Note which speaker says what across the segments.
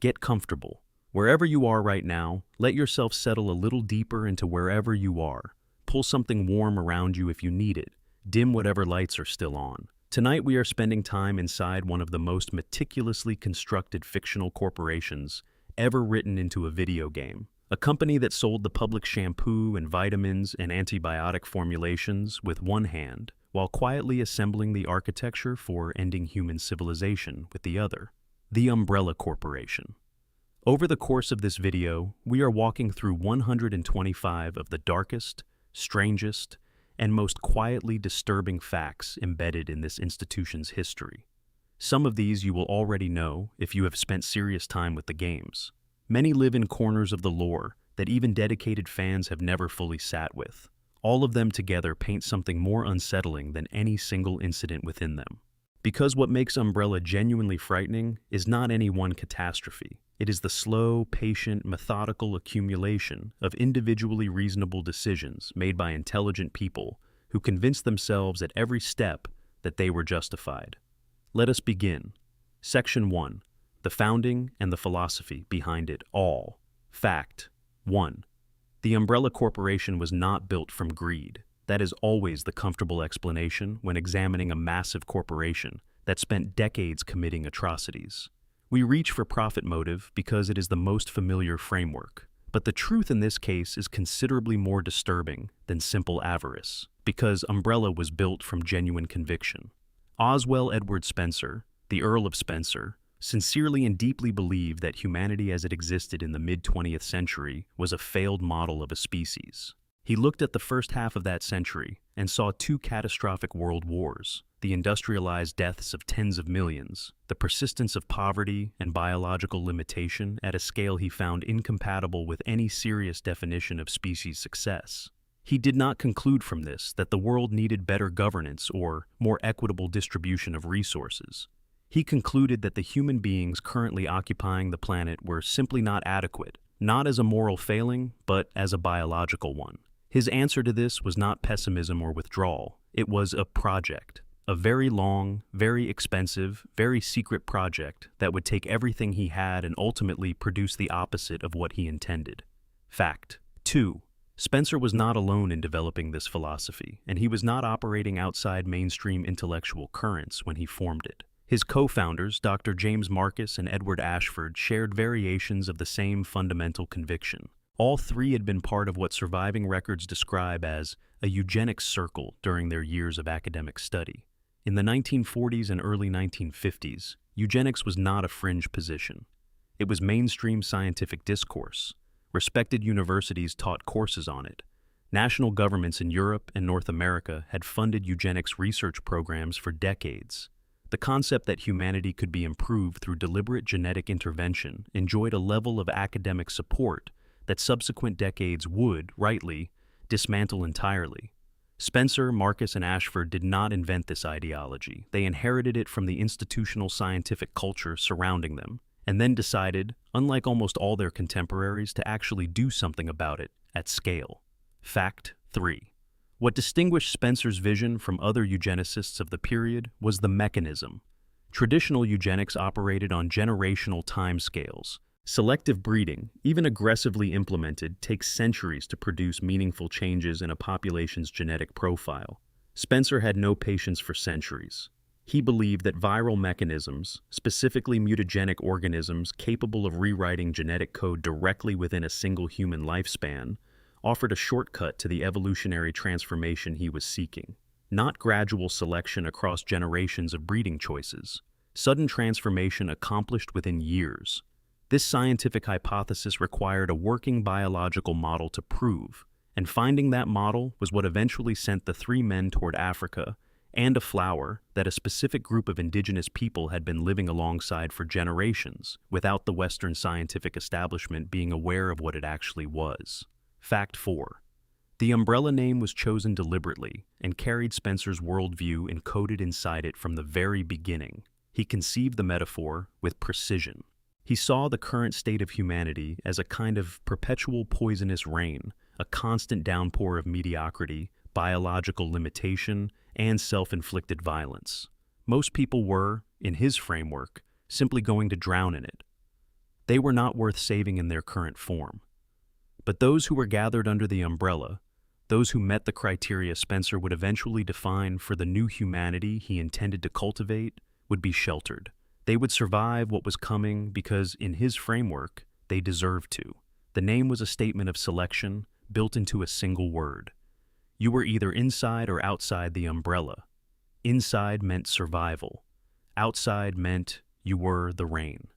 Speaker 1: Get comfortable. Wherever you are right now, let yourself settle a little deeper into wherever you are. Pull something warm around you if you need it. Dim whatever lights are still on. Tonight we are spending time inside one of the most meticulously constructed fictional corporations ever written into a video game. A company that sold the public shampoo and vitamins and antibiotic formulations with one hand, while quietly assembling the architecture for ending human civilization with the other. The Umbrella Corporation. Over the course of this video, we are walking through 125 of the darkest, strangest, and most quietly disturbing facts embedded in this institution's history. Some of these you will already know if you have spent serious time with the games. Many live in corners of the lore that even dedicated fans have never fully sat with. All of them together paint something more unsettling than any single incident within them. Because what makes Umbrella genuinely frightening is not any one catastrophe. It is the slow, patient, methodical accumulation of individually reasonable decisions made by intelligent people who convinced themselves at every step that they were justified. Let us begin. Section 1. The founding and the philosophy behind it all. Fact 1. The Umbrella Corporation was not built from greed. That is always the comfortable explanation when examining a massive corporation that spent decades committing atrocities. We reach for profit motive because it is the most familiar framework. But the truth in this case is considerably more disturbing than simple avarice, because Umbrella was built from genuine conviction. Oswell Edward Spencer, the Earl of Spencer, sincerely and deeply believed that humanity as it existed in the mid-20th century was a failed model of a species. He looked at the first half of that century and saw two catastrophic world wars, the industrialized deaths of tens of millions, the persistence of poverty and biological limitation at a scale he found incompatible with any serious definition of species success. He did not conclude from this that the world needed better governance or more equitable distribution of resources. He concluded that the human beings currently occupying the planet were simply not adequate, not as a moral failing, but as a biological one. His answer to this was not pessimism or withdrawal. It was a project. A very long, very expensive, very secret project that would take everything he had and ultimately produce the opposite of what he intended. Fact 2. Spencer was not alone in developing this philosophy, and he was not operating outside mainstream intellectual currents when he formed it. His co-founders, Dr. James Marcus and Edward Ashford, shared variations of the same fundamental conviction. All three had been part of what surviving records describe as a eugenics circle during their years of academic study. In the 1940s and early 1950s, eugenics was not a fringe position. It was mainstream scientific discourse. Respected universities taught courses on it. National governments in Europe and North America had funded eugenics research programs for decades. The concept that humanity could be improved through deliberate genetic intervention enjoyed a level of academic support that subsequent decades would, rightly, dismantle entirely. Spencer, Marcus, and Ashford did not invent this ideology. They inherited it from the institutional scientific culture surrounding them, and then decided, unlike almost all their contemporaries, to actually do something about it at scale. Fact 3. What distinguished Spencer's vision from other eugenicists of the period was the mechanism. Traditional eugenics operated on generational timescales. Selective breeding, even aggressively implemented, takes centuries to produce meaningful changes in a population's genetic profile. Spencer had no patience for centuries. He believed that viral mechanisms, specifically mutagenic organisms capable of rewriting genetic code directly within a single human lifespan, offered a shortcut to the evolutionary transformation he was seeking. Not gradual selection across generations of breeding choices. Sudden transformation accomplished within years. This scientific hypothesis required a working biological model to prove, and finding that model was what eventually sent the three men toward Africa and a flower that a specific group of indigenous people had been living alongside for generations, without the Western scientific establishment being aware of what it actually was. Fact 4. The Umbrella name was chosen deliberately and carried Spencer's worldview encoded inside it from the very beginning. He conceived the metaphor with precision. He saw the current state of humanity as a kind of perpetual poisonous rain, a constant downpour of mediocrity, biological limitation, and self-inflicted violence. Most people were, in his framework, simply going to drown in it. They were not worth saving in their current form. But those who were gathered under the umbrella, those who met the criteria Spencer would eventually define for the new humanity he intended to cultivate, would be sheltered. They would survive what was coming because, in his framework, they deserved to. The name was a statement of selection built into a single word. You were either inside or outside the umbrella. Inside meant survival. Outside meant you were the rain.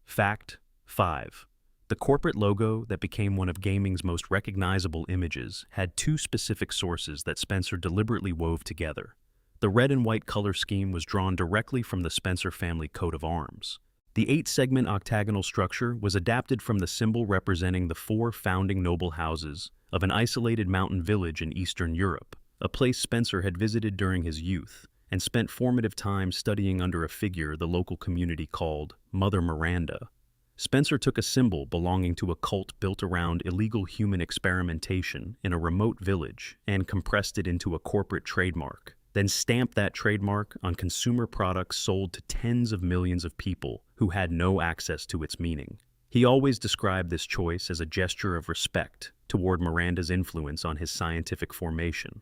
Speaker 1: Fact 5. The corporate logo that became one of gaming's most recognizable images had two specific sources that Spencer deliberately wove together. The red and white color scheme was drawn directly from the Spencer family coat of arms. The 8-segment octagonal structure was adapted from the symbol representing the 4 founding noble houses of an isolated mountain village in Eastern Europe, a place Spencer had visited during his youth and spent formative time studying under a figure the local community called Mother Miranda. Spencer took a symbol belonging to a cult built around illegal human experimentation in a remote village and compressed it into a corporate trademark, then stamped that trademark on consumer products sold to tens of millions of people who had no access to its meaning. He always described this choice as a gesture of respect toward Miranda's influence on his scientific formation.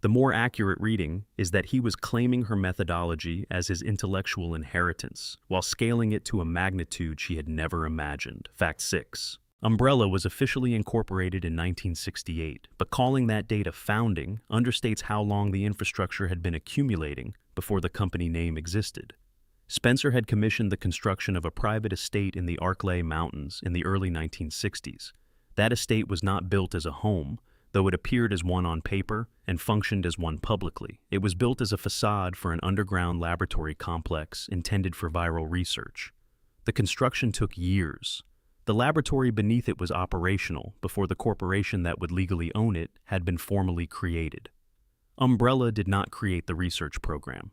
Speaker 1: The more accurate reading is that he was claiming her methodology as his intellectual inheritance, while scaling it to a magnitude she had never imagined. Fact 6. Umbrella was officially incorporated in 1968, but calling that date a founding understates how long the infrastructure had been accumulating before the company name existed. Spencer had commissioned the construction of a private estate in the Arklay Mountains in the early 1960s. That estate was not built as a home, though it appeared as one on paper and functioned as one publicly. It was built as a facade for an underground laboratory complex intended for viral research. The construction took years. The laboratory beneath it was operational before the corporation that would legally own it had been formally created. Umbrella did not create the research program.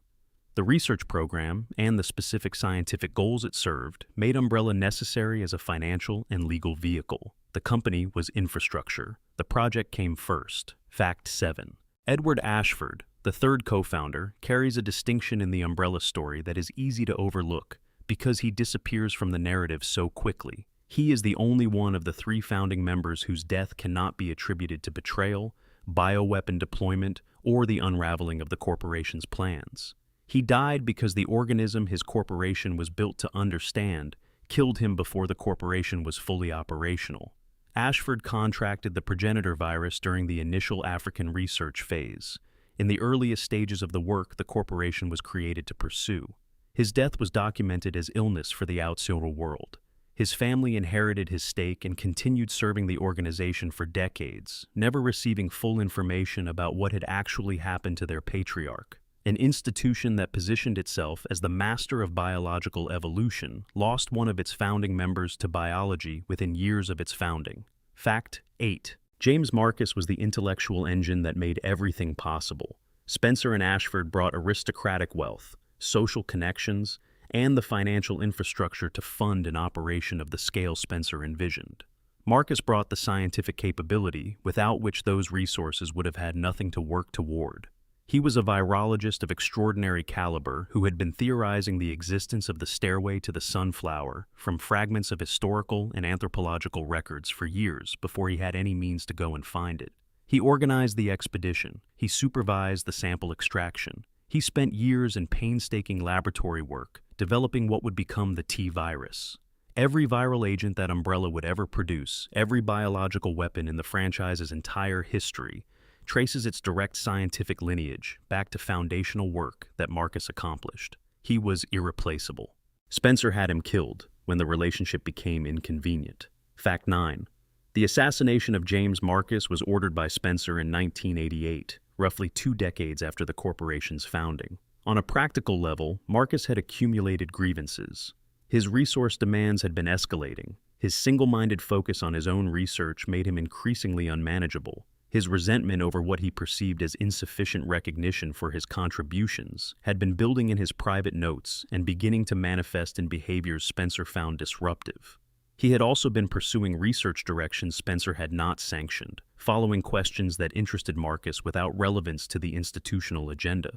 Speaker 1: The research program and the specific scientific goals it served made Umbrella necessary as a financial and legal vehicle. The company was infrastructure. The project came first. Fact 7. Edward Ashford, the third co-founder, carries a distinction in the Umbrella story that is easy to overlook because he disappears from the narrative so quickly. He is the only one of the 3 founding members whose death cannot be attributed to betrayal, bioweapon deployment, or the unraveling of the corporation's plans. He died because the organism his corporation was built to understand killed him before the corporation was fully operational. Ashford contracted the progenitor virus during the initial African research phase, in the earliest stages of the work the corporation was created to pursue. His death was documented as illness for the outside world. His family inherited his stake and continued serving the organization for decades, never receiving full information about what had actually happened to their patriarch. An institution that positioned itself as the master of biological evolution lost one of its founding members to biology within years of its founding. Fact 8. James Marcus was the intellectual engine that made everything possible. Spencer and Ashford brought aristocratic wealth, social connections, and the financial infrastructure to fund an operation of the scale Spencer envisioned. Marcus brought the scientific capability, without which those resources would have had nothing to work toward. He was a virologist of extraordinary caliber who had been theorizing the existence of the stairway to the sunflower from fragments of historical and anthropological records for years before he had any means to go and find it. He organized the expedition. He supervised the sample extraction. He spent years in painstaking laboratory work developing what would become the T-virus. Every viral agent that Umbrella would ever produce, every biological weapon in the franchise's entire history, traces its direct scientific lineage back to foundational work that Marcus accomplished. He was irreplaceable. Spencer had him killed when the relationship became inconvenient. Fact 9. The assassination of James Marcus was ordered by Spencer in 1988, roughly 2 decades after the corporation's founding. On a practical level, Marcus had accumulated grievances. His resource demands had been escalating. His single-minded focus on his own research made him increasingly unmanageable. His resentment over what he perceived as insufficient recognition for his contributions had been building in his private notes and beginning to manifest in behaviors Spencer found disruptive. He had also been pursuing research directions Spencer had not sanctioned, following questions that interested Marcus without relevance to the institutional agenda.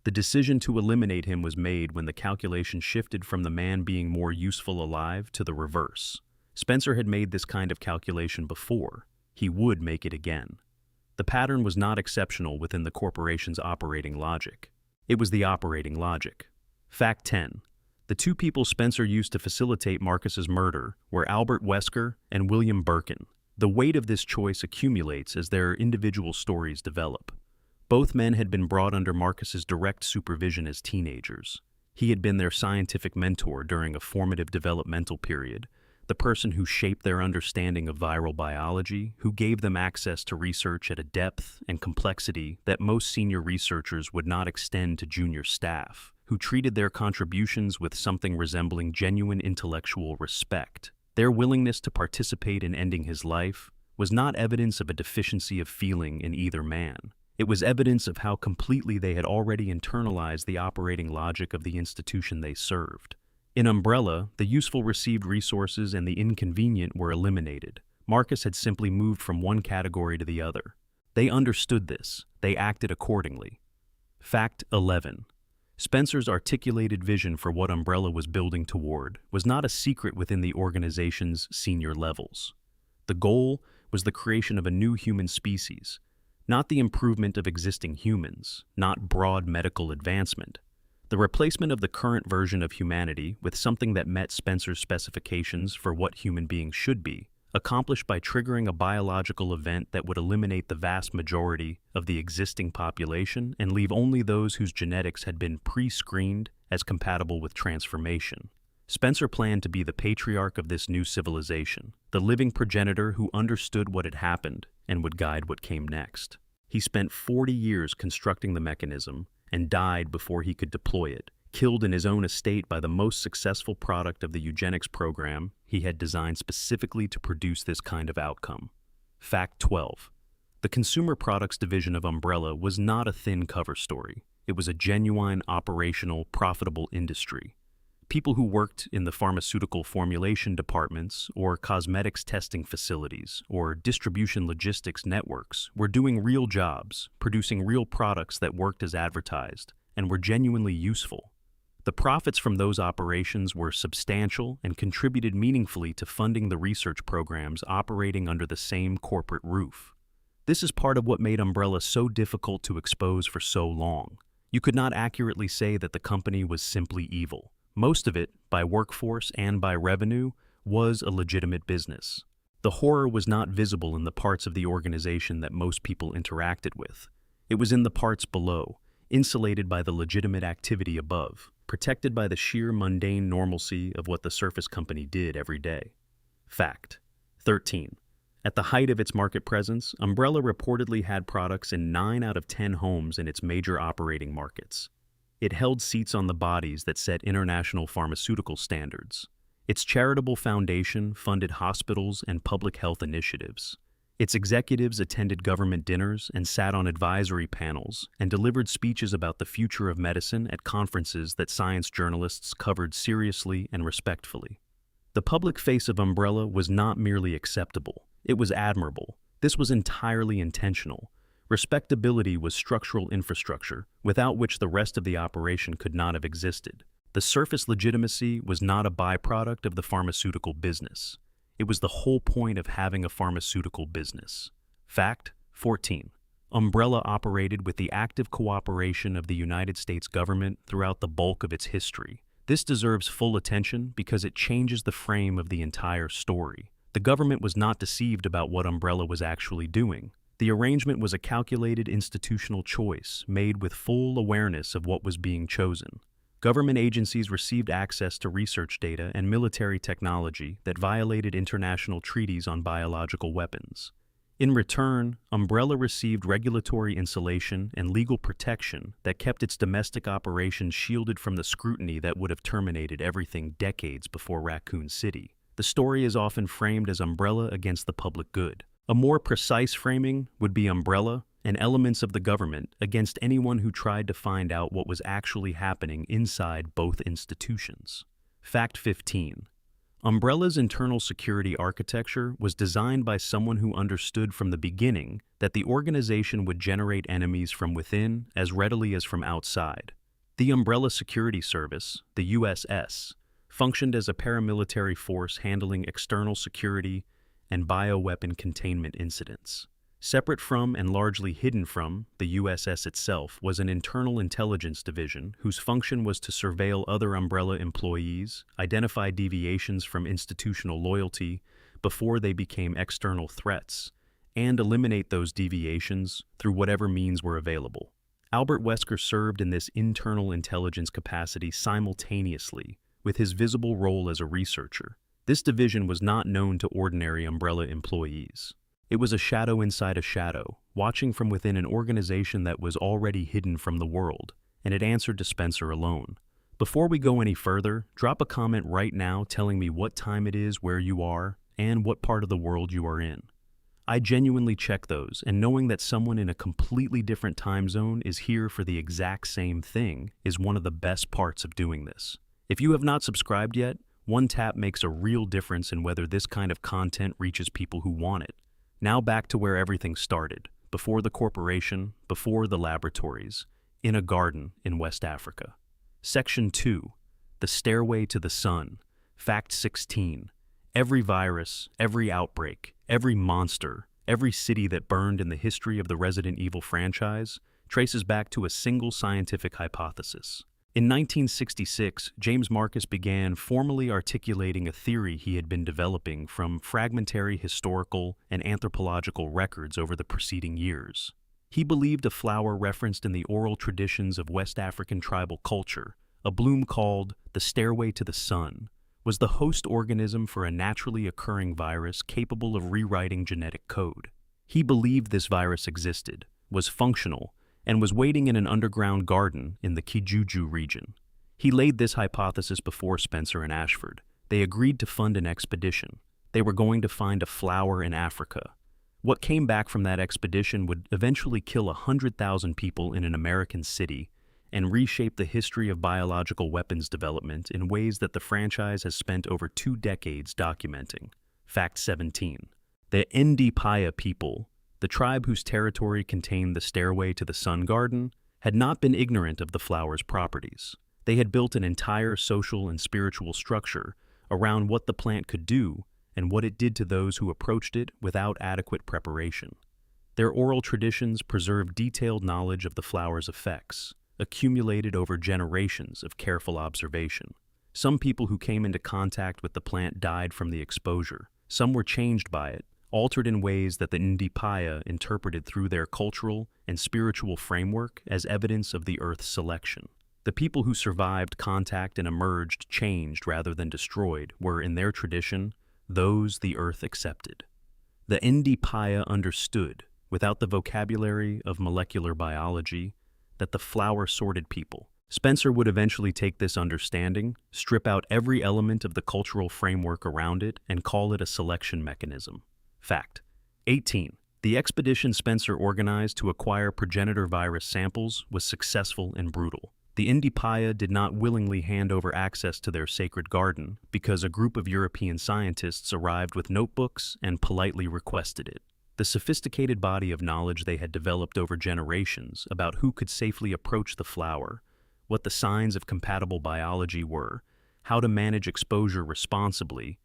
Speaker 1: The decision to eliminate him was made when the calculation shifted from the man being more useful alive to the reverse. Spencer had made this kind of calculation before. He would make it again. The pattern was not exceptional within the corporation's operating logic. It was the operating logic. Fact 10. The two people Spencer used to facilitate Marcus's murder were Albert Wesker and William Birkin. The weight of this choice accumulates as their individual stories develop. Both men had been brought under Marcus's direct supervision as teenagers. He had been their scientific mentor during a formative developmental period, the person who shaped their understanding of viral biology, who gave them access to research at a depth and complexity that most senior researchers would not extend to junior staff, who treated their contributions with something resembling genuine intellectual respect. Their willingness to participate in ending his life was not evidence of a deficiency of feeling in either man. It was evidence of how completely they had already internalized the operating logic of the institution they served. In Umbrella, the useful received resources and the inconvenient were eliminated. Marcus had simply moved from one category to the other. They understood this. They acted accordingly. Fact 11. Spencer's articulated vision for what Umbrella was building toward was not a secret within the organization's senior levels. The goal was the creation of a new human species, not the improvement of existing humans, not broad medical advancement. The replacement of the current version of humanity with something that met Spencer's specifications for what human beings should be, accomplished by triggering a biological event that would eliminate the vast majority of the existing population and leave only those whose genetics had been pre-screened as compatible with transformation. Spencer planned to be the patriarch of this new civilization, the living progenitor who understood what had happened and would guide what came next. He spent 40 years constructing the mechanism and died before he could deploy it, killed in his own estate by the most successful product of the eugenics program he had designed specifically to produce this kind of outcome. Fact 12. The consumer products division of Umbrella was not a thin cover story. It was a genuine, operational, profitable industry. People who worked in the pharmaceutical formulation departments or cosmetics testing facilities or distribution logistics networks were doing real jobs, producing real products that worked as advertised and were genuinely useful. The profits from those operations were substantial and contributed meaningfully to funding the research programs operating under the same corporate roof. This is part of what made Umbrella so difficult to expose for so long. You could not accurately say that the company was simply evil. Most of it, by workforce and by revenue, was a legitimate business. The horror was not visible in the parts of the organization that most people interacted with. It was in the parts below, insulated by the legitimate activity above, protected by the sheer mundane normalcy of what the surface company did every day. Fact 13. At the height of its market presence, Umbrella reportedly had products in 9 out of 10 homes in its major operating markets. It held seats on the bodies that set international pharmaceutical standards. Its charitable foundation funded hospitals and public health initiatives. Its executives attended government dinners and sat on advisory panels and delivered speeches about the future of medicine at conferences that science journalists covered seriously and respectfully. The public face of Umbrella was not merely acceptable, it was admirable. This was entirely intentional. Respectability was structural infrastructure, without which the rest of the operation could not have existed. The surface legitimacy was not a byproduct of the pharmaceutical business. It was the whole point of having a pharmaceutical business. Fact 14. Umbrella operated with the active cooperation of the United States government throughout the bulk of its history. This deserves full attention because it changes the frame of the entire story. The government was not deceived about what Umbrella was actually doing. The arrangement was a calculated institutional choice made with full awareness of what was being chosen. Government agencies received access to research data and military technology that violated international treaties on biological weapons. In return, Umbrella received regulatory insulation and legal protection that kept its domestic operations shielded from the scrutiny that would have terminated everything decades before Raccoon City. The story is often framed as Umbrella against the public good. A more precise framing would be Umbrella and elements of the government against anyone who tried to find out what was actually happening inside both institutions. Fact 15. Umbrella's internal security architecture was designed by someone who understood from the beginning that the organization would generate enemies from within as readily as from outside. The Umbrella Security Service, the USS, functioned as a paramilitary force handling external security and bioweapon containment incidents. Separate from and largely hidden from the USS itself was an internal intelligence division whose function was to surveil other Umbrella employees, identify deviations from institutional loyalty before they became external threats, and eliminate those deviations through whatever means were available. Albert Wesker served in this internal intelligence capacity simultaneously with his visible role as a researcher. This division was not known to ordinary Umbrella employees. It was a shadow inside a shadow, watching from within an organization that was already hidden from the world, and it answered to Spencer alone. Before we go any further, drop a comment right now telling me what time it is, where you are, and what part of the world you are in. I genuinely check those, and knowing that someone in a completely different time zone is here for the exact same thing is one of the best parts of doing this. If you have not subscribed yet, one tap makes a real difference in whether this kind of content reaches people who want it. Now back to where everything started, before the corporation, before the laboratories, in a garden in West Africa. Section 2, The Stairway to the Sun, Fact 16. Every virus, every outbreak, every monster, every city that burned in the history of the Resident Evil franchise traces back to a single scientific hypothesis. In 1966, James Marcus began formally articulating a theory he had been developing from fragmentary historical and anthropological records over the preceding years. He believed a flower referenced in the oral traditions of West African tribal culture, a bloom called the Stairway to the Sun, was the host organism for a naturally occurring virus capable of rewriting genetic code. He believed this virus existed, was functional, and was waiting in an underground garden in the Kijuju region. He laid this hypothesis before Spencer and Ashford. They agreed to fund an expedition. They were going to find a flower in Africa. What came back from that expedition would eventually kill 100,000 people in an American city and reshape the history of biological weapons development in ways that the franchise has spent over 2 decades documenting. Fact 17. The Ndipaya people, the tribe whose territory contained the Stairway to the Sun Garden, had not been ignorant of the flower's properties. They had built an entire social and spiritual structure around what the plant could do and what it did to those who approached it without adequate preparation. Their oral traditions preserved detailed knowledge of the flower's effects, accumulated over generations of careful observation. Some people who came into contact with the plant died from the exposure. Some were changed by it, altered in ways that the Ndipaya interpreted through their cultural and spiritual framework as evidence of the Earth's selection. The people who survived contact and emerged changed rather than destroyed were, in their tradition, those the Earth accepted. The Ndipaya understood, without the vocabulary of molecular biology, that the flower sorted people. Spencer would eventually take this understanding, strip out every element of the cultural framework around it, and call it a selection mechanism. Fact 18. The expedition Spencer organized to acquire progenitor virus samples was successful and brutal. The Ndipaya did not willingly hand over access to their sacred garden because a group of European scientists arrived with notebooks and politely requested it. The sophisticated body of knowledge they had developed over generations about who could safely approach the flower, what the signs of compatible biology were, how to manage exposure responsibly,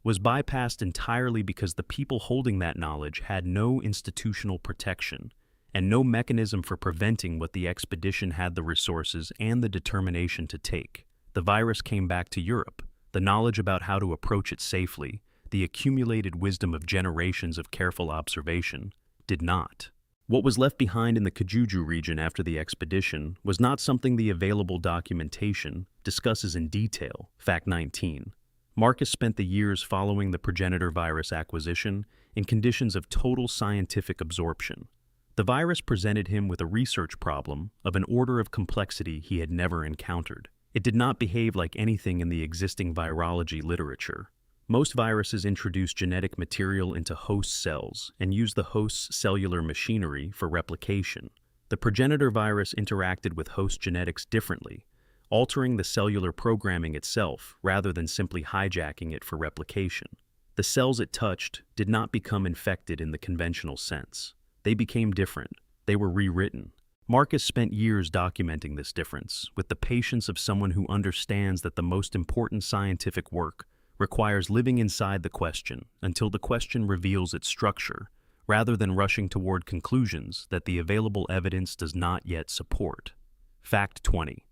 Speaker 1: was bypassed entirely because the people holding that knowledge had no institutional protection and no mechanism for preventing what the expedition had the resources and the determination to take. The virus came back to Europe. The knowledge about how to approach it safely, the accumulated wisdom of generations of careful observation, did not. What was left behind in the Kijuju region after the expedition was not something the available documentation discusses in detail. Fact 19. Marcus spent the years following the progenitor virus acquisition in conditions of total scientific absorption. The virus presented him with a research problem of an order of complexity he had never encountered. It did not behave like anything in the existing virology literature. Most viruses introduce genetic material into host cells and use the host's cellular machinery for replication. The progenitor virus interacted with host genetics differently, altering the cellular programming itself rather than simply hijacking it for replication. The cells it touched did not become infected in the conventional sense. They became different. They were rewritten. Marcus spent years documenting this difference, with the patience of someone who understands that the most important scientific work requires living inside the question until the question reveals its structure, rather than rushing toward conclusions that the available evidence does not yet support. Fact 20.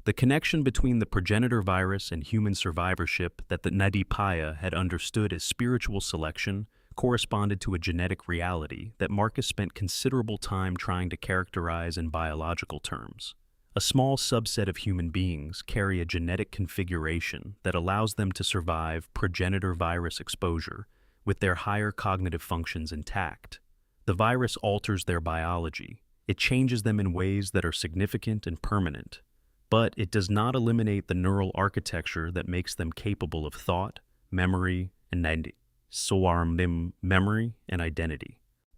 Speaker 1: The connection between the progenitor virus and human survivorship that the Nadipaya had understood as spiritual selection corresponded to a genetic reality that Marcus spent considerable time trying to characterize in biological terms. A small subset of human beings carry a genetic configuration that allows them to survive progenitor virus exposure with their higher cognitive functions intact. The virus alters their biology. It changes them in ways that are significant and permanent, but it does not eliminate the neural architecture that makes them capable of thought, memory, and identity.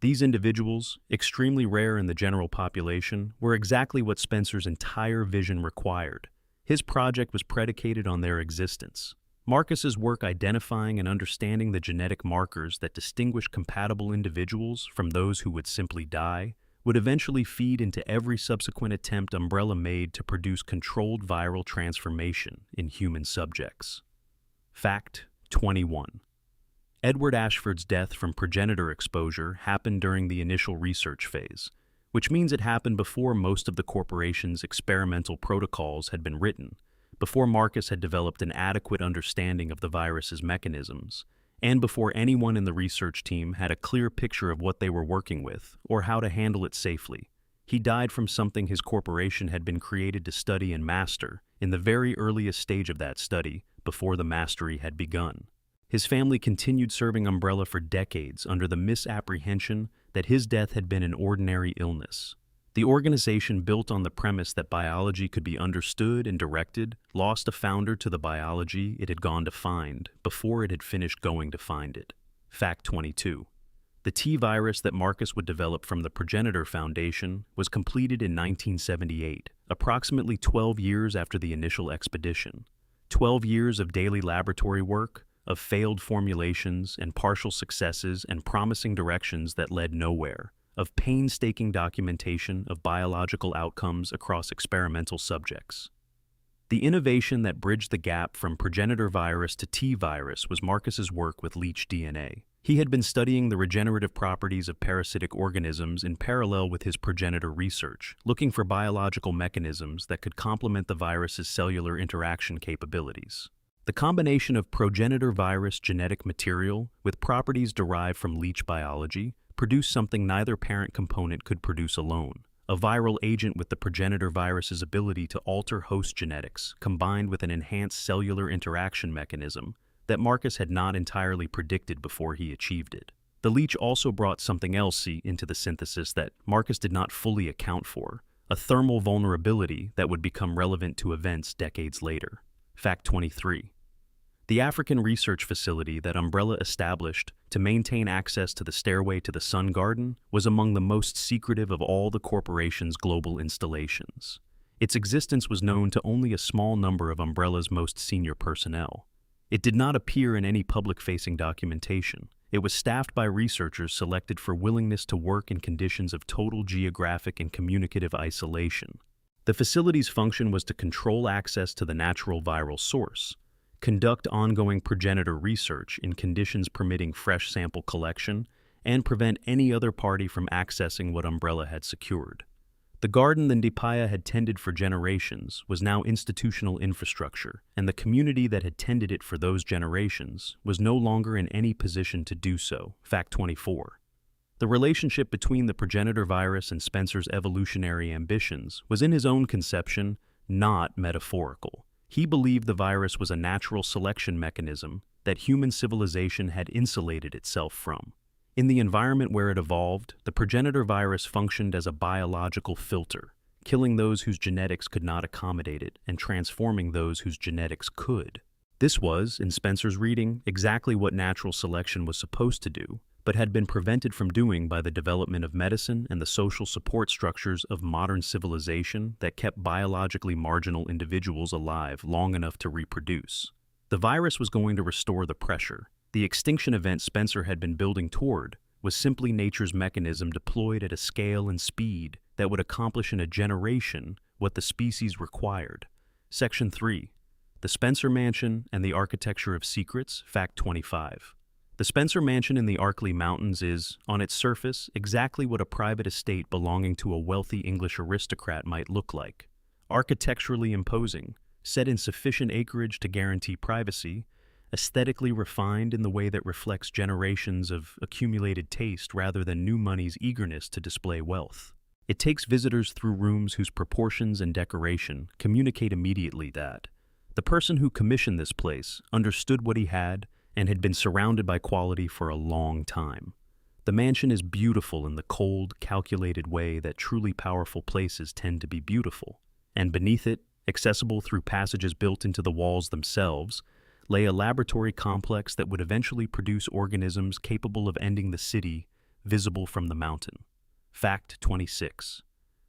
Speaker 1: These individuals, extremely rare in the general population, were exactly what Spencer's entire vision required. His project was predicated on their existence. Marcus's work identifying and understanding the genetic markers that distinguish compatible individuals from those who would simply die would eventually feed into every subsequent attempt Umbrella made to produce controlled viral transformation in human subjects. Fact 21. Edward Ashford's death from progenitor exposure happened during the initial research phase, which means it happened before most of the corporation's experimental protocols had been written, before Marcus had developed an adequate understanding of the virus's mechanisms, and before anyone in the research team had a clear picture of what they were working with or how to handle it safely. He died from something his corporation had been created to study and master in the very earliest stage of that study, before the mastery had begun. His family continued serving Umbrella for decades under the misapprehension that his death had been an ordinary illness. The organization, built on the premise that biology could be understood and directed, lost a founder to the biology it had gone to find before it had finished going to find it. Fact 22. The T-virus that Marcus would develop from the Progenitor Foundation was completed in 1978, approximately 12 years after the initial expedition. 12 years of daily laboratory work, of failed formulations and partial successes and promising directions that led nowhere, of painstaking documentation of biological outcomes across experimental subjects. The innovation that bridged the gap from progenitor virus to T-virus was Marcus's work with leech DNA. He had been studying the regenerative properties of parasitic organisms in parallel with his progenitor research, looking for biological mechanisms that could complement the virus's cellular interaction capabilities. The combination of progenitor virus genetic material with properties derived from leech biology produced something neither parent component could produce alone: a viral agent with the progenitor virus's ability to alter host genetics, combined with an enhanced cellular interaction mechanism that Marcus had not entirely predicted before he achieved it. The leech also brought something else into the synthesis that Marcus did not fully account for: a thermal vulnerability that would become relevant to events decades later. Fact 23. The African research facility that Umbrella established to maintain access to the stairway to the Sun Garden was among the most secretive of all the corporation's global installations. Its existence was known to only a small number of Umbrella's most senior personnel. It did not appear in any public-facing documentation. It was staffed by researchers selected for willingness to work in conditions of total geographic and communicative isolation. The facility's function was to control access to the natural viral source, conduct ongoing progenitor research in conditions permitting fresh sample collection, and prevent any other party from accessing what Umbrella had secured. The garden that Ndipaya had tended for generations was now institutional infrastructure, and the community that had tended it for those generations was no longer in any position to do so. Fact 24. The relationship between the progenitor virus and Spencer's evolutionary ambitions was, in his own conception, not metaphorical. He believed the virus was a natural selection mechanism that human civilization had insulated itself from. In the environment where it evolved, the progenitor virus functioned as a biological filter, killing those whose genetics could not accommodate it and transforming those whose genetics could. This was, in Spencer's reading, exactly what natural selection was supposed to do, but had been prevented from doing by the development of medicine and the social support structures of modern civilization that kept biologically marginal individuals alive long enough to reproduce. The virus was going to restore the pressure. The extinction event Spencer had been building toward was simply nature's mechanism deployed at a scale and speed that would accomplish in a generation what the species required. Section 3. The Spencer Mansion and the Architecture of Secrets, Fact 25. The Spencer Mansion in the Arkley Mountains is, on its surface, exactly what a private estate belonging to a wealthy English aristocrat might look like. Architecturally imposing, set in sufficient acreage to guarantee privacy, aesthetically refined in the way that reflects generations of accumulated taste rather than new money's eagerness to display wealth. It takes visitors through rooms whose proportions and decoration communicate immediately that the person who commissioned this place understood what he had and had been surrounded by quality for a long time. The mansion is beautiful in the cold, calculated way that truly powerful places tend to be beautiful, and beneath it, accessible through passages built into the walls themselves, lay a laboratory complex that would eventually produce organisms capable of ending the city visible from the mountain. Fact 26.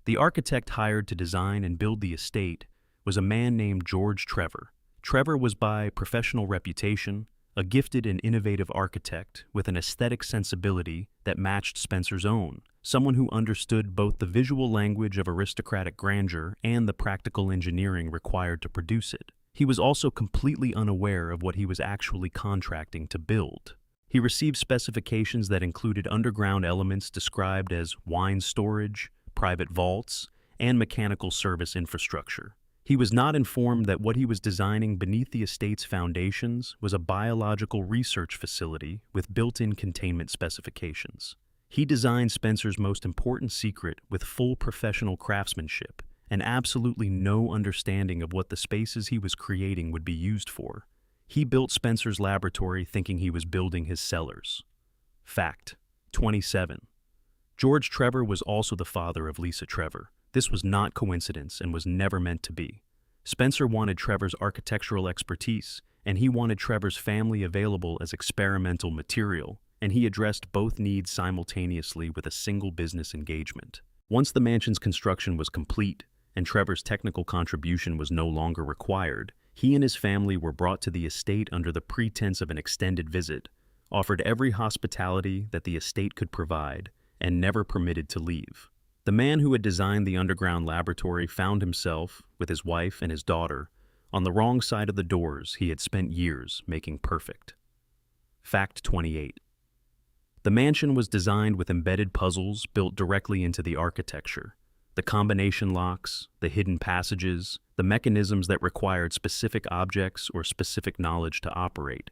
Speaker 1: The architect hired to design and build the estate was a man named George Trevor. Trevor was by professional reputation a gifted and innovative architect with an aesthetic sensibility that matched Spencer's own, someone who understood both the visual language of aristocratic grandeur and the practical engineering required to produce it. He was also completely unaware of what he was actually contracting to build. He received specifications that included underground elements described as wine storage, private vaults, and mechanical service infrastructure. He was not informed that what he was designing beneath the estate's foundations was a biological research facility with built-in containment specifications. He designed Spencer's most important secret with full professional craftsmanship and absolutely no understanding of what the spaces he was creating would be used for. He built Spencer's laboratory thinking he was building his cellars. Fact 27. George Trevor was also the father of Lisa Trevor. This was not coincidence and was never meant to be. Spencer wanted Trevor's architectural expertise, and he wanted Trevor's family available as experimental material, and he addressed both needs simultaneously with a single business engagement. Once the mansion's construction was complete, and Trevor's technical contribution was no longer required, he and his family were brought to the estate under the pretense of an extended visit, offered every hospitality that the estate could provide, and never permitted to leave. The man who had designed the underground laboratory found himself, with his wife and his daughter, on the wrong side of the doors he had spent years making perfect. Fact 28. The mansion was designed with embedded puzzles built directly into the architecture. The combination locks, the hidden passages, the mechanisms that required specific objects or specific knowledge to operate,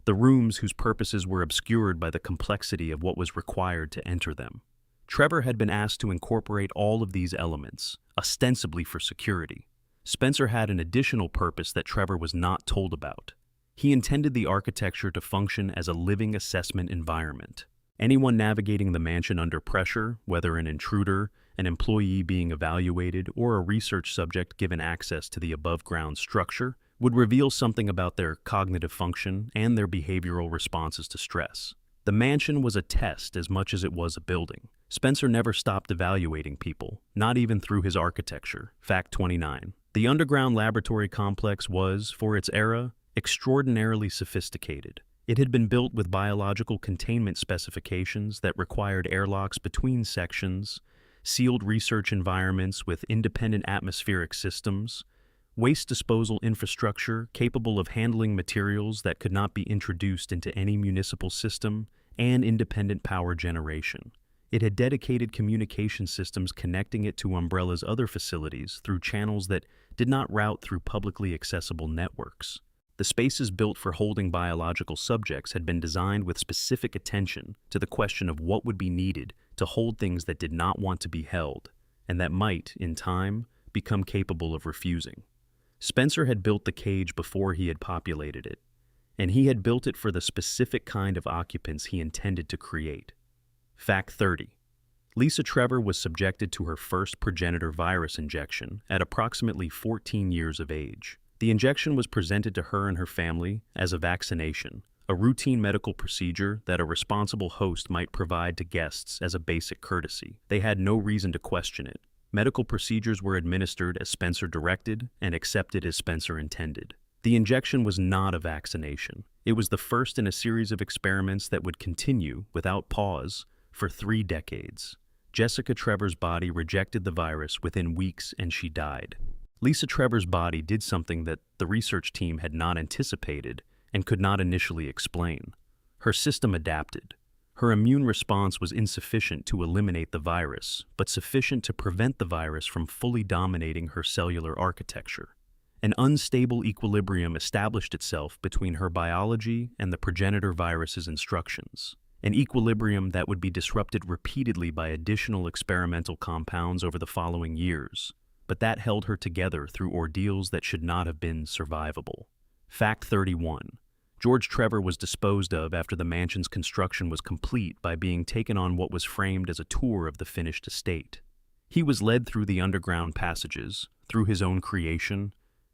Speaker 1: the rooms whose purposes were obscured by the complexity of what was required to enter them. Trevor had been asked to incorporate all of these elements, ostensibly for security. Spencer had an additional purpose that Trevor was not told about. He intended the architecture to function as a living assessment environment. Anyone navigating the mansion under pressure, whether an intruder, an employee being evaluated, or a research subject given access to the above-ground structure, would reveal something about their cognitive function and their behavioral responses to stress. The mansion was a test as much as it was a building. Spencer never stopped evaluating people, not even through his architecture. Fact 29. The underground laboratory complex was, for its era, extraordinarily sophisticated. It had been built with biological containment specifications that required airlocks between sections, sealed research environments with independent atmospheric systems, waste disposal infrastructure capable of handling materials that could not be introduced into any municipal system, and independent power generation. It had dedicated communication systems connecting it to Umbrella's other facilities through channels that did not route through publicly accessible networks. The spaces built for holding biological subjects had been designed with specific attention to the question of what would be needed to hold things that did not want to be held, and that might, in time, become capable of refusing. Spencer had built the cage before he had populated it, and he had built it for the specific kind of occupants he intended to create. Fact 30. Lisa Trevor was subjected to her first progenitor virus injection at approximately 14 years of age. The injection was presented to her and her family as a vaccination, a routine medical procedure that a responsible host might provide to guests as a basic courtesy. They had no reason to question it. Medical procedures were administered as Spencer directed and accepted as Spencer intended. The injection was not a vaccination. It was the first in a series of experiments that would continue, without pause, for 3 decades. Jessica Trevor's body rejected the virus within weeks and she died. Lisa Trevor's body did something that the research team had not anticipated and could not initially explain. Her system adapted. Her immune response was insufficient to eliminate the virus, but sufficient to prevent the virus from fully dominating her cellular architecture. An unstable equilibrium established itself between her biology and the progenitor virus's instructions. An equilibrium that would be disrupted repeatedly by additional experimental compounds over the following years, but that held her together through ordeals that should not have been survivable. Fact 31. George Trevor was disposed of after the mansion's construction was complete by being taken on what was framed as a tour of the finished estate. He was led through the underground passages, through his own creation,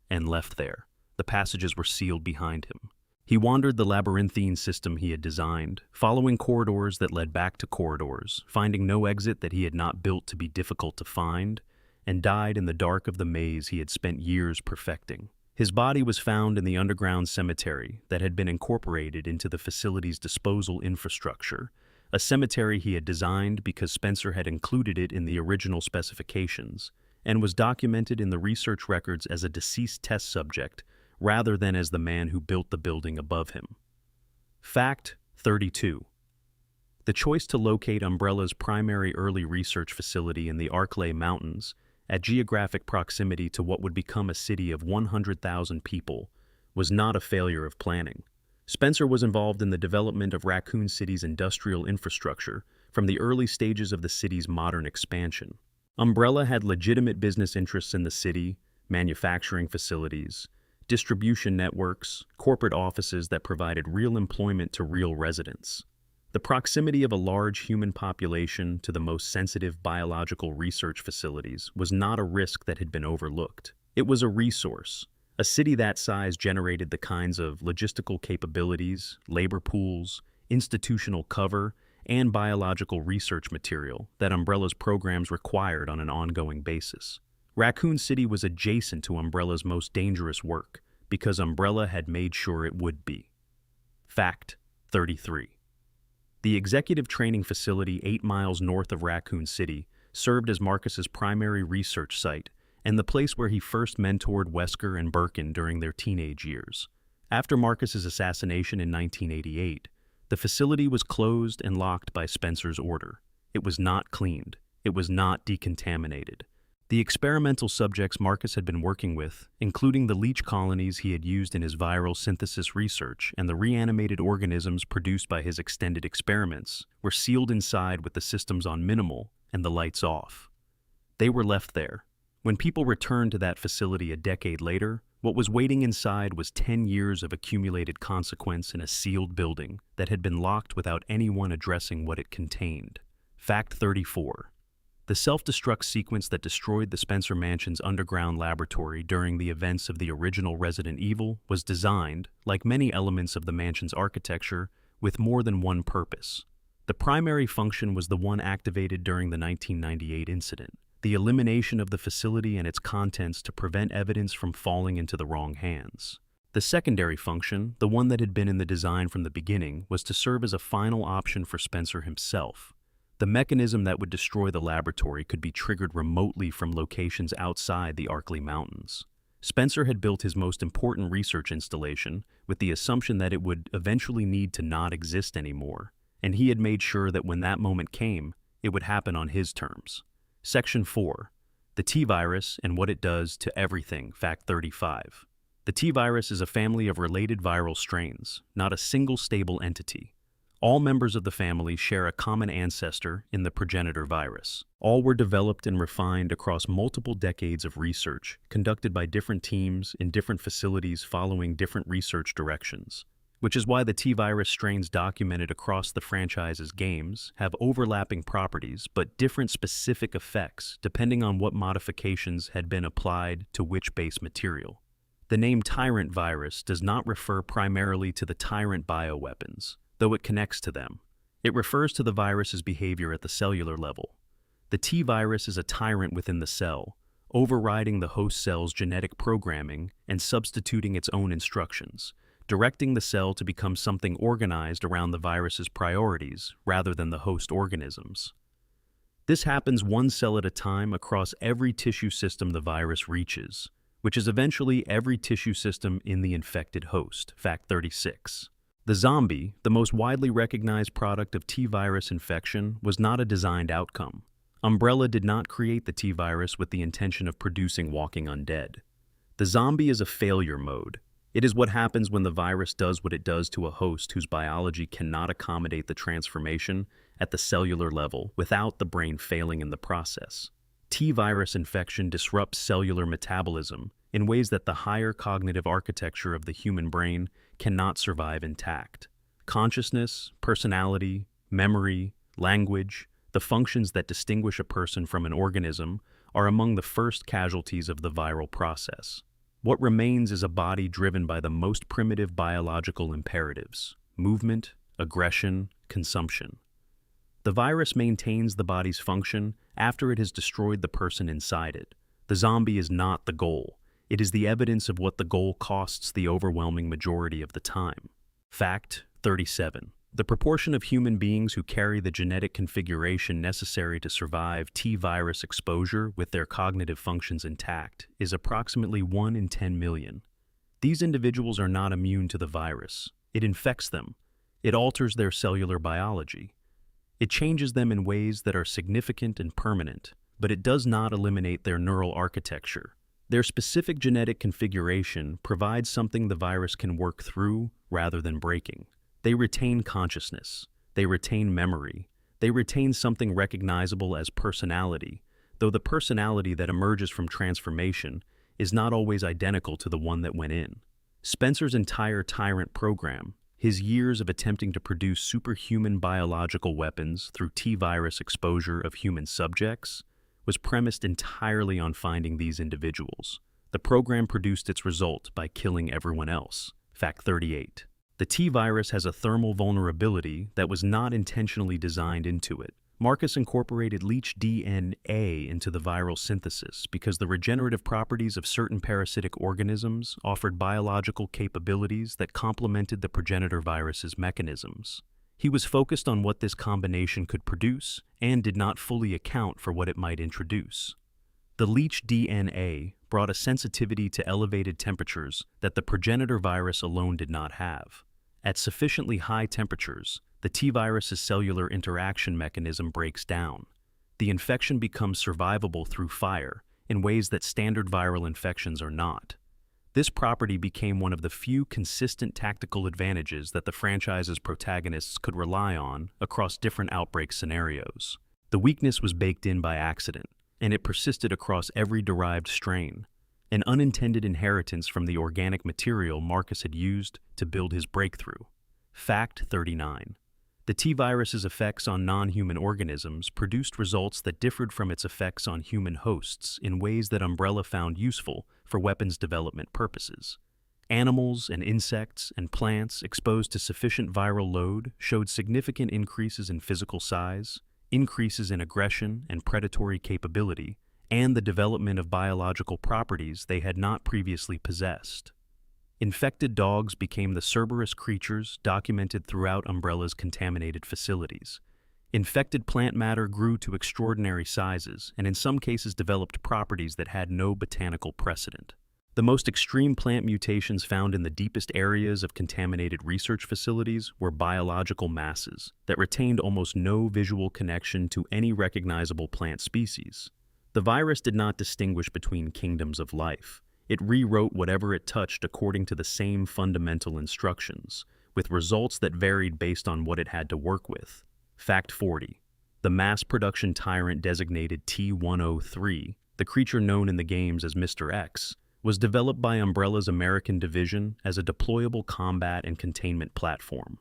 Speaker 1: and left there. The passages were sealed behind him. He wandered the labyrinthine system he had designed, following corridors that led back to corridors, finding no exit that he had not built to be difficult to find, and died in the dark of the maze he had spent years perfecting. His body was found in the underground cemetery that had been incorporated into the facility's disposal infrastructure, a cemetery he had designed because Spencer had included it in the original specifications, and was documented in the research records as a deceased test subject rather than as the man who built the building above him. Fact 32. The choice to locate Umbrella's primary early research facility in the Arklay Mountains, at geographic proximity to what would become a city of 100,000 people, was not a failure of planning. Spencer was involved in the development of Raccoon City's industrial infrastructure from the early stages of the city's modern expansion. Umbrella had legitimate business interests in the city, manufacturing facilities, distribution networks, corporate offices that provided real employment to real residents. The proximity of a large human population to the most sensitive biological research facilities was not a risk that had been overlooked. It was a resource. A city that size generated the kinds of logistical capabilities, labor pools, institutional cover, and biological research material that Umbrella's programs required on an ongoing basis. Raccoon City was adjacent to Umbrella's most dangerous work because Umbrella had made sure it would be. Fact 33. The executive training facility 8 miles north of Raccoon City served as Marcus's primary research site and the place where he first mentored Wesker and Birkin during their teenage years. After Marcus's assassination in 1988, the facility was closed and locked by Spencer's order. It was not cleaned. It was not decontaminated. The experimental subjects Marcus had been working with, including the leech colonies he had used in his viral synthesis research and the reanimated organisms produced by his extended experiments, were sealed inside with the systems on minimal and the lights off. They were left there. When people returned to that facility a decade later, what was waiting inside was 10 years of accumulated consequence in a sealed building that had been locked without anyone addressing what it contained. Fact 34. The self-destruct sequence that destroyed the Spencer Mansion's underground laboratory during the events of the original Resident Evil was designed, like many elements of the mansion's architecture, with more than one purpose. The primary function was the one activated during the 1998 incident, the elimination of the facility and its contents to prevent evidence from falling into the wrong hands. The secondary function, the one that had been in the design from the beginning, was to serve as a final option for Spencer himself. The mechanism that would destroy the laboratory could be triggered remotely from locations outside the Arklay Mountains. Spencer had built his most important research installation with the assumption that it would eventually need to not exist anymore, and he had made sure that when that moment came, it would happen on his terms. Section 4. The T-virus and what it does to everything. Fact 35. The T-virus is a family of related viral strains, not a single stable entity. All members of the family share a common ancestor in the progenitor virus. All were developed and refined across multiple decades of research, conducted by different teams in different facilities following different research directions, which is why the T-virus strains documented across the franchise's games have overlapping properties but different specific effects depending on what modifications had been applied to which base material. The name Tyrant virus does not refer primarily to the Tyrant bioweapons, though it connects to them. It refers to the virus's behavior at the cellular level. The T virus is a tyrant within the cell, overriding the host cell's genetic programming and substituting its own instructions, directing the cell to become something organized around the virus's priorities rather than the host organisms. This happens one cell at a time across every tissue system the virus reaches, which is eventually every tissue system in the infected host, fact 36. The zombie, the most widely recognized product of T-virus infection, was not a designed outcome. Umbrella did not create the T-virus with the intention of producing walking undead. The zombie is a failure mode. It is what happens when the virus does what it does to a host whose biology cannot accommodate the transformation at the cellular level without the brain failing in the process. T-virus infection disrupts cellular metabolism in ways that the higher cognitive architecture of the human brain cannot survive intact. Consciousness, personality, memory, language, the functions that distinguish a person from an organism, are among the first casualties of the viral process. What remains is a body driven by the most primitive biological imperatives: movement, aggression, consumption. The virus maintains the body's function after it has destroyed the person inside it. The zombie is not the goal. It is the evidence of what the goal costs the overwhelming majority of the time. Fact 37. The proportion of human beings who carry the genetic configuration necessary to survive T-virus exposure with their cognitive functions intact is approximately 1 in 10 million. These individuals are not immune to the virus. It infects them. It alters their cellular biology. It changes them in ways that are significant and permanent, but it does not eliminate their neural architecture. Their specific genetic configuration provides something the virus can work through rather than breaking. They retain consciousness. They retain memory. They retain something recognizable as personality, though the personality that emerges from transformation is not always identical to the one that went in. Spencer's entire Tyrant program, his years of attempting to produce superhuman biological weapons through T-virus exposure of human subjects, was premised entirely on finding these individuals. The program produced its result by killing everyone else. Fact 38. The T-virus has a thermal vulnerability that was not intentionally designed into it. Marcus incorporated leech DNA into the viral synthesis because the regenerative properties of certain parasitic organisms offered biological capabilities that complemented the progenitor virus's mechanisms. He was focused on what this combination could produce and did not fully account for what it might introduce. The leech DNA brought a sensitivity to elevated temperatures that the progenitor virus alone did not have. At sufficiently high temperatures, the T-virus's cellular interaction mechanism breaks down. The infection becomes survivable through fire in ways that standard viral infections are not. This property became one of the few consistent tactical advantages that the franchise's protagonists could rely on across different outbreak scenarios. The weakness was baked in by accident, and it persisted across every derived strain, an unintended inheritance from the organic material Marcus had used to build his breakthrough. Fact 39. The T-virus's effects on non-human organisms produced results that differed from its effects on human hosts in ways that Umbrella found useful for weapons development purposes. Animals and insects and plants exposed to sufficient viral load showed significant increases in physical size, increases in aggression and predatory capability, and the development of biological properties they had not previously possessed. Infected dogs became the Cerberus creatures documented throughout Umbrella's contaminated facilities. Infected plant matter grew to extraordinary sizes and in some cases developed properties that had no botanical precedent. The most extreme plant mutations found in the deepest areas of contaminated research facilities were biological masses that retained almost no visual connection to any recognizable plant species. The virus did not distinguish between kingdoms of life. It rewrote whatever it touched according to the same fundamental instructions, with results that varied based on what it had to work with. Fact 40. The mass production tyrant designated T-103, the creature known in the games as Mr. X, was developed by Umbrella's American division as a deployable combat and containment platform.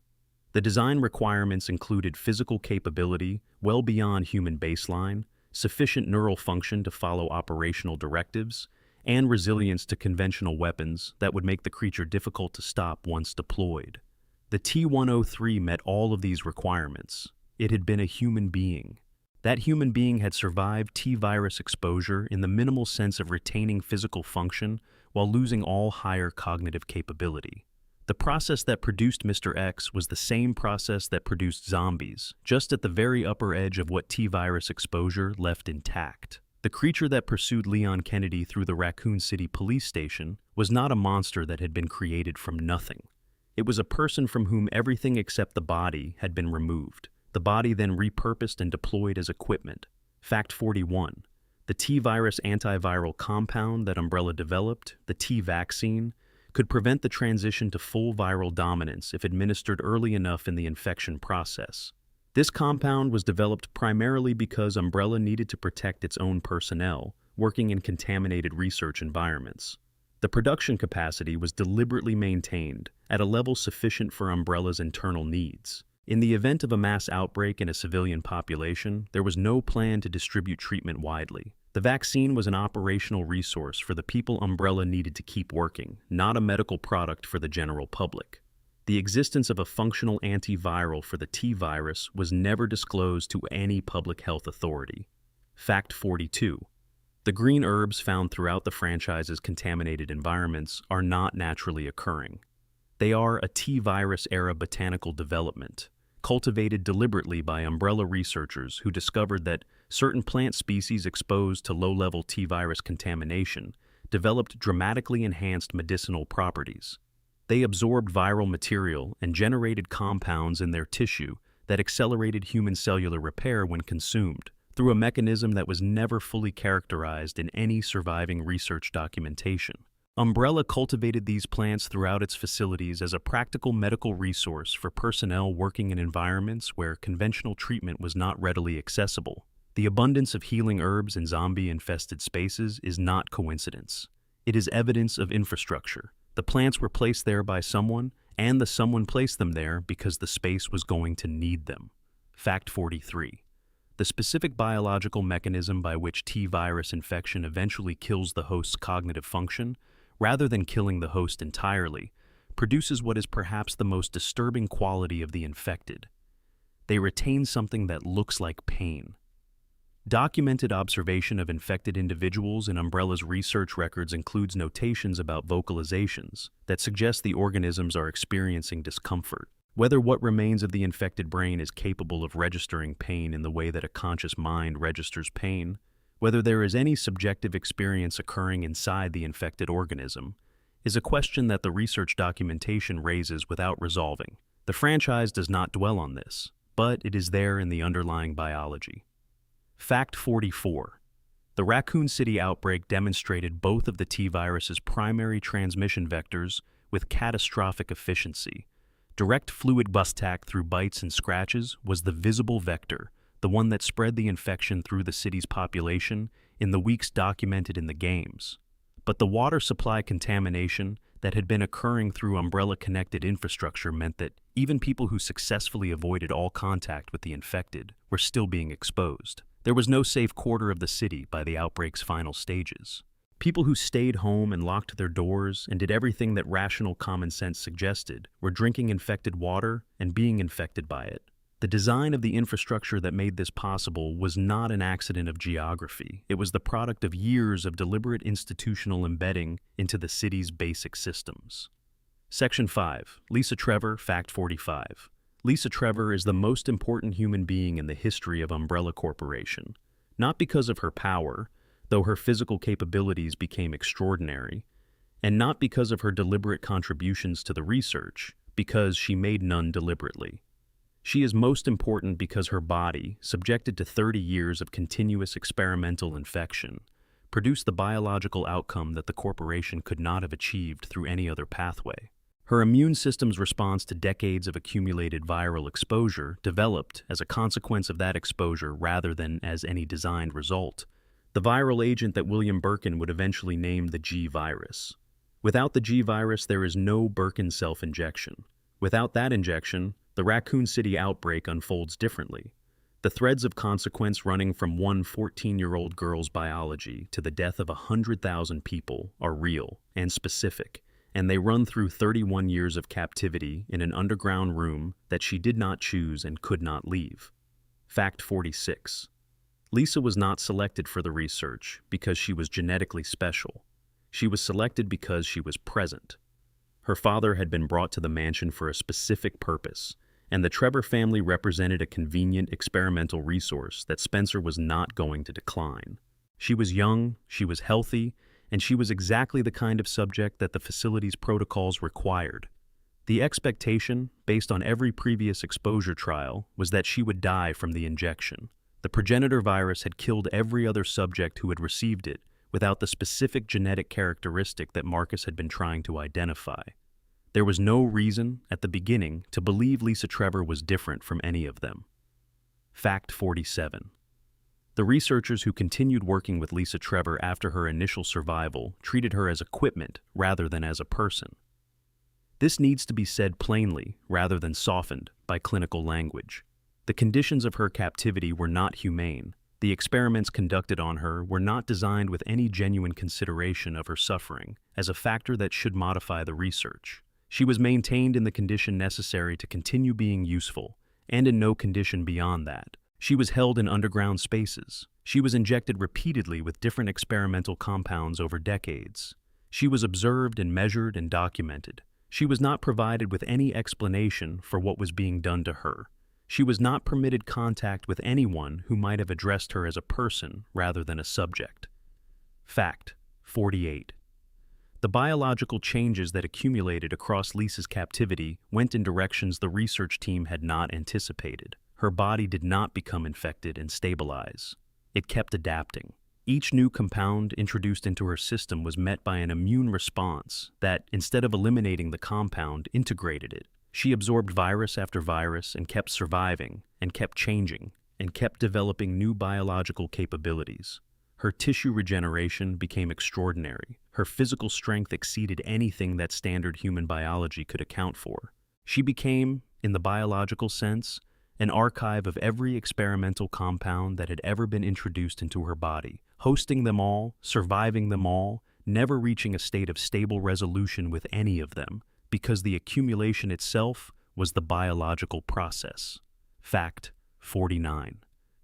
Speaker 1: The design requirements included physical capability well beyond human baseline, sufficient neural function to follow operational directives, and resilience to conventional weapons that would make the creature difficult to stop once deployed. The T-103 met all of these requirements. It had been a human being. That human being had survived T-virus exposure in the minimal sense of retaining physical function while losing all higher cognitive capability. The process that produced Mr. X was the same process that produced zombies, just at the very upper edge of what T-virus exposure left intact. The creature that pursued Leon Kennedy through the Raccoon City police station was not a monster that had been created from nothing. It was a person from whom everything except the body had been removed. The body then repurposed and deployed as equipment. Fact 41. The T-virus antiviral compound that Umbrella developed, the T-vaccine, could prevent the transition to full viral dominance if administered early enough in the infection process. This compound was developed primarily because Umbrella needed to protect its own personnel working in contaminated research environments. The production capacity was deliberately maintained at a level sufficient for Umbrella's internal needs. In the event of a mass outbreak in a civilian population, there was no plan to distribute treatment widely. The vaccine was an operational resource for the people Umbrella needed to keep working, not a medical product for the general public. The existence of a functional antiviral for the T-virus was never disclosed to any public health authority. Fact 42. The green herbs found throughout the franchise's contaminated environments are not naturally occurring. They are a T-virus-era botanical development, cultivated deliberately by Umbrella researchers who discovered that certain plant species exposed to low-level T-virus contamination developed dramatically enhanced medicinal properties. They absorbed viral material and generated compounds in their tissue that accelerated human cellular repair when consumed, through a mechanism that was never fully characterized in any surviving research documentation. Umbrella cultivated these plants throughout its facilities as a practical medical resource for personnel working in environments where conventional treatment was not readily accessible. The abundance of healing herbs in zombie-infested spaces is not coincidence. It is evidence of infrastructure. The plants were placed there by someone, and the someone placed them there because the space was going to need them. Fact 43. The specific biological mechanism by which T-virus infection eventually kills the host's cognitive function, rather than killing the host entirely, produces what is perhaps the most disturbing quality of the infected. They retain something that looks like pain. Documented observation of infected individuals in Umbrella's research records includes notations about vocalizations that suggest the organisms are experiencing discomfort. Whether what remains of the infected brain is capable of registering pain in the way that a conscious mind registers pain, whether there is any subjective experience occurring inside the infected organism, is a question that the research documentation raises without resolving. The franchise does not dwell on this, but it is there in the underlying biology. Fact 44. The Raccoon City outbreak demonstrated both of the T-virus's primary transmission vectors with catastrophic efficiency. Direct fluid contact through bites and scratches was the visible vector, the one that spread the infection through the city's population in the weeks documented in the games. But the water supply contamination that had been occurring through Umbrella-connected infrastructure meant that even people who successfully avoided all contact with the infected were still being exposed. There was no safe quarter of the city by the outbreak's final stages. People who stayed home and locked their doors and did everything that rational common sense suggested were drinking infected water and being infected by it. The design of the infrastructure that made this possible was not an accident of geography. It was the product of years of deliberate institutional embedding into the city's basic systems. Section 5. Lisa Trevor, Fact 45. Lisa Trevor is the most important human being in the history of Umbrella Corporation, not because of her power, though her physical capabilities became extraordinary, and not because of her deliberate contributions to the research, because she made none deliberately. She is most important because her body, subjected to 30 years of continuous experimental infection, produced the biological outcome that the corporation could not have achieved through any other pathway. Her immune system's response to decades of accumulated viral exposure developed as a consequence of that exposure rather than as any designed result. The viral agent that William Birkin would eventually name the G virus. Without the G virus, there is no Birkin self-injection. Without that injection, the Raccoon City outbreak unfolds differently. The threads of consequence running from one 14-year-old girl's biology to the death of 100,000 people are real and specific, and they run through 31 years of captivity in an underground room that she did not choose and could not leave. Fact 46. Lisa was not selected for the research because she was genetically special. She was selected because she was present. Her father had been brought to the mansion for a specific purpose, and the Trevor family represented a convenient experimental resource that Spencer was not going to decline. She was young, she was healthy, and she was exactly the kind of subject that the facility's protocols required. The expectation, based on every previous exposure trial, was that she would die from the injection. The progenitor virus had killed every other subject who had received it, without the specific genetic characteristic that Marcus had been trying to identify. There was no reason, at the beginning, to believe Lisa Trevor was different from any of them. Fact 47. The researchers who continued working with Lisa Trevor after her initial survival treated her as equipment rather than as a person. This needs to be said plainly rather than softened by clinical language. The conditions of her captivity were not humane. The experiments conducted on her were not designed with any genuine consideration of her suffering as a factor that should modify the research. She was maintained in the condition necessary to continue being useful, and in no condition beyond that. She was held in underground spaces. She was injected repeatedly with different experimental compounds over decades. She was observed and measured and documented. She was not provided with any explanation for what was being done to her. She was not permitted contact with anyone who might have addressed her as a person rather than a subject. Fact 48. The biological changes that accumulated across Lisa's captivity went in directions the research team had not anticipated. Her body did not become infected and stabilize. It kept adapting. Each new compound introduced into her system was met by an immune response that, instead of eliminating the compound, integrated it. She absorbed virus after virus and kept surviving, and kept changing, and kept developing new biological capabilities. Her tissue regeneration became extraordinary. Her physical strength exceeded anything that standard human biology could account for. She became, in the biological sense, an archive of every experimental compound that had ever been introduced into her body, hosting them all, surviving them all, never reaching a state of stable resolution with any of them, because the accumulation itself was the biological process. Fact 49.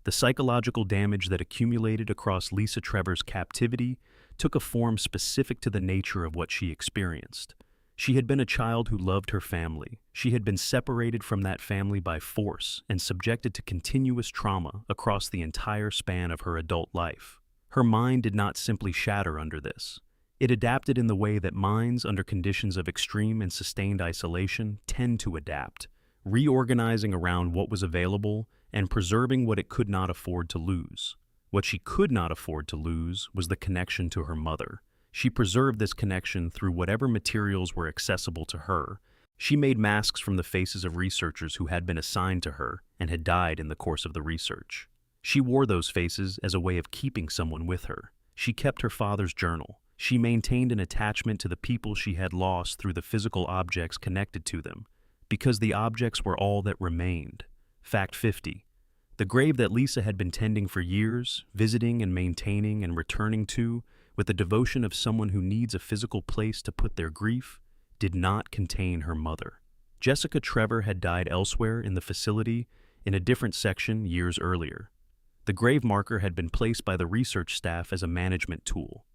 Speaker 1: The psychological damage that accumulated across Lisa Trevor's captivity took a form specific to the nature of what she experienced. She had been a child who loved her family. She had been separated from that family by force and subjected to continuous trauma across the entire span of her adult life. Her mind did not simply shatter under this. It adapted in the way that minds under conditions of extreme and sustained isolation tend to adapt, reorganizing around what was available and preserving what it could not afford to lose. What she could not afford to lose was the connection to her mother. She preserved this connection through whatever materials were accessible to her. She made masks from the faces of researchers who had been assigned to her and had died in the course of the research. She wore those faces as a way of keeping someone with her. She kept her father's journal. She maintained an attachment to the people she had lost through the physical objects connected to them, because the objects were all that remained. Fact 50. The grave that Lisa had been tending for years, visiting and maintaining and returning to, with the devotion of someone who needs a physical place to put their grief, did not contain her mother. Jessica Trevor had died elsewhere in the facility, in a different section years earlier. The grave marker had been placed by the research staff as a management tool,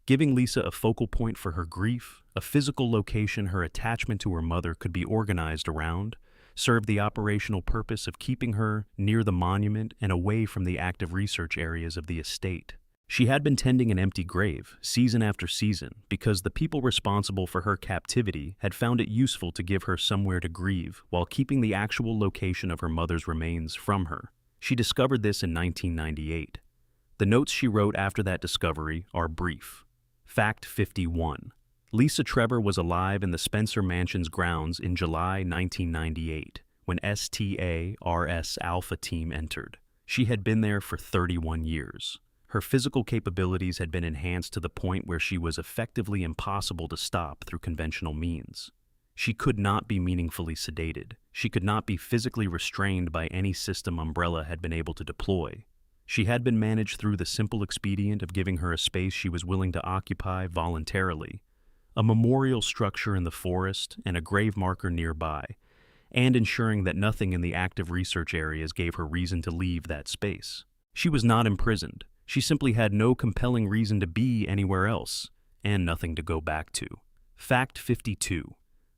Speaker 1: giving Lisa a focal point for her grief. A physical location her attachment to her mother could be organized around served the operational purpose of keeping her near the monument and away from the active research areas of the estate. She had been tending an empty grave, season after season, because the people responsible for her captivity had found it useful to give her somewhere to grieve while keeping the actual location of her mother's remains from her. She discovered this in 1998. The notes she wrote after that discovery are brief. Fact 51. Lisa Trevor was alive in the Spencer Mansion's grounds in July 1998, when STA-RS Alpha Team entered. She had been there for 31 years. Her physical capabilities had been enhanced to the point where she was effectively impossible to stop through conventional means. She could not be meaningfully sedated. she could not be physically restrained by any system Umbrella had been able to deploy. She had been managed through the simple expedient of giving her a space she was willing to occupy voluntarily, a memorial structure in the forest and a grave marker nearby, and ensuring that nothing in the active research areas gave her reason to leave that space. She was not imprisoned. She simply had no compelling reason to be anywhere else, and nothing to go back to. Fact 52.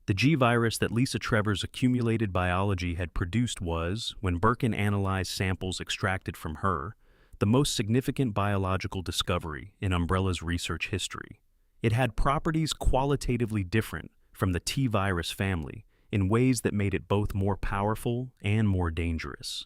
Speaker 1: The G-virus that Lisa Trevor's accumulated biology had produced was, when Birkin analyzed samples extracted from her, the most significant biological discovery in Umbrella's research history. It had properties qualitatively different from the T-virus family in ways that made it both more powerful and more dangerous.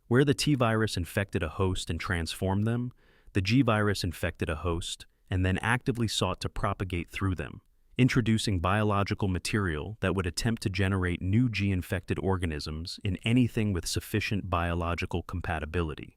Speaker 1: Where the T-virus infected a host and transformed them, the G-virus infected a host and then actively sought to propagate through them, introducing biological material that would attempt to generate new G-infected organisms in anything with sufficient biological compatibility.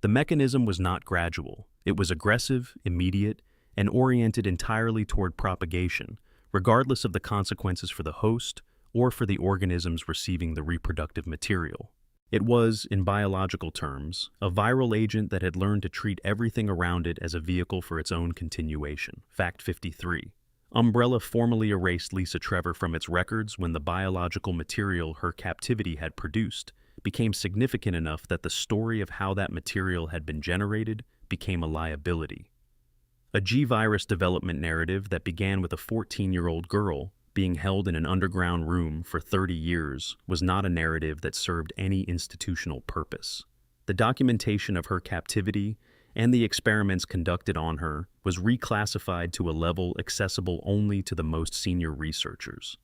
Speaker 1: The mechanism was not gradual. It was aggressive, immediate, and oriented entirely toward propagation, regardless of the consequences for the host or for the organisms receiving the reproductive material. It was, in biological terms, a viral agent that had learned to treat everything around it as a vehicle for its own continuation. Fact 53. Umbrella formally erased Lisa Trevor from its records when the biological material her captivity had produced became significant enough that the story of how that material had been generated became a liability. A G-virus development narrative that began with a 14-year-old girl being held in an underground room for 30 years was not a narrative that served any institutional purpose. The documentation of her captivity and the experiments conducted on her was reclassified to a level accessible only to the most senior researchers.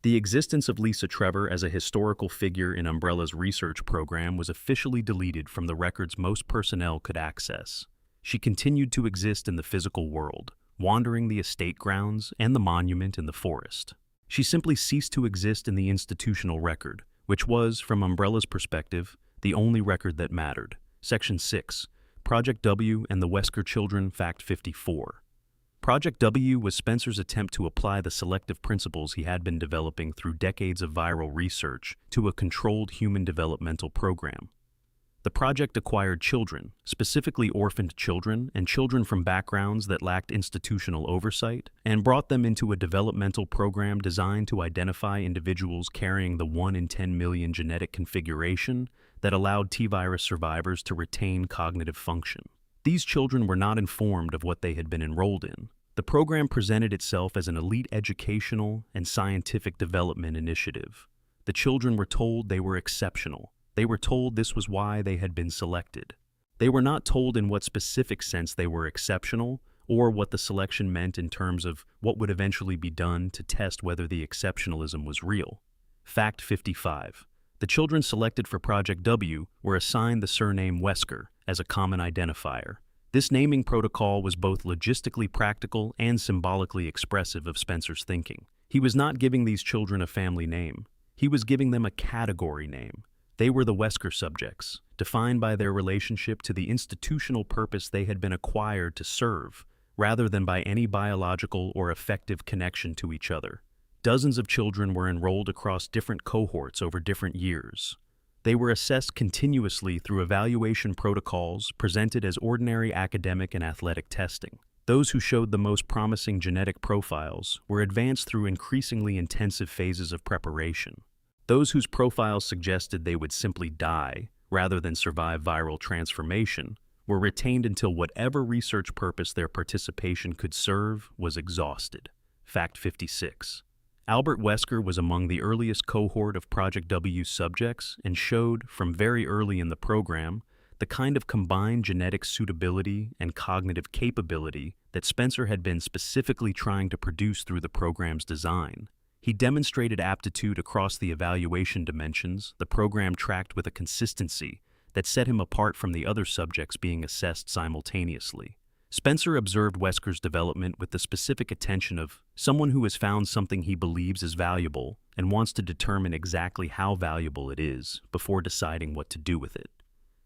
Speaker 1: The existence of Lisa Trevor as a historical figure in Umbrella's research program was officially deleted from the records most personnel could access. She continued to exist in the physical world, wandering the estate grounds and the monument in the forest. She simply ceased to exist in the institutional record, which was, from Umbrella's perspective, the only record that mattered. Section 6. Project W and the Wesker Children. Fact 54. Project W was Spencer's attempt to apply the selective principles he had been developing through decades of viral research to a controlled human developmental program. The project acquired children, specifically orphaned children and children from backgrounds that lacked institutional oversight, and brought them into a developmental program designed to identify individuals carrying the 1 in 10 million genetic configuration that allowed T-virus survivors to retain cognitive function. These children were not informed of what they had been enrolled in. The program presented itself as an elite educational and scientific development initiative. The children were told they were exceptional. They were told this was why they had been selected. They were not told in what specific sense they were exceptional or what the selection meant in terms of what would eventually be done to test whether the exceptionalism was real. Fact 55. The children selected for Project W were assigned the surname Wesker as a common identifier. This naming protocol was both logistically practical and symbolically expressive of Spencer's thinking. He was not giving these children a family name. He was giving them a category name. They were the Wesker subjects, defined by their relationship to the institutional purpose they had been acquired to serve, rather than by any biological or affective connection to each other. Dozens of children were enrolled across different cohorts over different years. They were assessed continuously through evaluation protocols presented as ordinary academic and athletic testing. Those who showed the most promising genetic profiles were advanced through increasingly intensive phases of preparation. Those whose profiles suggested they would simply die, rather than survive viral transformation, were retained until whatever research purpose their participation could serve was exhausted. Fact 56. Albert Wesker was among the earliest cohort of Project W subjects and showed, from very early in the program, the kind of combined genetic suitability and cognitive capability that Spencer had been specifically trying to produce through the program's design. He demonstrated aptitude across the evaluation dimensions the program tracked with a consistency that set him apart from the other subjects being assessed simultaneously. Spencer observed Wesker's development with the specific attention of someone who has found something he believes is valuable and wants to determine exactly how valuable it is before deciding what to do with it.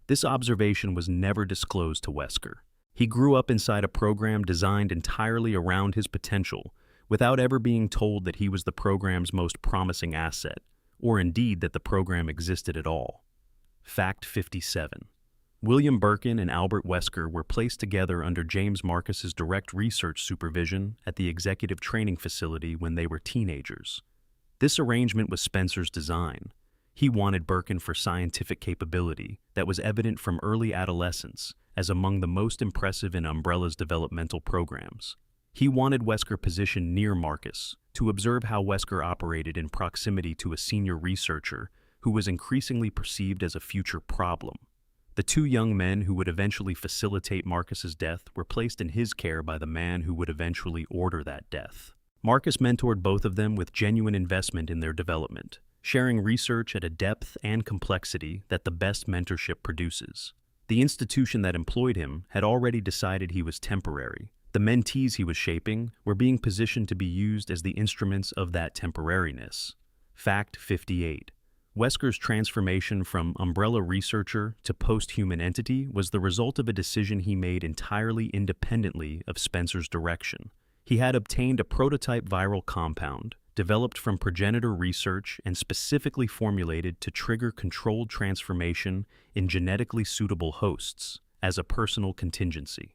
Speaker 1: This observation was never disclosed to Wesker. He grew up inside a program designed entirely around his potential, without ever being told that he was the program's most promising asset, or indeed that the program existed at all. Fact 57. William Birkin and Albert Wesker were placed together under James Marcus's direct research supervision at the executive training facility when they were teenagers. This arrangement was Spencer's design. He wanted Birkin for scientific capability that was evident from early adolescence as among the most impressive in Umbrella's developmental programs. He wanted Wesker positioned near Marcus to observe how Wesker operated in proximity to a senior researcher who was increasingly perceived as a future problem. The two young men who would eventually facilitate Marcus's death were placed in his care by the man who would eventually order that death. Marcus mentored both of them with genuine investment in their development, sharing research at a depth and complexity that the best mentorship produces. The institution that employed him had already decided he was temporary. The mentees he was shaping were being positioned to be used as the instruments of that temporariness. Fact 58. Wesker's transformation from umbrella researcher to post-human entity was the result of a decision he made entirely independently of Spencer's direction. He had obtained a prototype viral compound, developed from progenitor research and specifically formulated to trigger controlled transformation in genetically suitable hosts, as a personal contingency.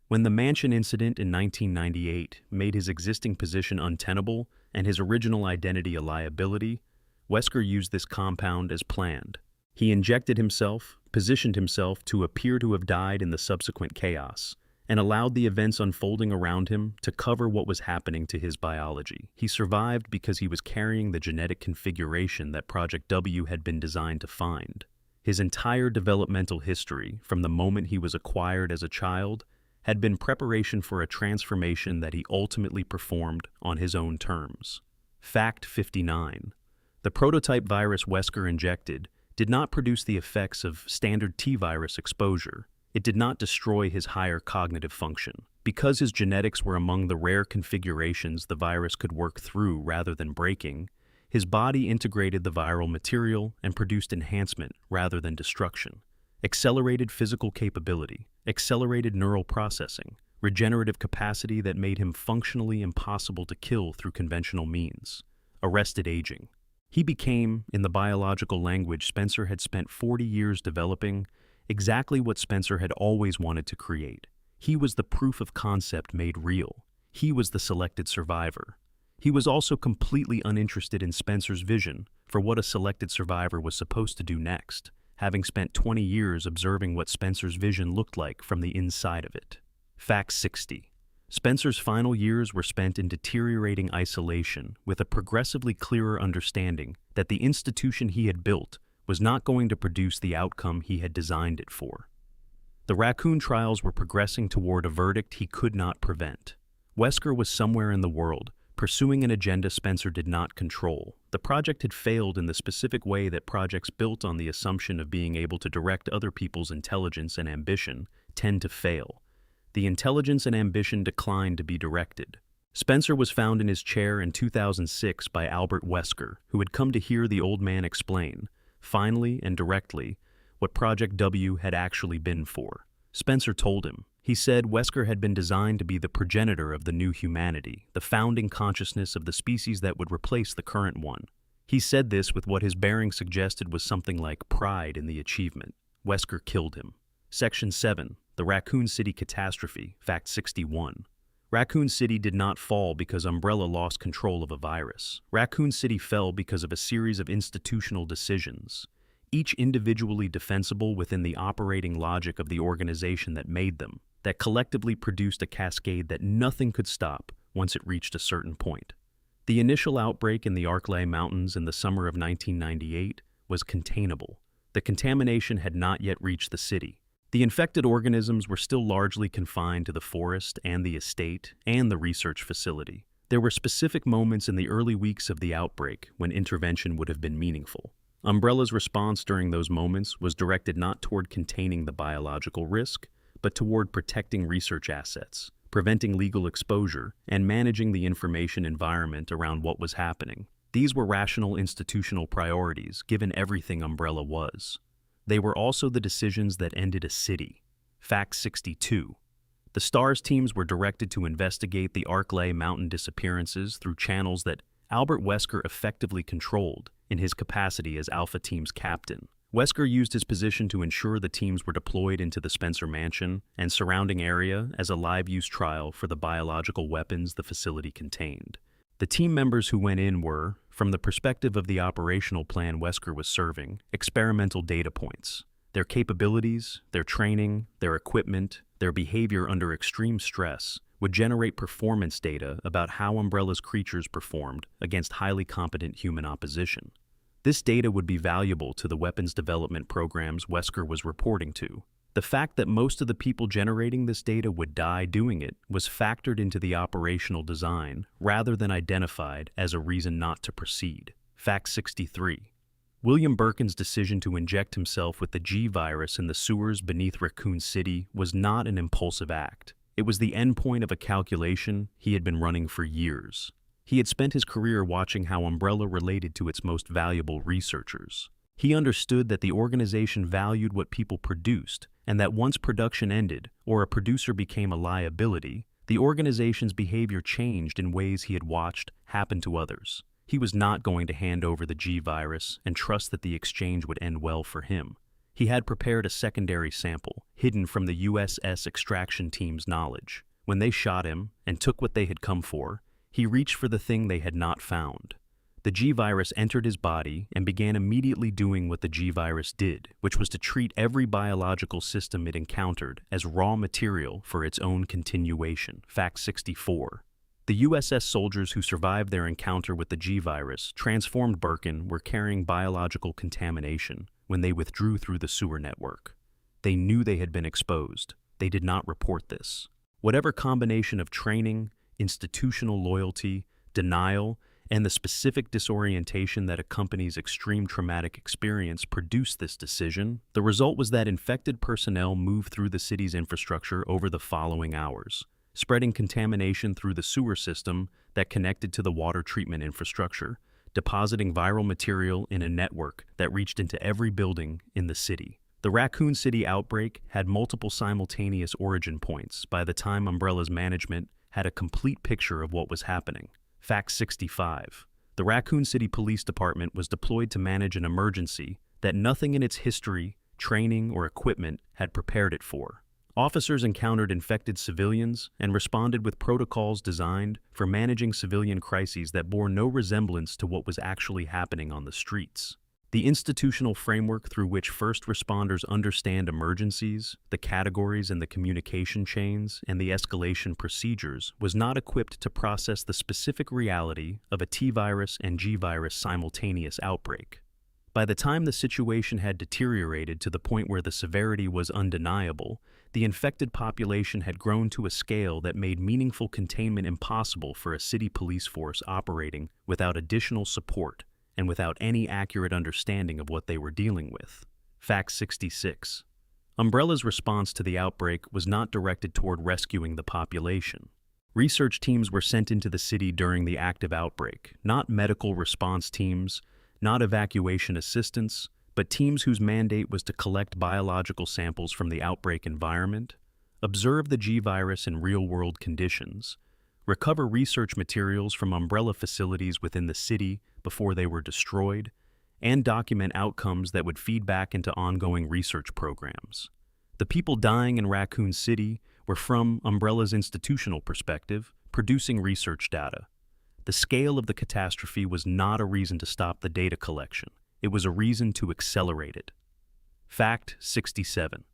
Speaker 1: When the mansion incident in 1998 made his existing position untenable and his original identity a liability, Wesker used this compound as planned. He injected himself, positioned himself to appear to have died in the subsequent chaos, and allowed the events unfolding around him to cover what was happening to his biology. He survived because he was carrying the genetic configuration that Project W had been designed to find. His entire developmental history, from the moment he was acquired as a child, had been preparation for a transformation that he ultimately performed on his own terms. Fact 59. The prototype virus Wesker injected did not produce the effects of standard T-virus exposure. It did not destroy his higher cognitive function. Because his genetics were among the rare configurations the virus could work through rather than breaking, his body integrated the viral material and produced enhancement rather than destruction. Accelerated physical capability, accelerated neural processing, regenerative capacity that made him functionally impossible to kill through conventional means. Arrested aging. He became, in the biological language Spencer had spent 40 years developing, exactly what Spencer had always wanted to create. He was the proof of concept made real. He was the selected survivor. He was also completely uninterested in Spencer's vision for what a selected survivor was supposed to do next, having spent 20 years observing what Spencer's vision looked like from the inside of it. Fact 60. Spencer's final years were spent in deteriorating isolation with a progressively clearer understanding that the institution he had built was not going to produce the outcome he had designed it for. The Raccoon trials were progressing toward a verdict he could not prevent. Wesker was somewhere in the world, pursuing an agenda Spencer did not control. The project had failed in the specific way that projects built on the assumption of being able to direct other people's intelligence and ambition tend to fail. The intelligence and ambition declined to be directed. Spencer was found in his chair in 2006 by Albert Wesker, who had come to hear the old man explain, finally and directly, what Project W had actually been for. Spencer told him. He said Wesker had been designed to be the progenitor of the new humanity, the founding consciousness of the species that would replace the current one. He said this with what his bearing suggested was something like pride in the achievement. Wesker killed him. Section 7. The Raccoon City Catastrophe, Fact 61. Raccoon City did not fall because Umbrella lost control of a virus. Raccoon City fell because of a series of institutional decisions, each individually defensible within the operating logic of the organization that made them, that collectively produced a cascade that nothing could stop once it reached a certain point. The initial outbreak in the Arklay Mountains in the summer of 1998 was containable. The contamination had not yet reached the city. The infected organisms were still largely confined to the forest and the estate and the research facility. There were specific moments in the early weeks of the outbreak when intervention would have been meaningful. Umbrella's response during those moments was directed not toward containing the biological risk, but toward protecting research assets, preventing legal exposure, and managing the information environment around what was happening. These were rational institutional priorities, given everything Umbrella was. They were also the decisions that ended a city. Fact 62. The STARS teams were directed to investigate the Arklay mountain disappearances through channels that Albert Wesker effectively controlled in his capacity as Alpha Team's captain. Wesker used his position to ensure the teams were deployed into the Spencer mansion and surrounding area as a live-use trial for the biological weapons the facility contained. The team members who went in were, from the perspective of the operational plan Wesker was serving, experimental data points. Their capabilities, their training, their equipment, their behavior under extreme stress would generate performance data about how Umbrella's creatures performed against highly competent human opposition. This data would be valuable to the weapons development programs Wesker was reporting to. The fact that most of the people generating this data would die doing it was factored into the operational design rather than identified as a reason not to proceed. Fact 63. William Birkin's decision to inject himself with the G-virus in the sewers beneath Raccoon City was not an impulsive act. It was the endpoint of a calculation he had been running for years. He had spent his career watching how Umbrella related to its most valuable researchers. He understood that the organization valued what people produced, and that once production ended, or a producer became a liability, the organization's behavior changed in ways he had watched happen to others. He was not going to hand over the G-virus and trust that the exchange would end well for him. He had prepared a secondary sample, hidden from the USS extraction team's knowledge. When they shot him and took what they had come for, he reached for the thing they had not found. The G-virus entered his body and began immediately doing what the G-virus did, which was to treat every biological system it encountered as raw material for its own continuation. Fact 64. The USS soldiers who survived their encounter with the G-virus, transformed Birkin, were carrying biological contamination when they withdrew through the sewer network. They knew they had been exposed. They did not report this. Whatever combination of training, institutional loyalty, denial, and the specific disorientation that accompanies extreme traumatic experience produced this decision, the result was that infected personnel moved through the city's infrastructure over the following hours, spreading contamination through the sewer system that connected to the water treatment infrastructure, depositing viral material in a network that reached into every building in the city. The Raccoon City outbreak had multiple simultaneous origin points by the time Umbrella's management had a complete picture of what was happening. Fact 65. The Raccoon City Police Department was deployed to manage an emergency that nothing in its history, training, or equipment had prepared it for. Officers encountered infected civilians and responded with protocols designed for managing civilian crises that bore no resemblance to what was actually happening on the streets. The institutional framework through which first responders understand emergencies, the categories and the communication chains, and the escalation procedures was not equipped to process the specific reality of a T-virus and G-virus simultaneous outbreak. By the time the situation had deteriorated to the point where the severity was undeniable, the infected population had grown to a scale that made meaningful containment impossible for a city police force operating without additional support and without any accurate understanding of what they were dealing with. Fact 66. Umbrella's response to the outbreak was not directed toward rescuing the population. Research teams were sent into the city during the active outbreak, not medical response teams, not evacuation assistance, but teams whose mandate was to collect biological samples from the outbreak environment, observe the G-virus in real-world conditions, recover research materials from Umbrella facilities within the city before they were destroyed, and document outcomes that would feed back into ongoing research programs. The people dying in Raccoon City were, from Umbrella's institutional perspective, producing research data. The scale of the catastrophe was not a reason to stop the data collection. It was a reason to accelerate it. Fact 67.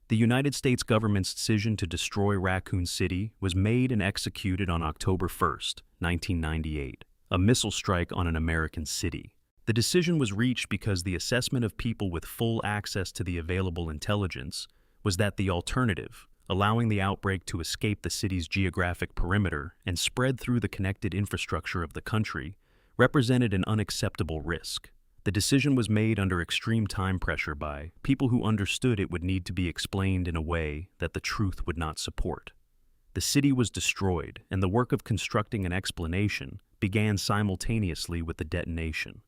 Speaker 1: The United States government's decision to destroy Raccoon City was made and executed on October 1, 1998, a missile strike on an American city. The decision was reached because the assessment of people with full access to the available intelligence was that the alternative, allowing the outbreak to escape the city's geographic perimeter and spread through the connected infrastructure of the country, represented an unacceptable risk. The decision was made under extreme time pressure by people who understood it would need to be explained in a way that the truth would not support. The city was destroyed, and the work of constructing an explanation began simultaneously with the detonation.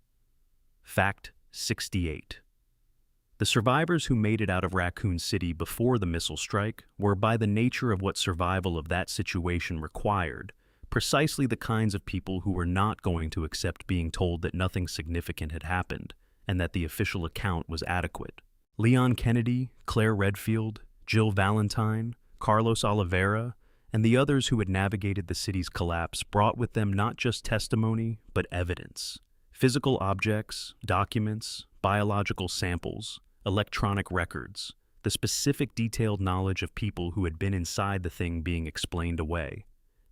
Speaker 1: Fact 68. The survivors who made it out of Raccoon City before the missile strike were, by the nature of what survival of that situation required, precisely the kinds of people who were not going to accept being told that nothing significant had happened and that the official account was adequate. Leon Kennedy, Claire Redfield, Jill Valentine, Carlos Oliveira, and the others who had navigated the city's collapse brought with them not just testimony, but evidence. Physical objects, documents, biological samples, electronic records, the specific detailed knowledge of people who had been inside the thing being explained away.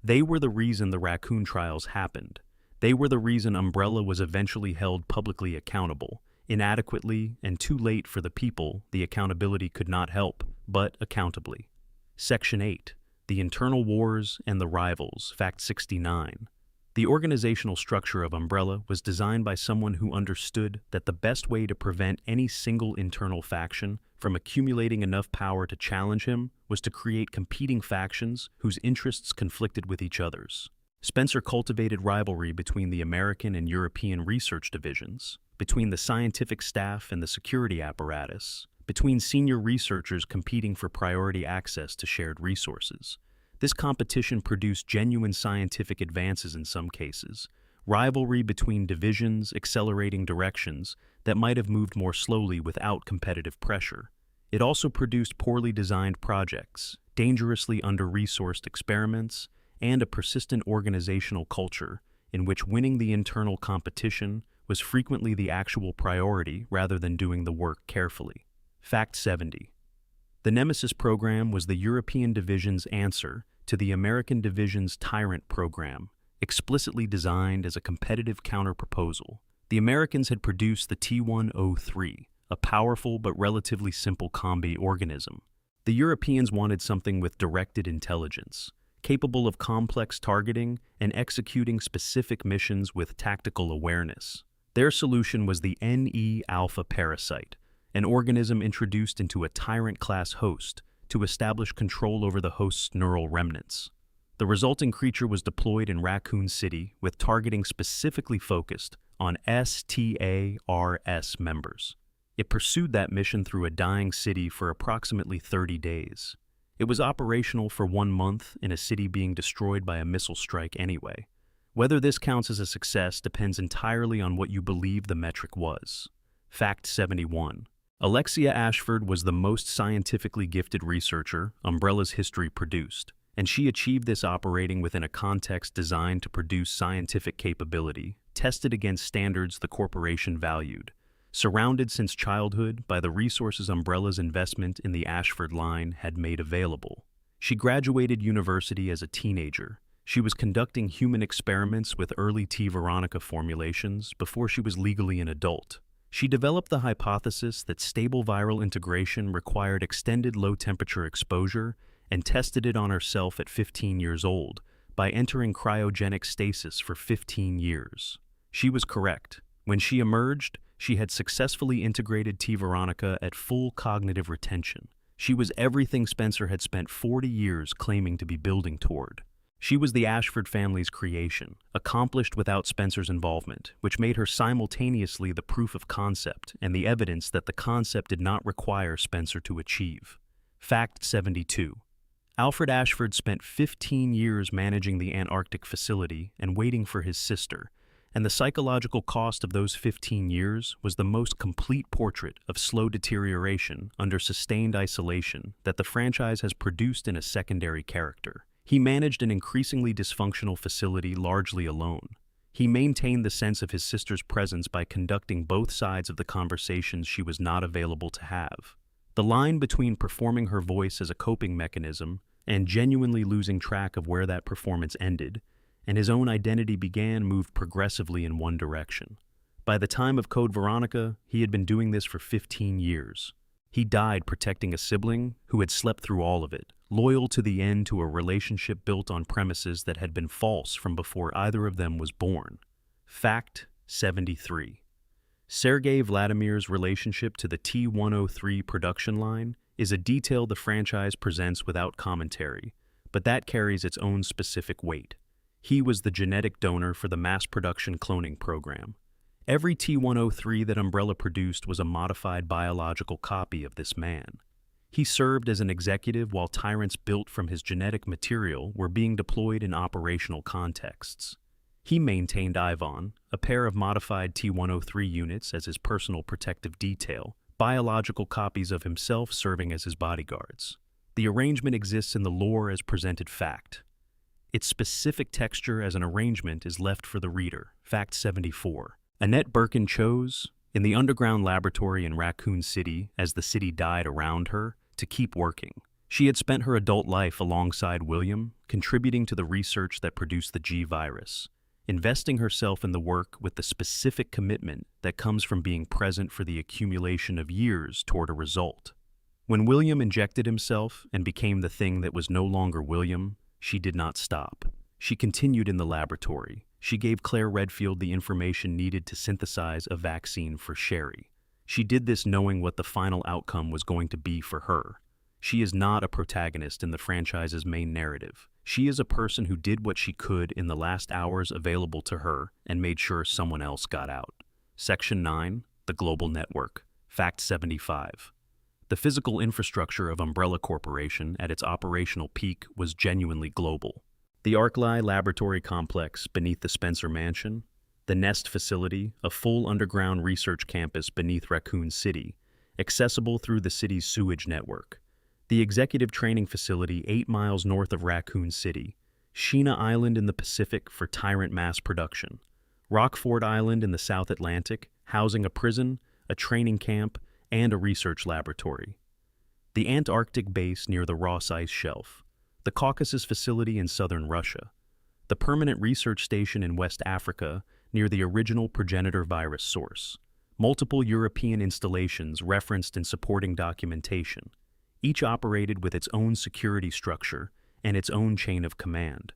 Speaker 1: They were the reason the Raccoon trials happened. They were the reason Umbrella was eventually held publicly accountable, inadequately and too late for the people the accountability could not help, but accountably. Section 8. The Internal Wars and the Rivals, Fact 69. The organizational structure of Umbrella was designed by someone who understood that the best way to prevent any single internal faction from accumulating enough power to challenge him was to create competing factions whose interests conflicted with each other's. Spencer cultivated rivalry between the American and European research divisions, between the scientific staff and the security apparatus, between senior researchers competing for priority access to shared resources. This competition produced genuine scientific advances in some cases, rivalry between divisions accelerating directions that might have moved more slowly without competitive pressure. It also produced poorly designed projects, dangerously under-resourced experiments, and a persistent organizational culture in which winning the internal competition was frequently the actual priority rather than doing the work carefully. Fact 70. The Nemesis program was the European Division's answer to the American Division's Tyrant program, explicitly designed as a competitive counter-proposal. The Americans had produced the T-103, a powerful but relatively simple combi organism. The Europeans wanted something with directed intelligence, capable of complex targeting and executing specific missions with tactical awareness. Their solution was the NE-alpha parasite, an organism introduced into a Tyrant-class host to establish control over the host's neural remnants. The resulting creature was deployed in Raccoon City with targeting specifically focused on STARS members. It pursued that mission through a dying city for approximately 30 days. It was operational for 1 month in a city being destroyed by a missile strike anyway. Whether this counts as a success depends entirely on what you believe the metric was. Fact 71. Alexia Ashford was the most scientifically gifted researcher Umbrella's history produced, and she achieved this operating within a context designed to produce scientific capability, tested against standards the corporation valued. Surrounded since childhood by the resources Umbrella's investment in the Ashford line had made available. She graduated university as a teenager. She was conducting human experiments with early T. Veronica formulations before she was legally an adult. She developed the hypothesis that stable viral integration required extended low-temperature exposure and tested it on herself at 15 years old by entering cryogenic stasis for 15 years. She was correct. When she emerged, she had successfully integrated T. Veronica at full cognitive retention. She was everything Spencer had spent 40 years claiming to be building toward. She was the Ashford family's creation, accomplished without Spencer's involvement, which made her simultaneously the proof of concept and the evidence that the concept did not require Spencer to achieve. Fact 72. Alfred Ashford spent 15 years managing the Antarctic facility and waiting for his sister, and the psychological cost of those 15 years was the most complete portrait of slow deterioration under sustained isolation that the franchise has produced in a secondary character. He managed an increasingly dysfunctional facility largely alone. He maintained the sense of his sister's presence by conducting both sides of the conversations she was not available to have. The line between performing her voice as a coping mechanism and genuinely losing track of where that performance ended, and his own identity began, moved progressively in one direction. By the time of Code Veronica, he had been doing this for 15 years. He died protecting a sibling who had slept through all of it, loyal to the end to a relationship built on premises that had been false from before either of them was born. Fact 73. Sergei Vladimir's relationship to the T-103 production line is a detail the franchise presents without commentary, but that carries its own specific weight. He was the genetic donor for the mass production cloning program. Every T-103 that Umbrella produced was a modified biological copy of this man. He served as an executive while tyrants built from his genetic material were being deployed in operational contexts. He maintained Ivon, a pair of modified T-103 units as his personal protective detail, biological copies of himself serving as his bodyguards. The arrangement exists in the lore as presented fact. Its specific texture as an arrangement is left for the reader. Fact 74. Annette Birkin chose, in the underground laboratory in Raccoon City as the city died around her, to keep working. She had spent her adult life alongside William, contributing to the research that produced the G virus, investing herself in the work with the specific commitment that comes from being present for the accumulation of years toward a result. When William injected himself and became the thing that was no longer William, she did not stop. She continued in the laboratory. She gave Claire Redfield the information needed to synthesize a vaccine for Sherry. She did this knowing what the final outcome was going to be for her. She is not a protagonist in the franchise's main narrative. She is a person who did what she could in the last hours available to her and made sure someone else got out. Section 9. The Global Network. Fact 75. The physical infrastructure of Umbrella Corporation at its operational peak was genuinely global. The Arcli Laboratory Complex beneath the Spencer Mansion, the Nest Facility, a full underground research campus beneath Raccoon City, accessible through the city's sewage network. The Executive Training Facility 8 miles north of Raccoon City, Sheena Island in the Pacific for Tyrant mass production, Rockford Island in the South Atlantic, housing a prison, a training camp, and a research laboratory. The Antarctic base near the Ross Ice Shelf, the Caucasus facility in southern Russia, the permanent research station in West Africa near the original progenitor virus source, multiple European installations referenced in supporting documentation, each operated with its own security structure and its own chain of command.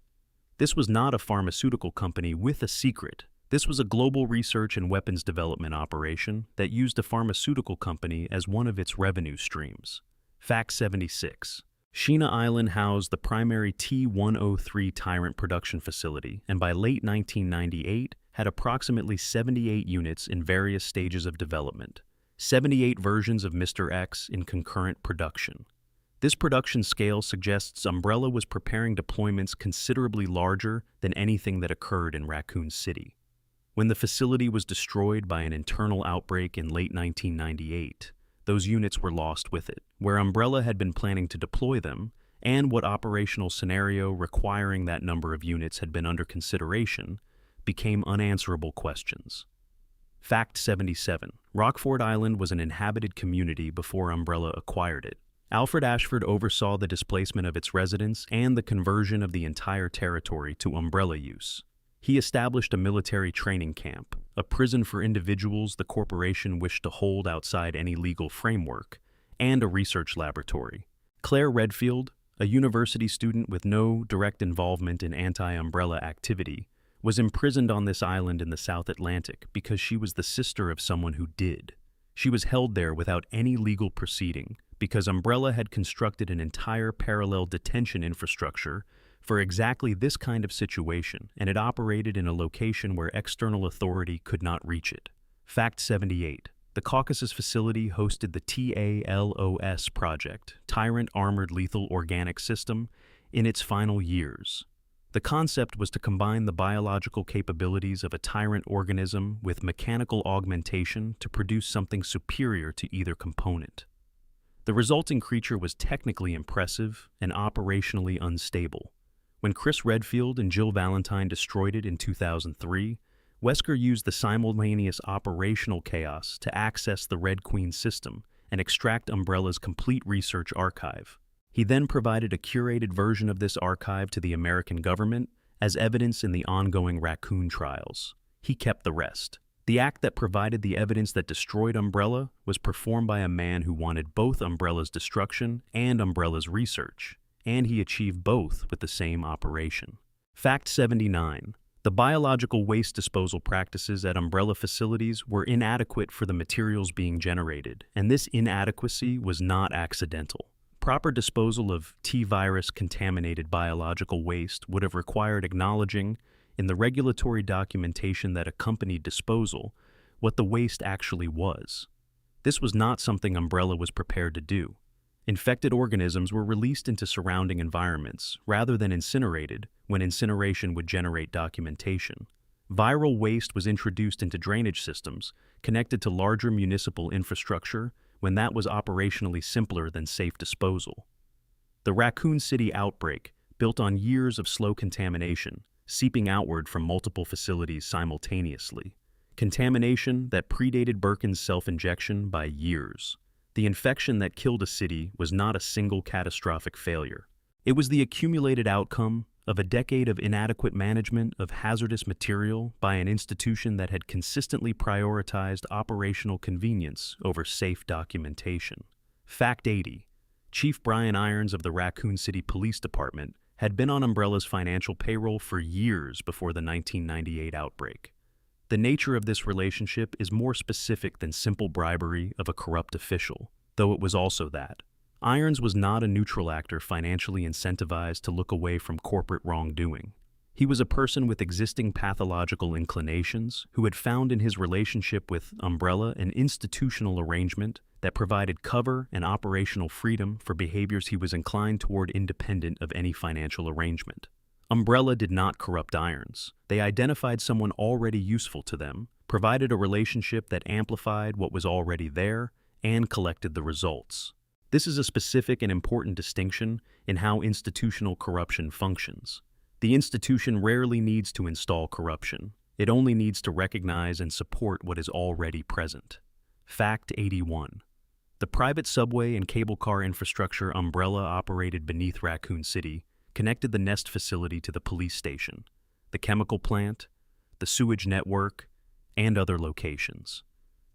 Speaker 1: This was not a pharmaceutical company with a secret. This was a global research and weapons development operation that used a pharmaceutical company as one of its revenue streams. Fact 76. Sheena Island housed the primary T-103 Tyrant production facility and by late 1998 had approximately 78 units in various stages of development, 78 versions of Mr. X in concurrent production. This production scale suggests Umbrella was preparing deployments considerably larger than anything that occurred in Raccoon City. When the facility was destroyed by an internal outbreak in late 1998, those units were lost with it. Where Umbrella had been planning to deploy them, and what operational scenario requiring that number of units had been under consideration, became unanswerable questions. Fact 77. Rockford Island was an inhabited community before Umbrella acquired it. Alfred Ashford oversaw the displacement of its residents and the conversion of the entire territory to Umbrella use. He established a military training camp, a prison for individuals the corporation wished to hold outside any legal framework, and a research laboratory. Claire Redfield, a university student with no direct involvement in anti-Umbrella activity, was imprisoned on this island in the South Atlantic because she was the sister of someone who did. She was held there without any legal proceeding because Umbrella had constructed an entire parallel detention infrastructure for exactly this kind of situation, and it operated in a location where external authority could not reach it. Fact 78. The Caucasus facility hosted the TALOS project, Tyrant Armored Lethal Organic System, in its final years. The concept was to combine the biological capabilities of a tyrant organism with mechanical augmentation to produce something superior to either component. The resulting creature was technically impressive and operationally unstable. When Chris Redfield and Jill Valentine destroyed it in 2003, Wesker used the simultaneous operational chaos to access the Red Queen system and extract Umbrella's complete research archive. He then provided a curated version of this archive to the American government as evidence in the ongoing Raccoon trials. He kept the rest. The act that provided the evidence that destroyed Umbrella was performed by a man who wanted both Umbrella's destruction and Umbrella's research, and he achieved both with the same operation. Fact 79. The biological waste disposal practices at Umbrella facilities were inadequate for the materials being generated, and this inadequacy was not accidental. Proper disposal of T-virus contaminated biological waste would have required acknowledging, in the regulatory documentation that accompanied disposal, what the waste actually was. This was not something Umbrella was prepared to do. Infected organisms were released into surrounding environments rather than incinerated when incineration would generate documentation. Viral waste was introduced into drainage systems connected to larger municipal infrastructure when that was operationally simpler than safe disposal. The Raccoon City outbreak, built on years of slow contamination, seeping outward from multiple facilities simultaneously. Contamination that predated Birkin's self-injection by years. The infection that killed a city was not a single catastrophic failure. It was the accumulated outcome of a decade of inadequate management of hazardous material by an institution that had consistently prioritized operational convenience over safe documentation. Fact 80. Chief Brian Irons of the Raccoon City Police Department had been on Umbrella's financial payroll for years before the 1998 outbreak. The nature of this relationship is more specific than simple bribery of a corrupt official, though it was also that. Irons was not a neutral actor financially incentivized to look away from corporate wrongdoing. He was a person with existing pathological inclinations who had found in his relationship with Umbrella an institutional arrangement that provided cover and operational freedom for behaviors he was inclined toward independent of any financial arrangement. Umbrella did not corrupt Irons. They identified someone already useful to them, provided a relationship that amplified what was already there, and collected the results. This is a specific and important distinction in how institutional corruption functions. The institution rarely needs to install corruption. It only needs to recognize and support what is already present. Fact 81. The private subway and cable car infrastructure Umbrella operated beneath Raccoon City connected the Nest facility to the police station, the chemical plant, the sewage network, and other locations.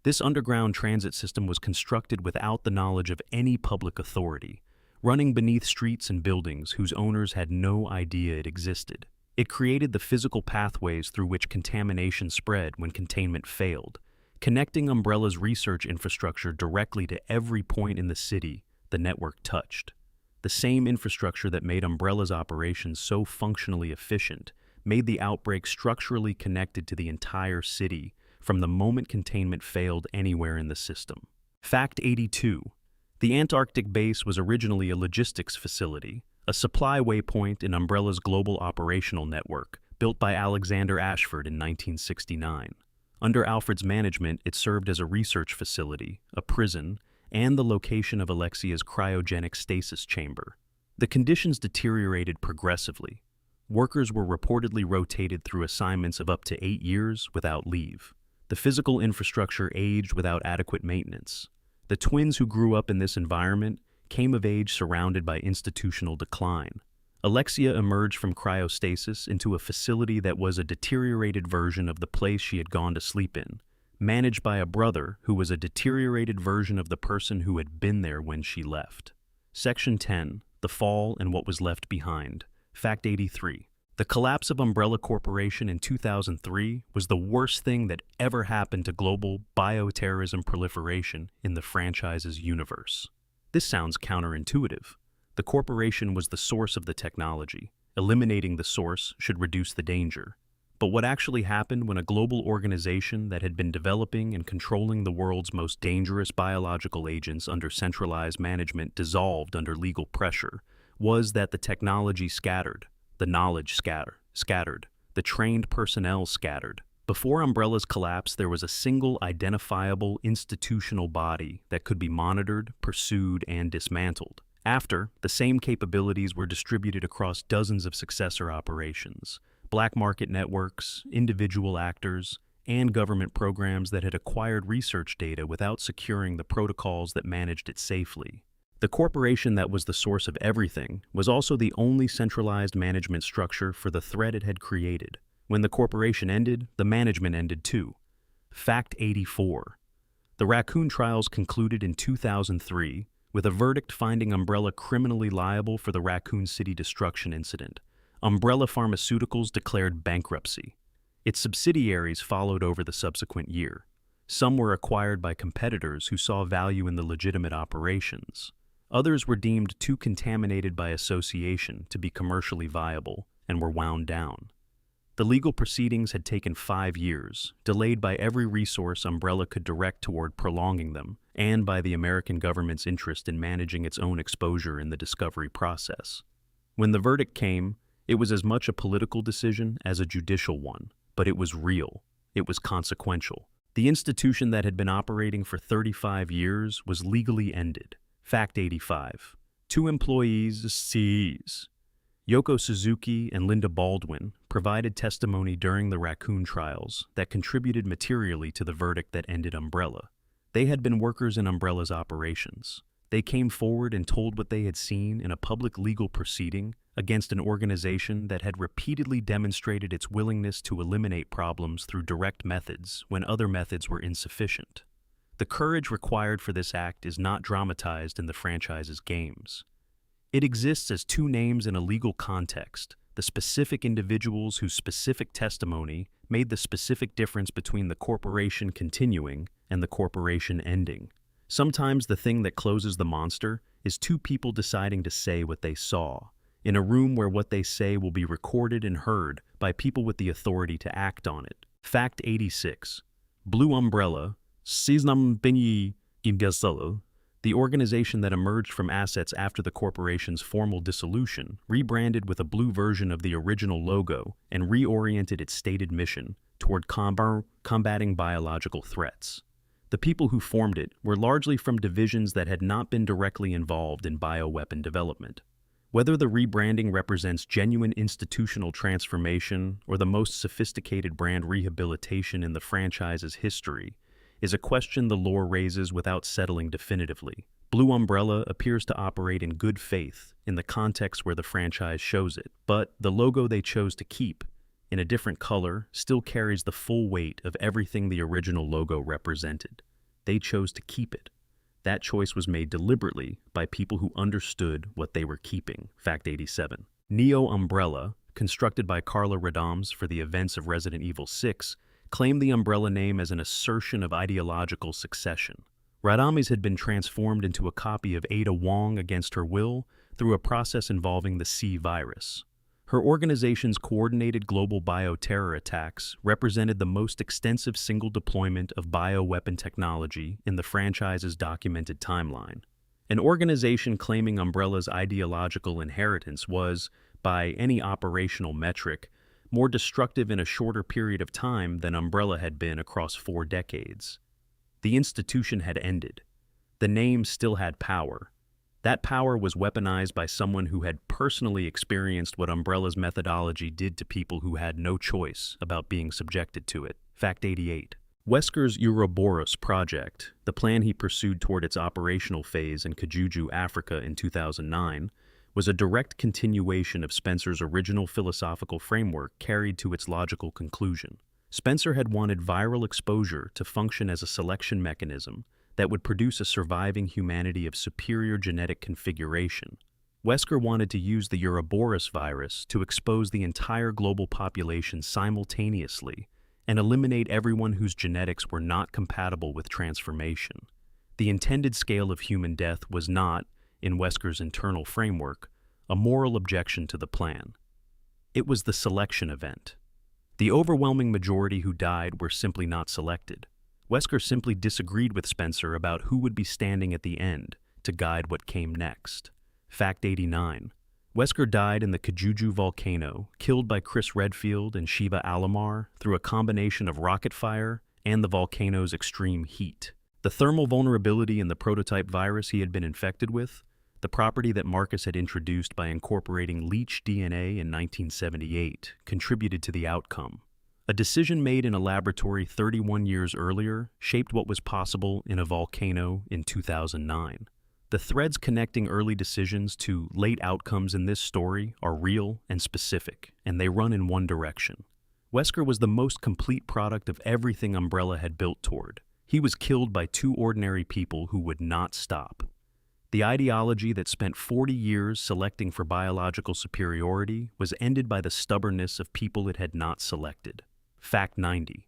Speaker 1: This underground transit system was constructed without the knowledge of any public authority, running beneath streets and buildings whose owners had no idea it existed. It created the physical pathways through which contamination spread when containment failed, connecting Umbrella's research infrastructure directly to every point in the city the network touched. The same infrastructure that made Umbrella's operations so functionally efficient made the outbreak structurally connected to the entire city from the moment containment failed anywhere in the system. Fact 82. The Antarctic base was originally a logistics facility, a supply waypoint in Umbrella's global operational network, built by Alexander Ashford in 1969. Under Alfred's management, it served as a research facility, a prison, and the location of Alexia's cryogenic stasis chamber. The conditions deteriorated progressively. Workers were reportedly rotated through assignments of up to 8 years without leave. The physical infrastructure aged without adequate maintenance. The twins who grew up in this environment came of age surrounded by institutional decline. Alexia emerged from cryostasis into a facility that was a deteriorated version of the place she had gone to sleep in, managed by a brother who was a deteriorated version of the person who had been there when she left. Section 10. The Fall and What Was Left Behind. Fact 83. The collapse of Umbrella Corporation in 2003 was the worst thing that ever happened to global bioterrorism proliferation in the franchise's universe. This sounds counterintuitive. The corporation was the source of the technology. Eliminating the source should reduce the danger. But what actually happened when a global organization that had been developing and controlling the world's most dangerous biological agents under centralized management dissolved under legal pressure was that the technology scattered. The knowledge scattered. The trained personnel scattered. Before Umbrella's collapse, there was a single identifiable institutional body that could be monitored, pursued, and dismantled. After, the same capabilities were distributed across dozens of successor operations, black market networks, individual actors, and government programs that had acquired research data without securing the protocols that managed it safely. The corporation that was the source of everything was also the only centralized management structure for the threat it had created. When the corporation ended, the management ended too. Fact 84. The Raccoon trials concluded in 2003 with a verdict finding Umbrella criminally liable for the Raccoon City destruction incident. Umbrella Pharmaceuticals declared bankruptcy. Its subsidiaries followed over the subsequent year. Some were acquired by competitors who saw value in the legitimate operations. Others were deemed too contaminated by association to be commercially viable and were wound down. The legal proceedings had taken 5 years, delayed by every resource Umbrella could direct toward prolonging them, and by the American government's interest in managing its own exposure in the discovery process. When the verdict came, it was as much a political decision as a judicial one, but it was real. It was consequential. The institution that had been operating for 35 years was legally ended. Fact 85. 2 employees, CEs, Yoko Suzuki and Linda Baldwin, provided testimony during the Raccoon trials that contributed materially to the verdict that ended Umbrella. They had been workers in Umbrella's operations. They came forward and told what they had seen in a public legal proceeding against an organization that had repeatedly demonstrated its willingness to eliminate problems through direct methods when other methods were insufficient. The courage required for this act is not dramatized in the franchise's games. It exists as 2 names in a legal context, the specific individuals whose specific testimony made the specific difference between the corporation continuing and the corporation ending. Sometimes the thing that closes the monster is 2 people deciding to say what they saw, in a room where what they say will be recorded and heard by people with the authority to act on it. Fact 86. Blue Umbrella, Siznam Binyi Imgasolo, the organization that emerged from assets after the corporation's formal dissolution, rebranded with a blue version of the original logo and reoriented its stated mission toward combating biological threats. The people who formed it were largely from divisions that had not been directly involved in bioweapon development. Whether the rebranding represents genuine institutional transformation or the most sophisticated brand rehabilitation in the franchise's history is a question the lore raises without settling definitively. Blue Umbrella appears to operate in good faith in the context where the franchise shows it, but the logo they chose to keep, in a different color, still carries the full weight of everything the original logo represented. They chose to keep it. That choice was made deliberately by people who understood what they were keeping. Fact 87. Neo Umbrella, constructed by Carla Radams for the events of Resident Evil 6, claimed the Umbrella name as an assertion of ideological succession. Radames had been transformed into a copy of Ada Wong against her will through a process involving the C virus. Her organization's coordinated global bioterror attacks represented the most extensive single deployment of bioweapon technology in the franchise's documented timeline. An organization claiming Umbrella's ideological inheritance was, by any operational metric, more destructive in a shorter period of time than Umbrella had been across 4 decades. The institution had ended. The name still had power. That power was weaponized by someone who had personally experienced what Umbrella's methodology did to people who had no choice about being subjected to it. Fact 88. Wesker's Ouroboros project, the plan he pursued toward its operational phase in Kajuju, Africa in 2009, was a direct continuation of Spencer's original philosophical framework carried to its logical conclusion. Spencer had wanted viral exposure to function as a selection mechanism that would produce a surviving humanity of superior genetic configuration. Wesker wanted to use the Ouroboros virus to expose the entire global population simultaneously and eliminate everyone whose genetics were not compatible with transformation. The intended scale of human death was not, in Wesker's internal framework, a moral objection to the plan. It was the selection event. The overwhelming majority who died were simply not selected. Wesker simply disagreed with Spencer about who would be standing at the end to guide what came next. Fact 89. Wesker died in the Kajuju volcano, killed by Chris Redfield and Shiva Alomar through a combination of rocket fire and the volcano's extreme heat. The thermal vulnerability in the prototype virus he had been infected with, the property that Marcus had introduced by incorporating leech DNA in 1978, contributed to the outcome. A decision made in a laboratory 31 years earlier shaped what was possible in a volcano in 2009. The threads connecting early decisions to late outcomes in this story are real and specific, and they run in one direction. Wesker was the most complete product of everything Umbrella had built toward. He was killed by 2 ordinary people who would not stop. The ideology that spent 40 years selecting for biological superiority was ended by the stubbornness of people it had not selected. Fact 90.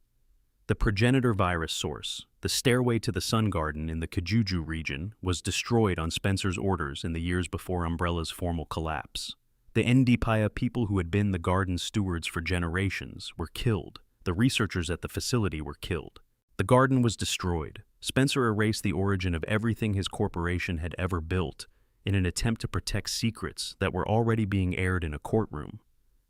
Speaker 1: The progenitor virus source, the stairway to the Sun Garden in the Kajuju region, was destroyed on Spencer's orders in the years before Umbrella's formal collapse. The Ndipaya people who had been the garden's stewards for generations were killed. The researchers at the facility were killed. The garden was destroyed. Spencer erased the origin of everything his corporation had ever built in an attempt to protect secrets that were already being aired in a courtroom.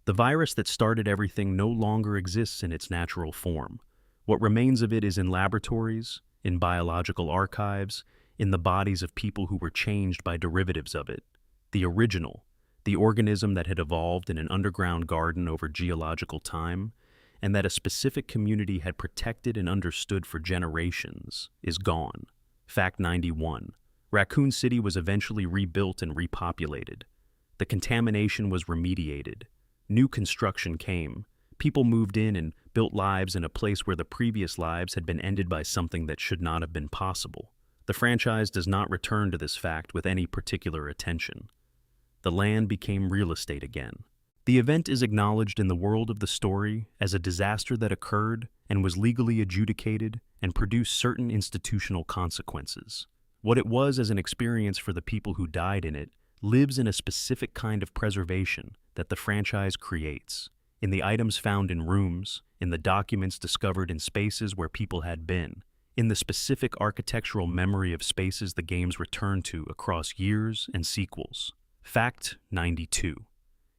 Speaker 1: The virus that started everything no longer exists in its natural form. What remains of it is in laboratories, in biological archives, in the bodies of people who were changed by derivatives of it. The original, the organism that had evolved in an underground garden over geological time, and that a specific community had protected and understood for generations, is gone. Fact 91. Raccoon City was eventually rebuilt and repopulated. The contamination was remediated. New construction came. People moved in and built lives in a place where the previous lives had been ended by something that should not have been possible. The franchise does not return to this fact with any particular attention. The land became real estate again. The event is acknowledged in the world of the story as a disaster that occurred and was legally adjudicated and produced certain institutional consequences. What it was as an experience for the people who died in it lives in a specific kind of preservation that the franchise creates, in the items found in rooms, in the documents discovered in spaces where people had been, in the specific architectural memory of spaces the games return to across years and sequels. Fact 92.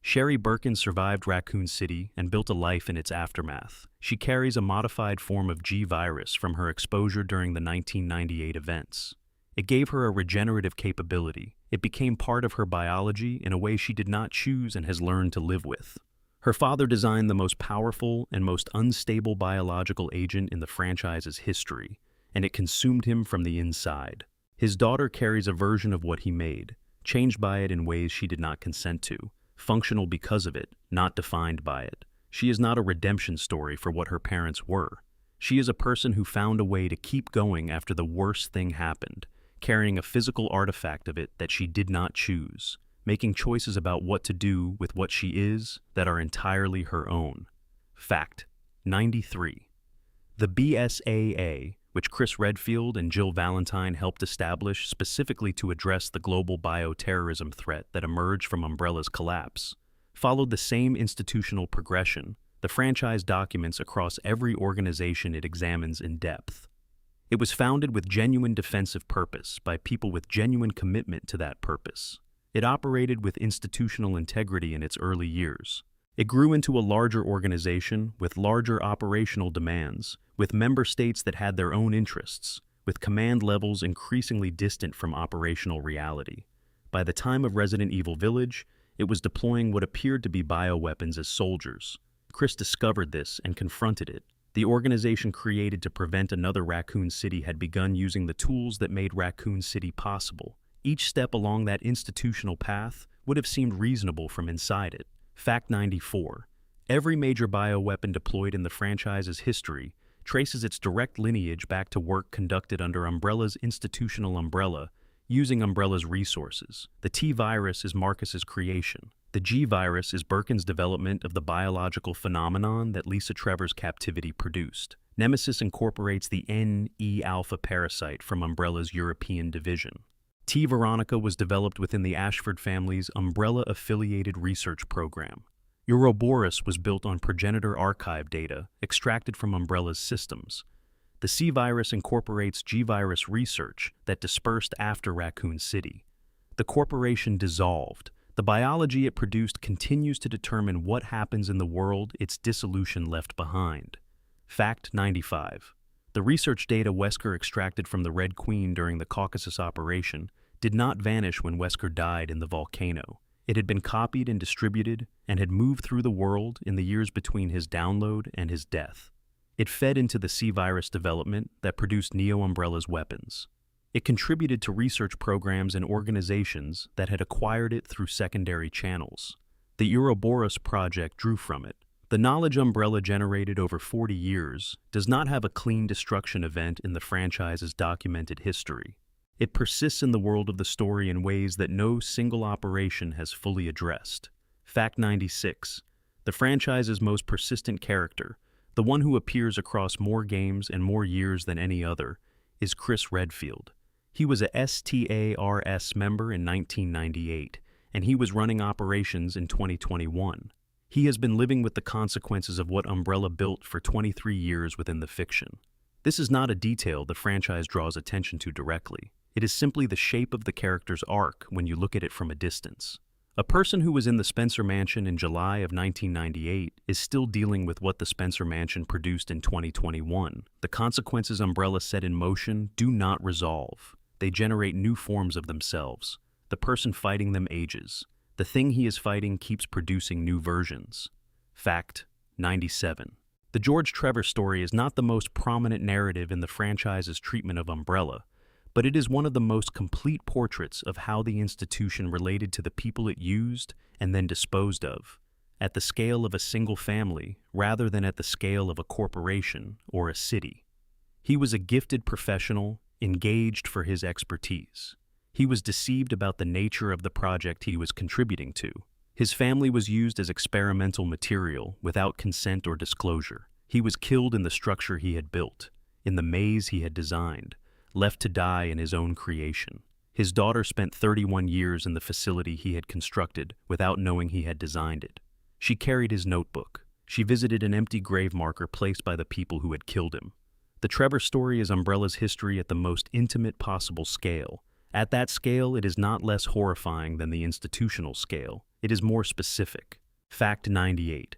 Speaker 1: Sherry Birkin survived Raccoon City and built a life in its aftermath. She carries a modified form of G virus from her exposure during the 1998 events. It gave her a regenerative capability. It became part of her biology in a way she did not choose and has learned to live with. Her father designed the most powerful and most unstable biological agent in the franchise's history, and it consumed him from the inside. His daughter carries a version of what he made, changed by it in ways she did not consent to, functional because of it, not defined by it. She is not a redemption story for what her parents were. She is a person who found a way to keep going after the worst thing happened, carrying a physical artifact of it that she did not choose, making choices about what to do with what she is that are entirely her own. Fact 93. The BSAA, which Chris Redfield and Jill Valentine helped establish specifically to address the global bioterrorism threat that emerged from Umbrella's collapse, followed the same institutional progression the franchise documents across every organization it examines in depth. It was founded with genuine defensive purpose by people with genuine commitment to that purpose. It operated with institutional integrity in its early years. It grew into a larger organization with larger operational demands, with member states that had their own interests, with command levels increasingly distant from operational reality. By the time of Resident Evil Village, it was deploying what appeared to be bioweapons as soldiers. Chris discovered this and confronted it. The organization created to prevent another Raccoon City had begun using the tools that made Raccoon City possible. Each step along that institutional path would have seemed reasonable from inside it. Fact 94. Every major bioweapon deployed in the franchise's history traces its direct lineage back to work conducted under Umbrella's institutional umbrella, using Umbrella's resources. The T-virus is Marcus's creation. The G-virus is Birkin's development of the biological phenomenon that Lisa Trevor's captivity produced. Nemesis incorporates the NE-alpha parasite from Umbrella's European division. T. Veronica was developed within the Ashford family's Umbrella-affiliated research program. Ouroboros was built on progenitor archive data extracted from Umbrella's systems. The C-virus incorporates G-virus research that dispersed after Raccoon City. The corporation dissolved. The biology it produced continues to determine what happens in the world its dissolution left behind. Fact 95. The research data Wesker extracted from the Red Queen during the Caucasus operation did not vanish when Wesker died in the volcano. It had been copied and distributed and had moved through the world in the years between his download and his death. It fed into the C-virus development that produced Neo-Umbrella's weapons. It contributed to research programs and organizations that had acquired it through secondary channels. The Ouroboros project drew from it. The knowledge Umbrella generated over 40 years does not have a clean destruction event in the franchise's documented history. It persists in the world of the story in ways that no single operation has fully addressed. Fact 96. The franchise's most persistent character, the one who appears across more games and more years than any other, is Chris Redfield. He was a STARS member in 1998, and he was running operations in 2021. He has been living with the consequences of what Umbrella built for 23 years within the fiction. This is not a detail the franchise draws attention to directly. It is simply the shape of the character's arc when you look at it from a distance. A person who was in the Spencer Mansion in July of 1998 is still dealing with what the Spencer Mansion produced in 2021. The consequences Umbrella set in motion do not resolve. They generate new forms of themselves. The person fighting them ages. The thing he is fighting keeps producing new versions. Fact 97. The George Trevor story is not the most prominent narrative in the franchise's treatment of Umbrella, but it is one of the most complete portraits of how the institution related to the people it used and then disposed of, at the scale of a single family rather than at the scale of a corporation or a city. He was a gifted professional, engaged for his expertise. He was deceived about the nature of the project he was contributing to. His family was used as experimental material without consent or disclosure. He was killed in the structure he had built, in the maze he had designed, left to die in his own creation. His daughter spent 31 years in the facility he had constructed without knowing he had designed it. She carried his notebook. She visited an empty grave marker placed by the people who had killed him. The Trevor story is Umbrella's history at the most intimate possible scale. At that scale, it is not less horrifying than the institutional scale. It is more specific. Fact 98.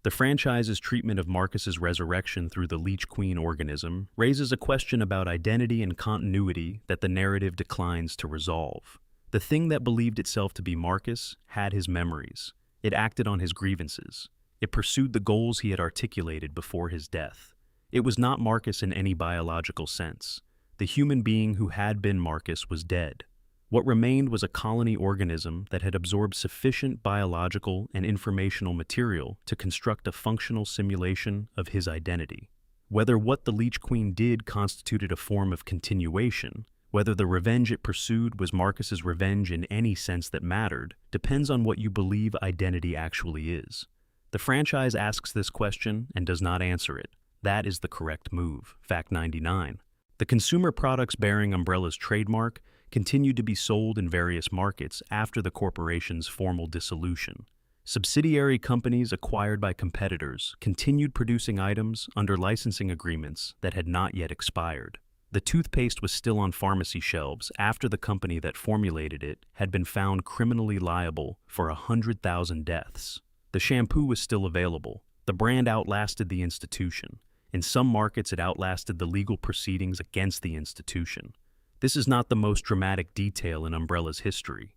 Speaker 1: The franchise's treatment of Marcus's resurrection through the Leech Queen organism raises a question about identity and continuity that the narrative declines to resolve. The thing that believed itself to be Marcus had his memories. It acted on his grievances. It pursued the goals he had articulated before his death. It was not Marcus in any biological sense. The human being who had been Marcus was dead. What remained was a colony organism that had absorbed sufficient biological and informational material to construct a functional simulation of his identity. Whether what the Leech Queen did constituted a form of continuation, whether the revenge it pursued was Marcus's revenge in any sense that mattered, depends on what you believe identity actually is. The franchise asks this question and does not answer it. That is the correct move. Fact 99. The consumer products bearing Umbrella's trademark continued to be sold in various markets after the corporation's formal dissolution. Subsidiary companies acquired by competitors continued producing items under licensing agreements that had not yet expired. The toothpaste was still on pharmacy shelves after the company that formulated it had been found criminally liable for 100,000 deaths. The shampoo was still available. The brand outlasted the institution. In some markets, it outlasted the legal proceedings against the institution. This is not the most dramatic detail in Umbrella's history.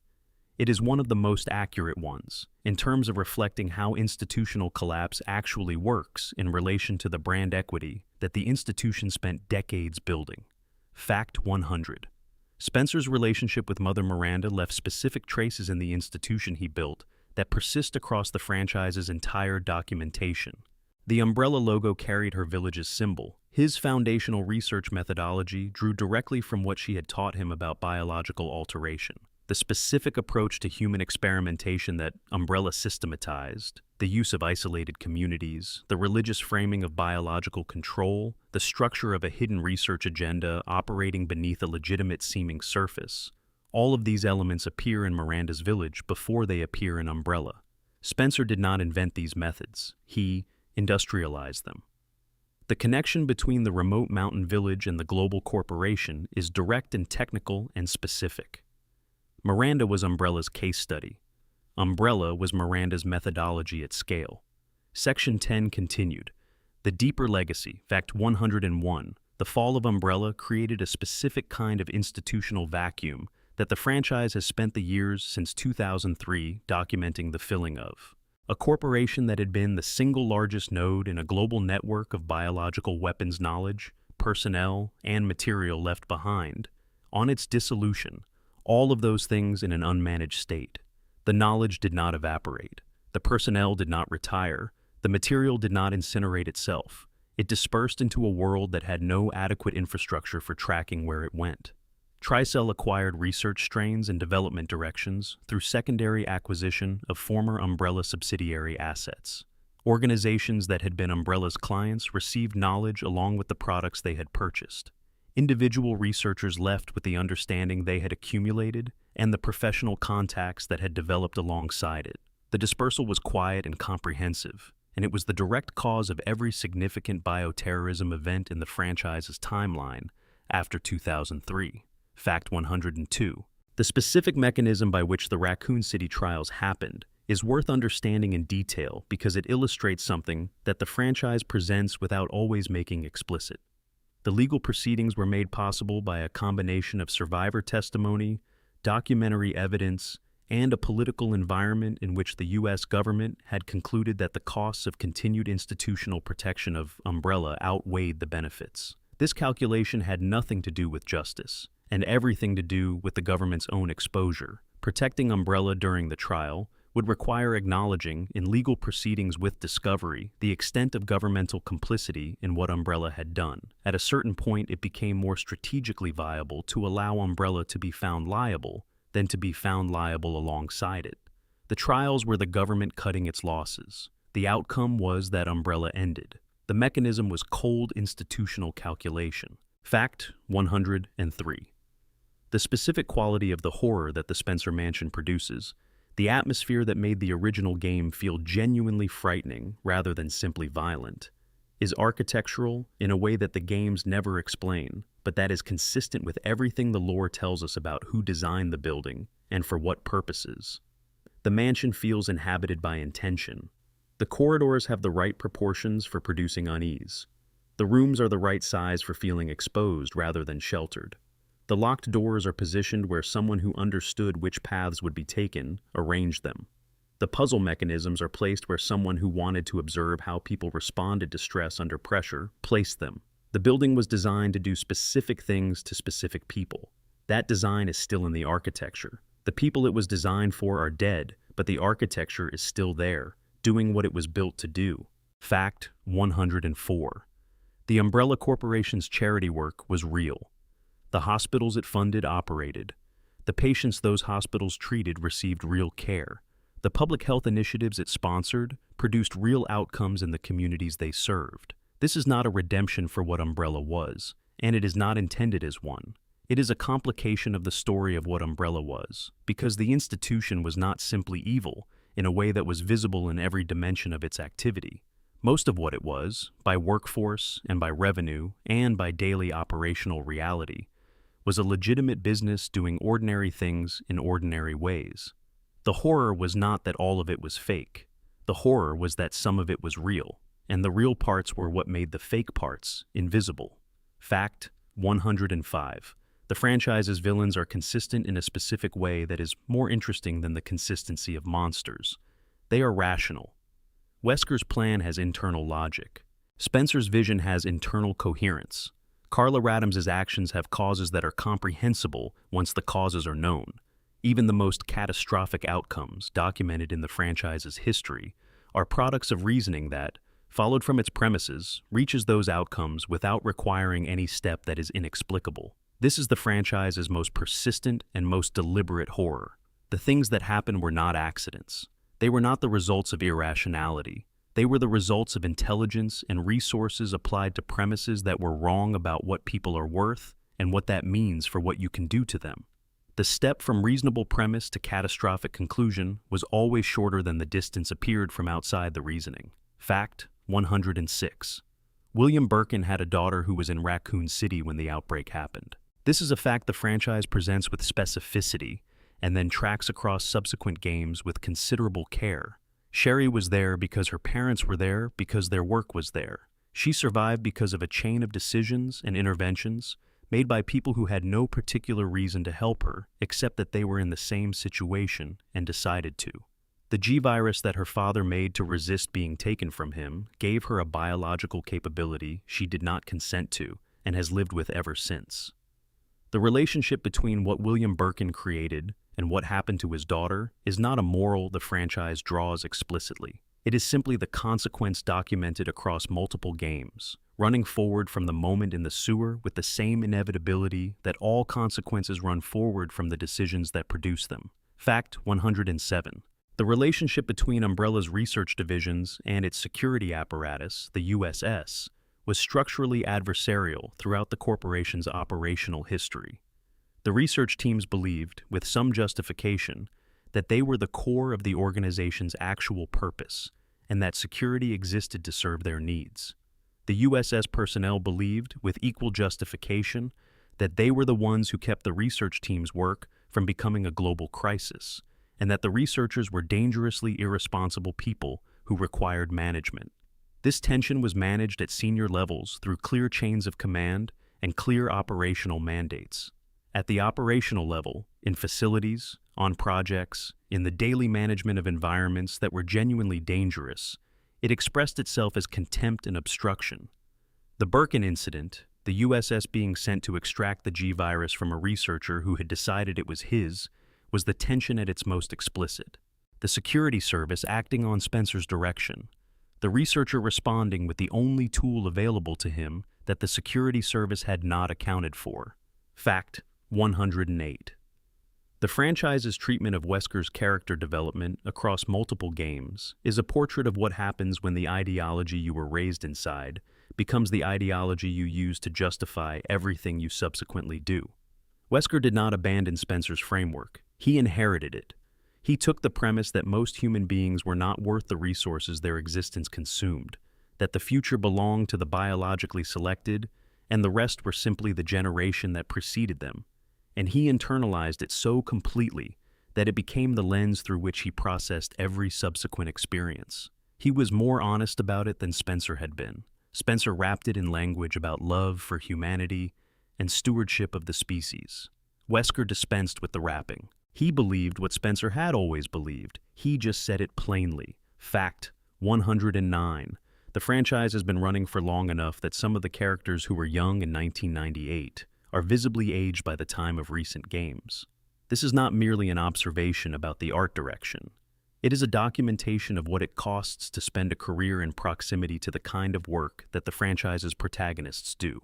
Speaker 1: It is one of the most accurate ones, in terms of reflecting how institutional collapse actually works in relation to the brand equity that the institution spent decades building. Fact 100. Spencer's relationship with Mother Miranda left specific traces in the institution he built that persist across the franchise's entire documentation. The Umbrella logo carried her village's symbol. His foundational research methodology drew directly from what she had taught him about biological alteration. The specific approach to human experimentation that Umbrella systematized, the use of isolated communities, the religious framing of biological control, the structure of a hidden research agenda operating beneath a legitimate-seeming surface, all of these elements appear in Miranda's village before they appear in Umbrella. Spencer did not invent these methods. He industrialized them. The connection between the remote mountain village and the global corporation is direct and technical and specific. Miranda was Umbrella's case study. Umbrella was Miranda's methodology at scale. Section 10 continued. The deeper legacy, Fact 101, the fall of Umbrella created a specific kind of institutional vacuum that the franchise has spent the years since 2003 documenting the filling of. A corporation that had been the single largest node in a global network of biological weapons knowledge, personnel, and material left behind. On its dissolution, all of those things in an unmanaged state. The knowledge did not evaporate. The personnel did not retire. The material did not incinerate itself. It dispersed into a world that had no adequate infrastructure for tracking where it went. Tricell acquired research strains and development directions through secondary acquisition of former Umbrella subsidiary assets. Organizations that had been Umbrella's clients received knowledge along with the products they had purchased. Individual researchers left with the understanding they had accumulated and the professional contacts that had developed alongside it. The dispersal was quiet and comprehensive. and it was the direct cause of every significant bioterrorism event in the franchise's timeline after 2003. Fact 102. The specific mechanism by which the Raccoon City trials happened is worth understanding in detail because it illustrates something that the franchise presents without always making explicit. The legal proceedings were made possible by a combination of survivor testimony, documentary evidence, and a political environment in which the U.S. government had concluded that the costs of continued institutional protection of Umbrella outweighed the benefits. This calculation had nothing to do with justice, and everything to do with the government's own exposure. Protecting Umbrella during the trial would require acknowledging, in legal proceedings with discovery, the extent of governmental complicity in what Umbrella had done. At a certain point, it became more strategically viable to allow Umbrella to be found liable than to be found liable alongside it. The trials were the government cutting its losses. The outcome was that Umbrella ended. The mechanism was cold institutional calculation. Fact 103. The specific quality of the horror that the Spencer Mansion produces, the atmosphere that made the original game feel genuinely frightening rather than simply violent, is architectural in a way that the games never explain, but that is consistent with everything the lore tells us about who designed the building and for what purposes. The mansion feels inhabited by intention. The corridors have the right proportions for producing unease. The rooms are the right size for feeling exposed rather than sheltered. The locked doors are positioned where someone who understood which paths would be taken arranged them. The puzzle mechanisms are placed where someone who wanted to observe how people responded to stress under pressure placed them. The building was designed to do specific things to specific people. That design is still in the architecture. The people it was designed for are dead, but the architecture is still there, doing what it was built to do. Fact 104. The Umbrella Corporation's charity work was real. The hospitals it funded operated. The patients those hospitals treated received real care. The public health initiatives it sponsored produced real outcomes in the communities they served. This is not a redemption for what Umbrella was, and it is not intended as one. It is a complication of the story of what Umbrella was, because the institution was not simply evil in a way that was visible in every dimension of its activity. Most of what it was, by workforce and by revenue and by daily operational reality, was a legitimate business doing ordinary things in ordinary ways. The horror was not that all of it was fake. The horror was that some of it was real, and the real parts were what made the fake parts invisible. Fact 105. The franchise's villains are consistent in a specific way that is more interesting than the consistency of monsters. They are rational. Wesker's plan has internal logic. Spencer's vision has internal coherence. Carla Radams's actions have causes that are comprehensible once the causes are known. Even the most catastrophic outcomes documented in the franchise's history are products of reasoning that, followed from its premises, reaches those outcomes without requiring any step that is inexplicable. This is the franchise's most persistent and most deliberate horror. The things that happen were not accidents. They were not the results of irrationality. They were the results of intelligence and resources applied to premises that were wrong about what people are worth and what that means for what you can do to them. The step from reasonable premise to catastrophic conclusion was always shorter than the distance appeared from outside the reasoning. Fact 106. William Birkin had a daughter who was in Raccoon City when the outbreak happened. This is a fact the franchise presents with specificity and then tracks across subsequent games with considerable care. Sherry was there because her parents were there because their work was there. She survived because of a chain of decisions and interventions made by people who had no particular reason to help her except that they were in the same situation and decided to. The G-virus that her father made to resist being taken from him gave her a biological capability she did not consent to and has lived with ever since. The relationship between what William Birkin created and what happened to his daughter is not a moral the franchise draws explicitly. It is simply the consequence documented across multiple games, running forward from the moment in the sewer with the same inevitability that all consequences run forward from the decisions that produce them. Fact 107. The relationship between Umbrella's research divisions and its security apparatus, the USS, was structurally adversarial throughout the corporation's operational history. The research teams believed, with some justification, that they were the core of the organization's actual purpose, and that security existed to serve their needs. The USS personnel believed, with equal justification, that they were the ones who kept the research team's work from becoming a global crisis, and that the researchers were dangerously irresponsible people who required management. This tension was managed at senior levels through clear chains of command and clear operational mandates. At the operational level, in facilities, on projects, in the daily management of environments that were genuinely dangerous, it expressed itself as contempt and obstruction. The Birkin incident, the USS being sent to extract the G-virus from a researcher who had decided it was his, was the tension at its most explicit. The security service acting on Spencer's direction, the researcher responding with the only tool available to him that the security service had not accounted for. Fact 108. The franchise's treatment of Wesker's character development across multiple games is a portrait of what happens when the ideology you were raised inside becomes the ideology you use to justify everything you subsequently do. Wesker did not abandon Spencer's framework. He inherited it. He took the premise that most human beings were not worth the resources their existence consumed, that the future belonged to the biologically selected, and the rest were simply the generation that preceded them. And he internalized it so completely that it became the lens through which he processed every subsequent experience. He was more honest about it than Spencer had been. Spencer wrapped it in language about love for humanity and stewardship of the species. Wesker dispensed with the wrapping. He believed what Spencer had always believed. He just said it plainly. Fact 109. The franchise has been running for long enough that some of the characters who were young in 1998 are visibly aged by the time of recent games. This is not merely an observation about the art direction. It is a documentation of what it costs to spend a career in proximity to the kind of work that the franchise's protagonists do.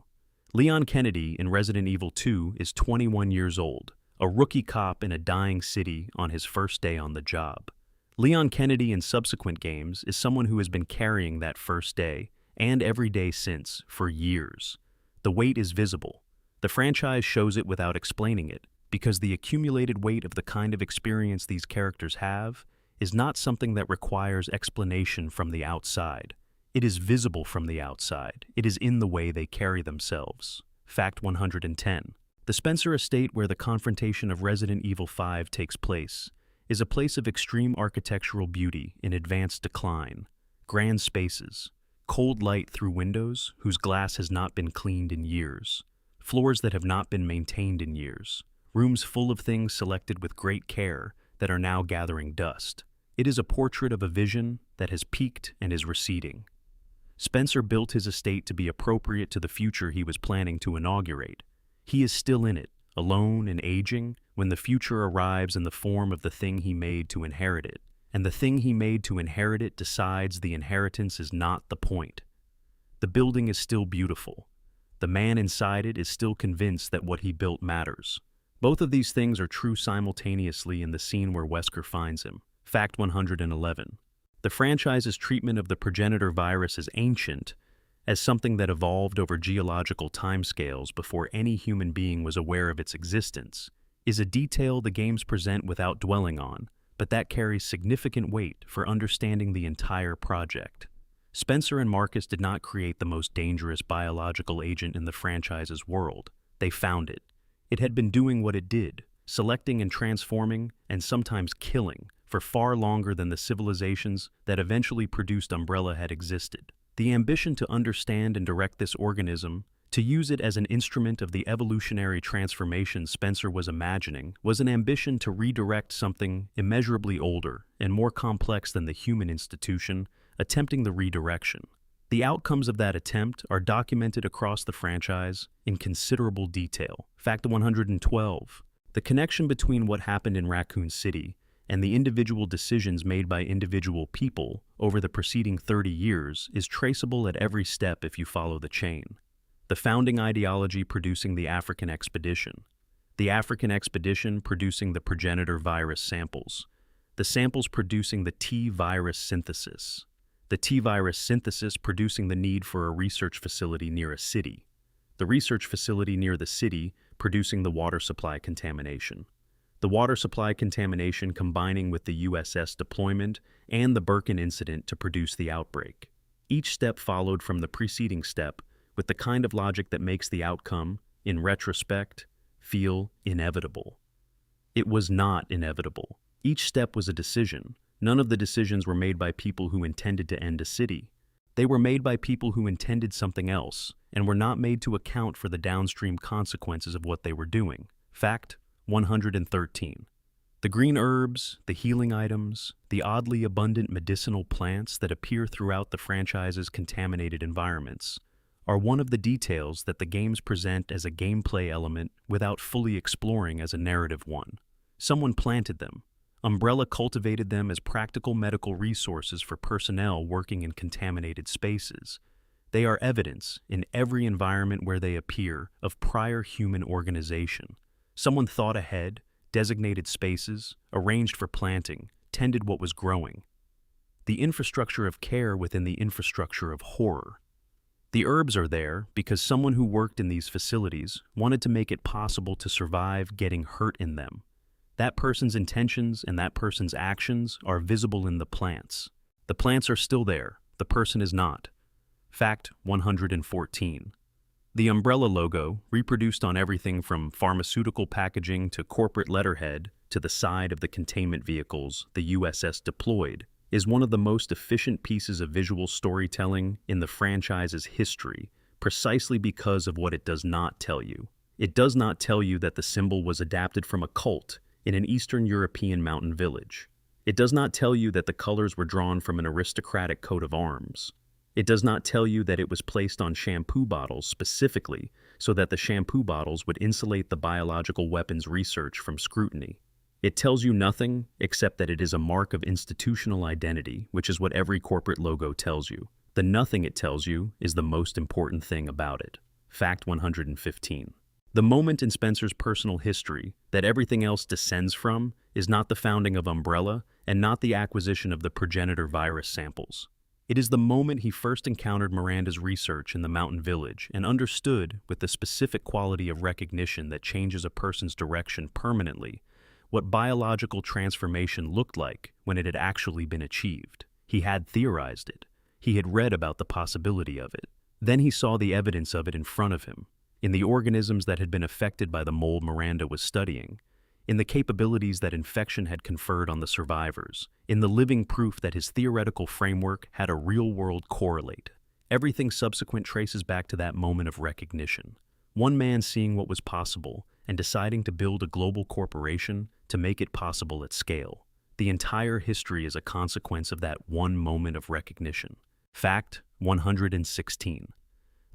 Speaker 1: Leon Kennedy in Resident Evil 2 is 21 years old, a rookie cop in a dying city on his first day on the job. Leon Kennedy in subsequent games is someone who has been carrying that first day, and every day since, for years. The weight is visible. The franchise shows it without explaining it, because the accumulated weight of the kind of experience these characters have is not something that requires explanation from the outside. It is visible from the outside. It is in the way they carry themselves. Fact 110. The Spencer estate where the confrontation of Resident Evil 5 takes place is a place of extreme architectural beauty in advanced decline, grand spaces, cold light through windows whose glass has not been cleaned in years, floors that have not been maintained in years, rooms full of things selected with great care that are now gathering dust. It is a portrait of a vision that has peaked and is receding. Spencer built his estate to be appropriate to the future he was planning to inaugurate. He is still in it, alone and aging, when the future arrives in the form of the thing he made to inherit it. And the thing he made to inherit it decides the inheritance is not the point. The building is still beautiful. The man inside it is still convinced that what he built matters. Both of these things are true simultaneously in the scene where Wesker finds him. Fact 111. The franchise's treatment of the progenitor virus as ancient, as something that evolved over geological timescales before any human being was aware of its existence, is a detail the games present without dwelling on, but that carries significant weight for understanding the entire project. Spencer and Marcus did not create the most dangerous biological agent in the franchise's world. They found it. It had been doing what it did, selecting and transforming, and sometimes killing, for far longer than the civilizations that eventually produced Umbrella had existed. The ambition to understand and direct this organism, to use it as an instrument of the evolutionary transformation Spencer was imagining, was an ambition to redirect something immeasurably older and more complex than the human institution, attempting the redirection. The outcomes of that attempt are documented across the franchise in considerable detail. Fact 112. The connection between what happened in Raccoon City and the individual decisions made by individual people over the preceding 30 years is traceable at every step if you follow the chain. The founding ideology producing the African expedition. The African expedition producing the progenitor virus samples. The samples producing the T-virus synthesis. The T-virus synthesis producing the need for a research facility near a city. The research facility near the city producing the water supply contamination. the water supply contamination combining with the USS deployment and the Birkin incident to produce the outbreak. Each step followed from the preceding step with the kind of logic that makes the outcome, in retrospect, feel inevitable. It was not inevitable. Each step was a decision. None of the decisions were made by people who intended to end a city. They were made by people who intended something else and were not made to account for the downstream consequences of what they were doing. Fact 113. The green herbs, the healing items, the oddly abundant medicinal plants that appear throughout the franchise's contaminated environments are one of the details that the games present as a gameplay element without fully exploring as a narrative one. Someone planted them. Umbrella cultivated them as practical medical resources for personnel working in contaminated spaces. They are evidence, in every environment where they appear, of prior human organization. Someone thought ahead, designated spaces, arranged for planting, tended what was growing. The infrastructure of care within the infrastructure of horror. The herbs are there because someone who worked in these facilities wanted to make it possible to survive getting hurt in them. That person's intentions and that person's actions are visible in the plants. The plants are still there, the person is not. Fact 114. The umbrella logo, reproduced on everything from pharmaceutical packaging to corporate letterhead to the side of the containment vehicles the USS deployed, is one of the most efficient pieces of visual storytelling in the franchise's history, precisely because of what it does not tell you. It does not tell you that the symbol was adapted from a cult in an Eastern European mountain village. It does not tell you that the colors were drawn from an aristocratic coat of arms. It does not tell you that it was placed on shampoo bottles specifically so that the shampoo bottles would insulate the biological weapons research from scrutiny. It tells you nothing except that it is a mark of institutional identity, which is what every corporate logo tells you. The nothing it tells you is the most important thing about it. Fact 115. The moment in Spencer's personal history that everything else descends from is not the founding of Umbrella and not the acquisition of the progenitor virus samples. It is the moment he first encountered Miranda's research in the mountain village and understood, with the specific quality of recognition that changes a person's direction permanently, what biological transformation looked like when it had actually been achieved. He had theorized it. He had read about the possibility of it. Then he saw the evidence of it in front of him, in the organisms that had been affected by the mold Miranda was studying, in the capabilities that infection had conferred on the survivors, in the living proof that his theoretical framework had a real-world correlate. Everything subsequent traces back to that moment of recognition. One man seeing what was possible and deciding to build a global corporation to make it possible at scale. The entire history is a consequence of that one moment of recognition. Fact 116.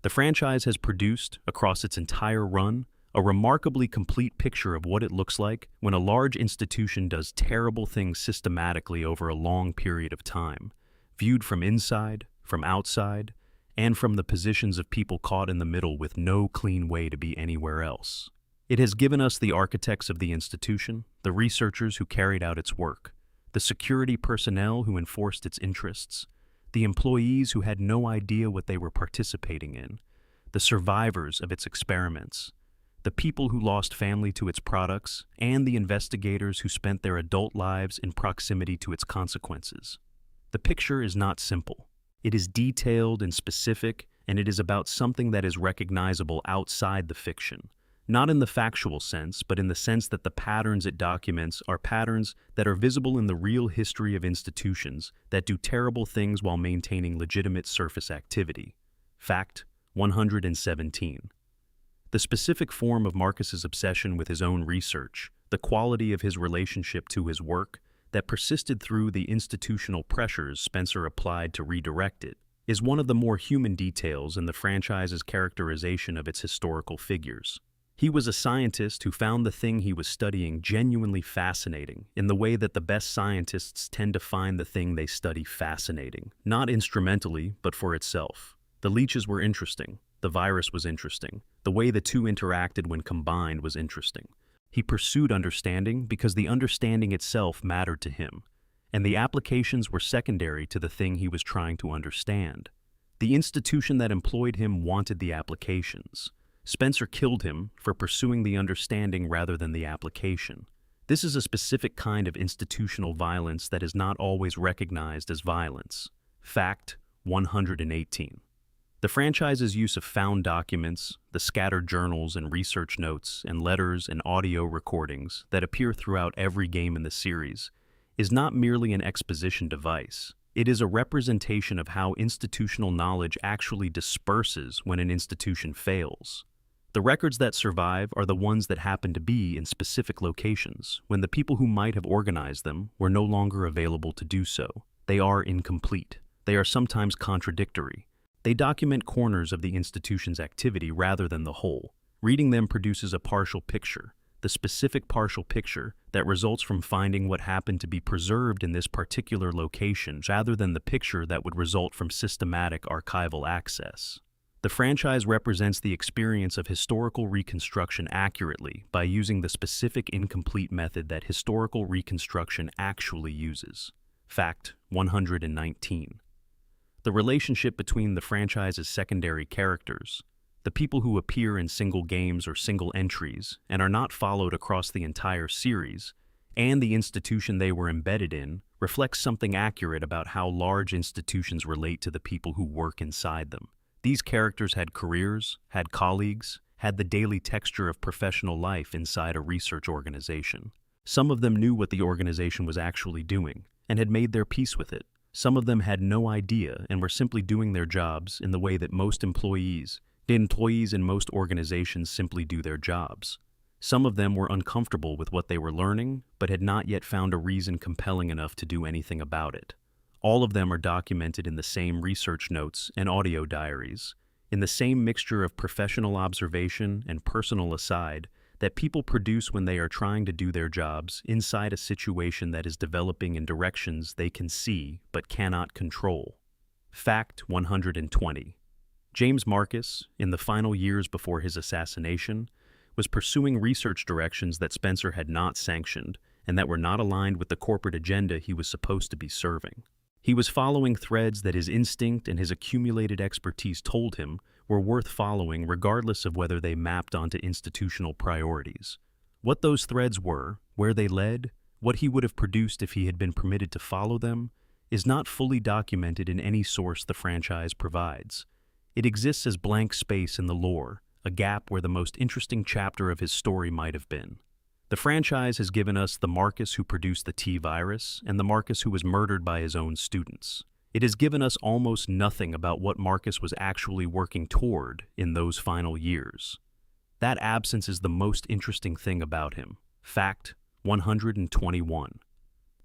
Speaker 1: The franchise has produced, across its entire run, a remarkably complete picture of what it looks like when a large institution does terrible things systematically over a long period of time, viewed from inside, from outside, and from the positions of people caught in the middle with no clean way to be anywhere else. It has given us the architects of the institution, the researchers who carried out its work, the security personnel who enforced its interests, the employees who had no idea what they were participating in, the survivors of its experiments, the people who lost family to its products, and the investigators who spent their adult lives in proximity to its consequences. The picture is not simple. It is detailed and specific, and it is about something that is recognizable outside the fiction, not in the factual sense, but in the sense that the patterns it documents are patterns that are visible in the real history of institutions that do terrible things while maintaining legitimate surface activity. Fact 117. The specific form of Marcus's obsession with his own research, the quality of his relationship to his work, that persisted through the institutional pressures Spencer applied to redirect it, is one of the more human details in the franchise's characterization of its historical figures. He was a scientist who found the thing he was studying genuinely fascinating, in the way that the best scientists tend to find the thing they study fascinating, not instrumentally, but for itself. The leeches were interesting. The virus was interesting. The way the two interacted when combined was interesting. He pursued understanding because the understanding itself mattered to him, and the applications were secondary to the thing he was trying to understand. The institution that employed him wanted the applications. Spencer killed him for pursuing the understanding rather than the application. This is a specific kind of institutional violence that is not always recognized as violence. Fact 118. The franchise's use of found documents, the scattered journals and research notes and letters and audio recordings that appear throughout every game in the series, is not merely an exposition device. It is a representation of how institutional knowledge actually disperses when an institution fails. The records that survive are the ones that happen to be in specific locations, when the people who might have organized them were no longer available to do so. They are incomplete. They are sometimes contradictory. They document corners of the institution's activity rather than the whole. Reading them produces a partial picture, the specific partial picture that results from finding what happened to be preserved in this particular location rather than the picture that would result from systematic archival access. The franchise represents the experience of historical reconstruction accurately by using the specific incomplete method that historical reconstruction actually uses. Fact 119. The relationship between the franchise's secondary characters, the people who appear in single games or single entries and are not followed across the entire series, and the institution they were embedded in, reflects something accurate about how large institutions relate to the people who work inside them. These characters had careers, had colleagues, had the daily texture of professional life inside a research organization. Some of them knew what the organization was actually doing and had made their peace with it. Some of them had no idea and were simply doing their jobs in the way that most employees in most organizations simply do their jobs. Some of them were uncomfortable with what they were learning, but had not yet found a reason compelling enough to do anything about it. All of them are documented in the same research notes and audio diaries, in the same mixture of professional observation and personal aside that people produce when they are trying to do their jobs inside a situation that is developing in directions they can see but cannot control. Fact 120. James Marcus, in the final years before his assassination, was pursuing research directions that Spencer had not sanctioned and that were not aligned with the corporate agenda he was supposed to be serving. He was following threads that his instinct and his accumulated expertise told him were worth following regardless of whether they mapped onto institutional priorities. What those threads were, where they led, what he would have produced if he had been permitted to follow them, is not fully documented in any source the franchise provides. It exists as blank space in the lore, a gap where the most interesting chapter of his story might have been. The franchise has given us the Marcus who produced the T-virus and the Marcus who was murdered by his own students. It has given us almost nothing about what Marcus was actually working toward in those final years. That absence is the most interesting thing about him. Fact 121.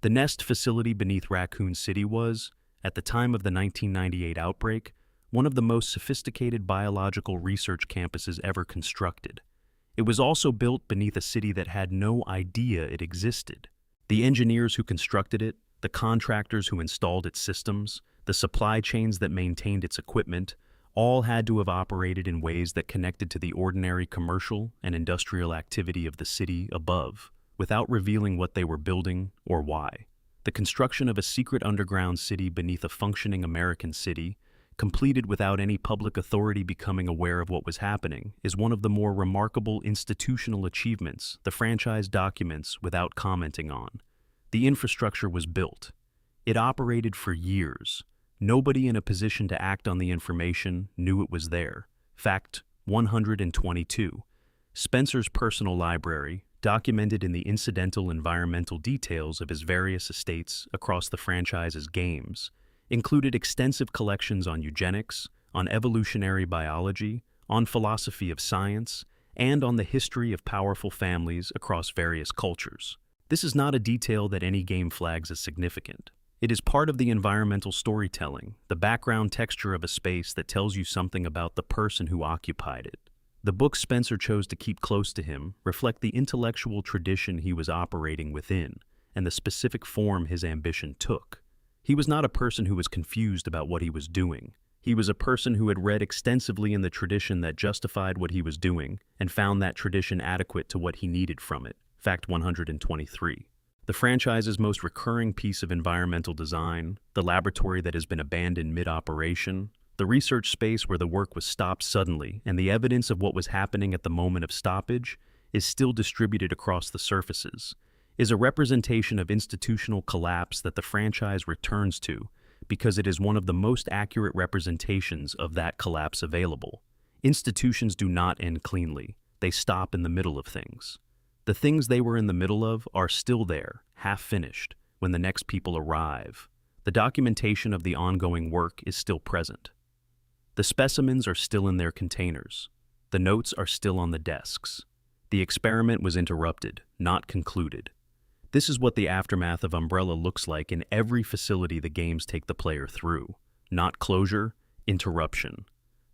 Speaker 1: The Nest facility beneath Raccoon City was, at the time of the 1998 outbreak, one of the most sophisticated biological research campuses ever constructed. It was also built beneath a city that had no idea it existed. The engineers who constructed it, the contractors who installed its systems, the supply chains that maintained its equipment, all had to have operated in ways that connected to the ordinary commercial and industrial activity of the city above, without revealing what they were building or why. The construction of a secret underground city beneath a functioning American city, completed without any public authority becoming aware of what was happening, is one of the more remarkable institutional achievements the franchise documents without commenting on. The infrastructure was built. It operated for years. Nobody in a position to act on the information knew it was there. Fact 122. Spencer's personal library, documented in the incidental environmental details of his various estates across the franchise's games, included extensive collections on eugenics, on evolutionary biology, on philosophy of science, and on the history of powerful families across various cultures. This is not a detail that any game flags as significant. It is part of the environmental storytelling, the background texture of a space that tells you something about the person who occupied it. The books Spencer chose to keep close to him reflect the intellectual tradition he was operating within and the specific form his ambition took. He was not a person who was confused about what he was doing. He was a person who had read extensively in the tradition that justified what he was doing and found that tradition adequate to what he needed from it. Fact 123. The franchise's most recurring piece of environmental design, the laboratory that has been abandoned mid-operation, the research space where the work was stopped suddenly, and the evidence of what was happening at the moment of stoppage, is still distributed across the surfaces. is a representation of institutional collapse that the franchise returns to because it is one of the most accurate representations of that collapse available. Institutions do not end cleanly. They stop in the middle of things. The things they were in the middle of are still there, half-finished, when the next people arrive. The documentation of the ongoing work is still present. The specimens are still in their containers. The notes are still on the desks. The experiment was interrupted, not concluded. This is what the aftermath of Umbrella looks like in every facility the games take the player through. Not closure, interruption.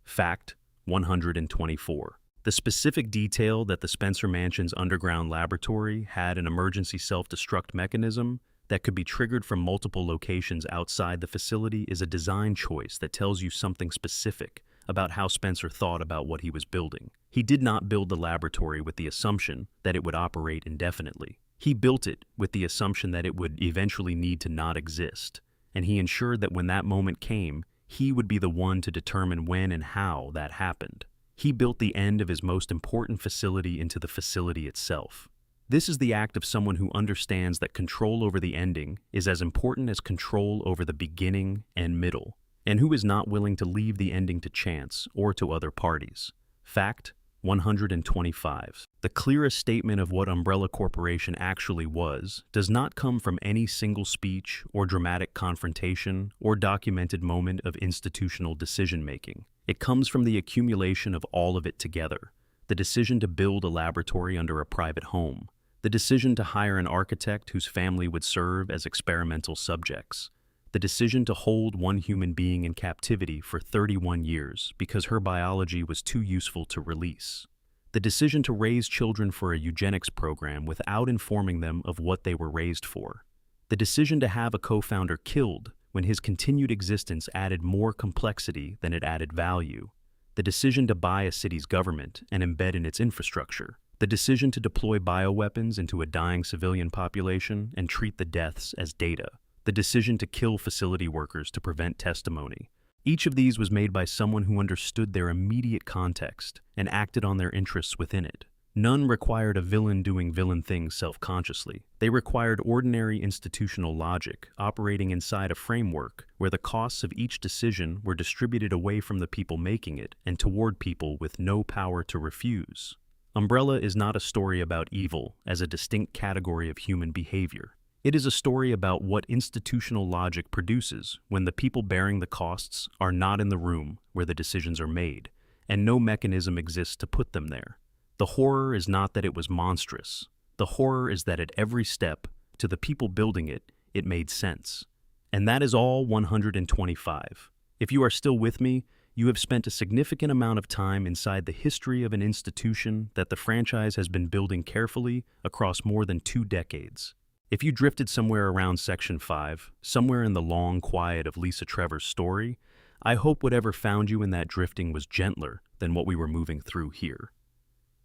Speaker 1: Fact 124. The specific detail that the Spencer Mansion's underground laboratory had an emergency self-destruct mechanism that could be triggered from multiple locations outside the facility is a design choice that tells you something specific about how Spencer thought about what he was building. He did not build the laboratory with the assumption that it would operate indefinitely. He built it with the assumption that it would eventually need to not exist, and he ensured that when that moment came, he would be the one to determine when and how that happened. He built the end of his most important facility into the facility itself. This is the act of someone who understands that control over the ending is as important as control over the beginning and middle, and who is not willing to leave the ending to chance or to other parties. Fact 125. The clearest statement of what Umbrella Corporation actually was does not come from any single speech or dramatic confrontation or documented moment of institutional decision-making. It comes from the accumulation of all of it together. The decision to build a laboratory under a private home. The decision to hire an architect whose family would serve as experimental subjects. The decision to hold one human being in captivity for 31 years because her biology was too useful to release. The decision to raise children for a eugenics program without informing them of what they were raised for. The decision to have a co-founder killed when his continued existence added more complexity than it added value. The decision to buy a city's government and embed in its infrastructure. The decision to deploy bioweapons into a dying civilian population and treat the deaths as data. The decision to kill facility workers to prevent testimony. Each of these was made by someone who understood their immediate context and acted on their interests within it. None required a villain doing villain things self-consciously. They required ordinary institutional logic operating inside a framework where the costs of each decision were distributed away from the people making it and toward people with no power to refuse. Umbrella is not a story about evil as a distinct category of human behavior. It is a story about what institutional logic produces when the people bearing the costs are not in the room where the decisions are made, and no mechanism exists to put them there. The horror is not that it was monstrous. The horror is that at every step, to the people building it, it made sense. And that is all 125. If you are still with me, you have spent a significant amount of time inside the history of an institution that the franchise has been building carefully across more than 2 decades. If you drifted somewhere around Section 5, somewhere in the long quiet of Lisa Trevor's story, I hope whatever found you in that drifting was gentler than what we were moving through here.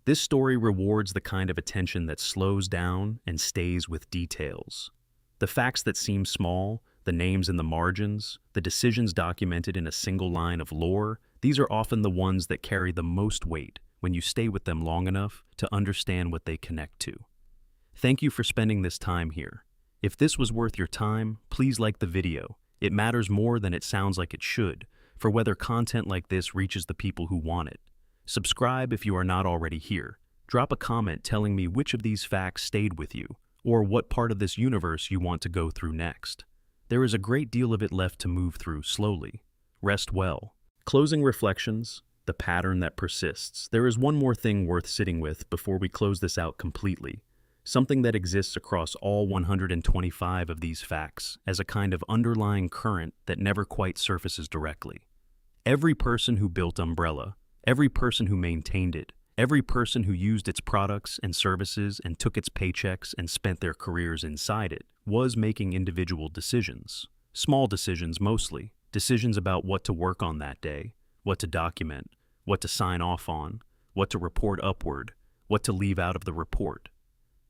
Speaker 1: This story rewards the kind of attention that slows down and stays with details. The facts that seem small, the names in the margins, the decisions documented in a single line of lore, these are often the ones that carry the most weight when you stay with them long enough to understand what they connect to. Thank you for spending this time here. If this was worth your time, please like the video. It matters more than it sounds like it should, for whether content like this reaches the people who want it. Subscribe if you are not already here. Drop a comment telling me which of these facts stayed with you, or what part of this universe you want to go through next. There is a great deal of it left to move through slowly. Rest well. Closing reflections, the pattern that persists. There is one more thing worth sitting with before we close this out completely. Something that exists across all 125 of these facts as a kind of underlying current that never quite surfaces directly. Every person who built Umbrella, every person who maintained it, every person who used its products and services and took its paychecks and spent their careers inside it, was making individual decisions. Small decisions mostly. Decisions about what to work on that day, what to document, what to sign off on, what to report upward, what to leave out of the report.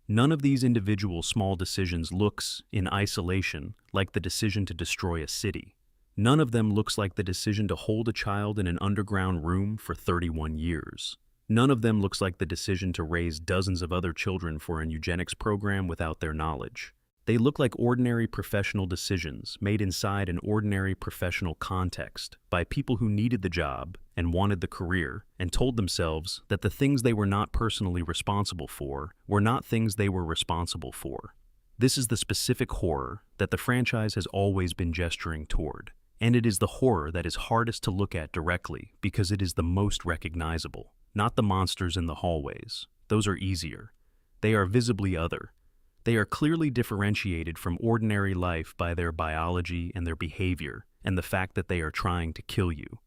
Speaker 1: None of these individual small decisions looks, in isolation, like the decision to destroy a city. None of them looks like the decision to hold a child in an underground room for 31 years. None of them looks like the decision to raise dozens of other children for an eugenics program without their knowledge. They look like ordinary professional decisions made inside an ordinary professional context by people who needed the job and wanted the career and told themselves that the things they were not personally responsible for were not things they were responsible for. This is the specific horror that the franchise has always been gesturing toward, and it is the horror that is hardest to look at directly because it is the most recognizable. Not the monsters in the hallways. Those are easier. They are visibly other. They are clearly differentiated from ordinary life by their biology and their behavior, and the fact that they are trying to kill you.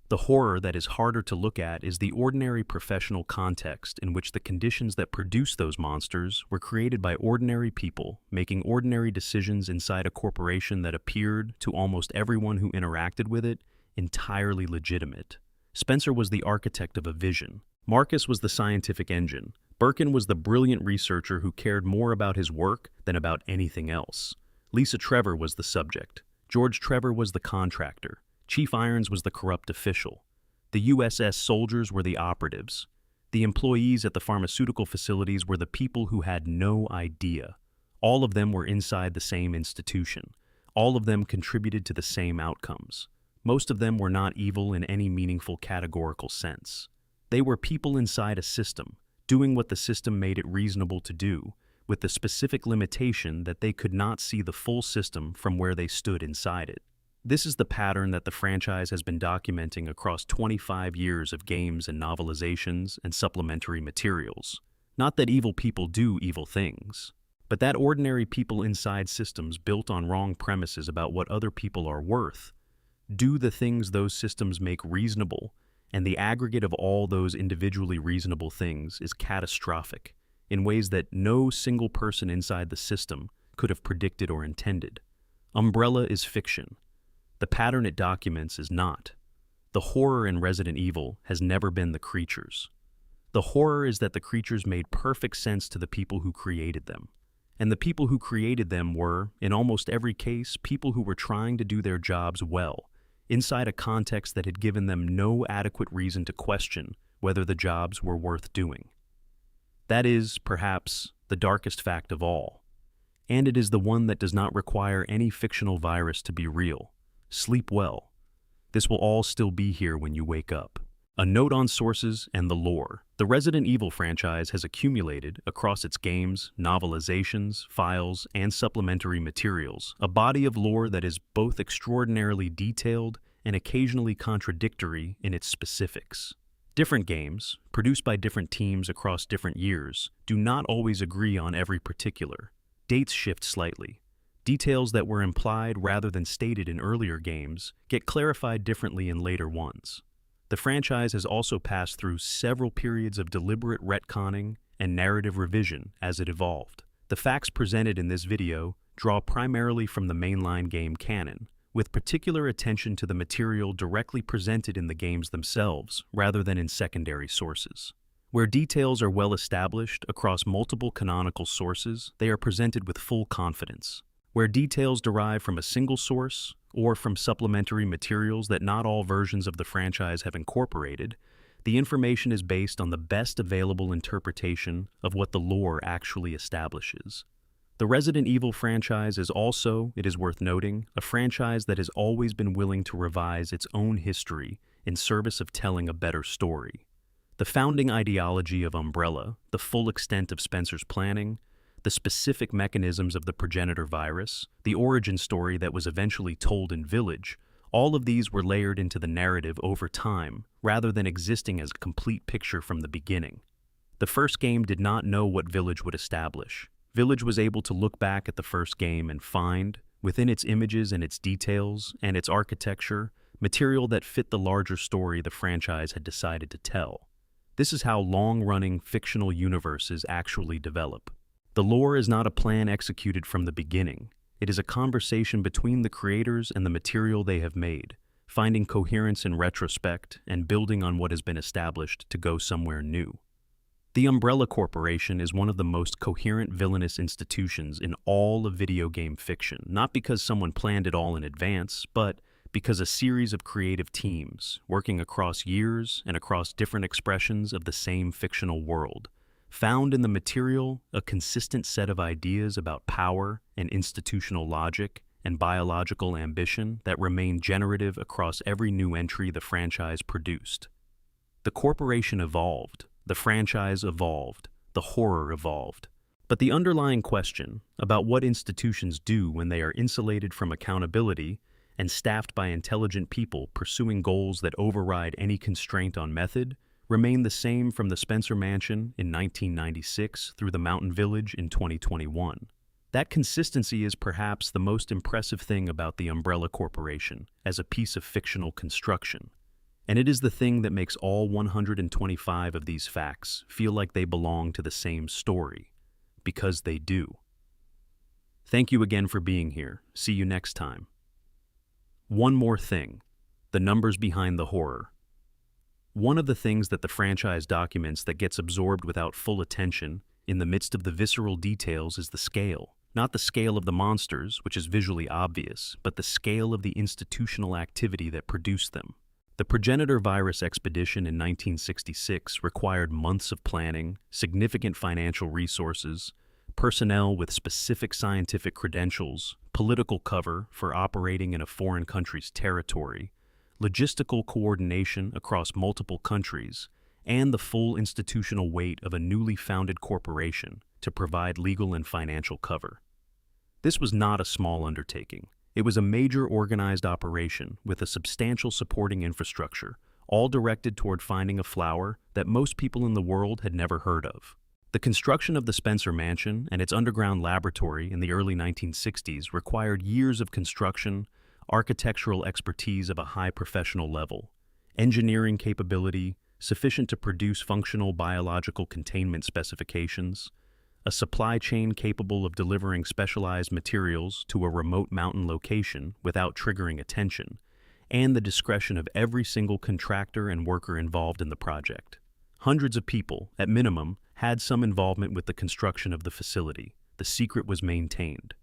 Speaker 1: The horror that is harder to look at is the ordinary professional context in which the conditions that produce those monsters were created by ordinary people making ordinary decisions inside a corporation that appeared, to almost everyone who interacted with it, entirely legitimate. Spencer was the architect of a vision. Marcus was the scientific engine. Birkin was the brilliant researcher who cared more about his work than about anything else. Lisa Trevor was the subject. George Trevor was the contractor. Chief Irons was the corrupt official. The USS soldiers were the operatives. The employees at the pharmaceutical facilities were the people who had no idea. All of them were inside the same institution. All of them contributed to the same outcomes. Most of them were not evil in any meaningful categorical sense. They were people inside a system, doing what the system made it reasonable to do, with the specific limitation that they could not see the full system from where they stood inside it. This is the pattern that the franchise has been documenting across 25 years of games and novelizations and supplementary materials. Not that evil people do evil things, but that ordinary people inside systems built on wrong premises about what other people are worth do the things those systems make reasonable, and the aggregate of all those individually reasonable things is catastrophic in ways that no single person inside the system could have predicted or intended. Umbrella is fiction. The pattern it documents is not. The horror in Resident Evil has never been the creatures. The horror is that the creatures made perfect sense to the people who created them. And the people who created them were, in almost every case, people who were trying to do their jobs well, inside a context that had given them no adequate reason to question whether the jobs were worth doing. That is, perhaps, the darkest fact of all. And it is the one that does not require any fictional virus to be real. Sleep well. This will all still be here when you wake up. A note on sources and the lore. The Resident Evil franchise has accumulated, across its games, novelizations, files, and supplementary materials, a body of lore that is both extraordinarily detailed and occasionally contradictory in its specifics. Different games, produced by different teams across different years, do not always agree on every particular. Dates shift slightly. Details that were implied rather than stated in earlier games get clarified differently in later ones. The franchise has also passed through several periods of deliberate retconning and narrative revision as it evolved. The facts presented in this video draw primarily from the mainline game canon, with particular attention to the material directly presented in the games themselves rather than in secondary sources. Where details are well established across multiple canonical sources, they are presented with full confidence. Where details derive from a single source, or from supplementary materials that not all versions of the franchise have incorporated, the information is based on the best available interpretation of what the lore actually establishes. The Resident Evil franchise is also, it is worth noting, a franchise that has always been willing to revise its own history in service of telling a better story. The founding ideology of Umbrella, the full extent of Spencer's planning, the specific mechanisms of the progenitor virus, the origin story that was eventually told in Village, all of these were layered into the narrative over time, rather than existing as a complete picture from the beginning. The first game did not know what Village would establish. Village was able to look back at the first game and find, within its images and its details and its architecture, material that fit the larger story the franchise had decided to tell. This is how long-running fictional universes actually develop. The lore is not a plan executed from the beginning. It is a conversation between the creators and the material they have made, finding coherence in retrospect and building on what has been established to go somewhere new. The Umbrella Corporation is one of the most coherent villainous institutions in all of video game fiction, not because someone planned it all in advance, but Because a series of creative teams, working across years and across different expressions of the same fictional world, found in the material a consistent set of ideas about power and institutional logic and biological ambition that remained generative across every new entry the franchise produced. The corporation evolved, the franchise evolved, the horror evolved. But the underlying question about what institutions do when they are insulated from accountability and staffed by intelligent people pursuing goals that override any constraint on method remain the same from the Spencer Mansion in 1996 through the Mountain Village in 2021. That consistency is perhaps the most impressive thing about the Umbrella Corporation as a piece of fictional construction. And it is the thing that makes all 125 of these facts feel like they belong to the same story, because they do. Thank you again for being here. See you next time. One more thing, the numbers behind the horror. One of the things that the franchise documents that gets absorbed without full attention in the midst of the visceral details is the scale. Not the scale of the monsters, which is visually obvious, but the scale of the institutional activity that produced them. The progenitor virus expedition in 1966 required months of planning, significant financial resources, personnel with specific scientific credentials, political cover for operating in a foreign country's territory, logistical coordination across multiple countries, and the full institutional weight of a newly founded corporation to provide legal and financial cover. This was not a small undertaking. It was a major organized operation with a substantial supporting infrastructure, all directed toward finding a flower that most people in the world had never heard of. The construction of the Spencer Mansion and its underground laboratory in the early 1960s required years of construction, architectural expertise of a high professional level, engineering capability sufficient to produce functional biological containment specifications, a supply chain capable of delivering specialized materials to a remote mountain location without triggering attention, and the discretion of every single contractor and worker involved in the project. Hundreds of people, at minimum, had some involvement with the construction of the facility. The secret was maintained.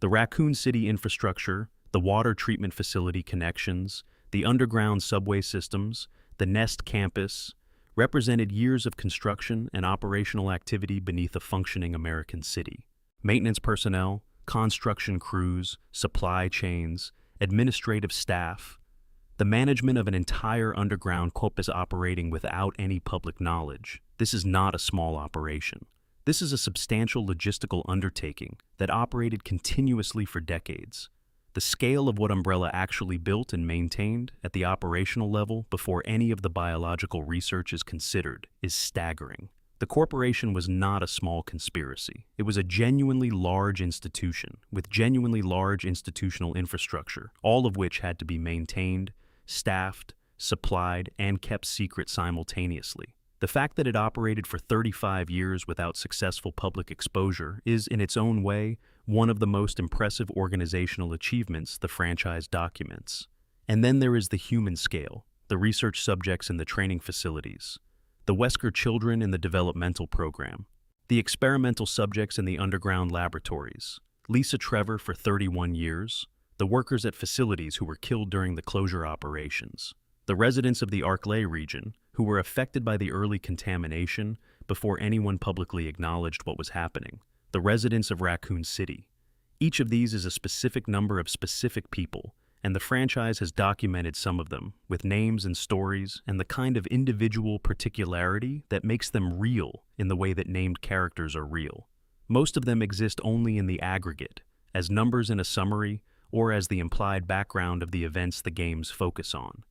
Speaker 1: The Raccoon City infrastructure, the water treatment facility connections, the underground subway systems, the Nest campus, represented years of construction and operational activity beneath a functioning American city. Maintenance personnel, construction crews, supply chains, administrative staff, the management of an entire underground corpus operating without any public knowledge. This is not a small operation. This is a substantial logistical undertaking that operated continuously for decades. The scale of what Umbrella actually built and maintained at the operational level before any of the biological research is considered is staggering. The corporation was not a small conspiracy. It was a genuinely large institution with genuinely large institutional infrastructure, all of which had to be maintained, staffed, supplied, and kept secret simultaneously. The fact that it operated for 35 years without successful public exposure is, in its own way, one of the most impressive organizational achievements the franchise documents. And then there is the human scale, the research subjects in the training facilities, the Wesker children in the developmental program, the experimental subjects in the underground laboratories, Lisa Trevor for 31 years, the workers at facilities who were killed during the closure operations, the residents of the Arklay region who were affected by the early contamination before anyone publicly acknowledged what was happening, the residents of Raccoon City. Each of these is a specific number of specific people, and the franchise has documented some of them with names and stories and the kind of individual particularity that makes them real in the way that named characters are real. Most of them exist only in the aggregate, as numbers in a summary or as the implied background of the events the games focus on.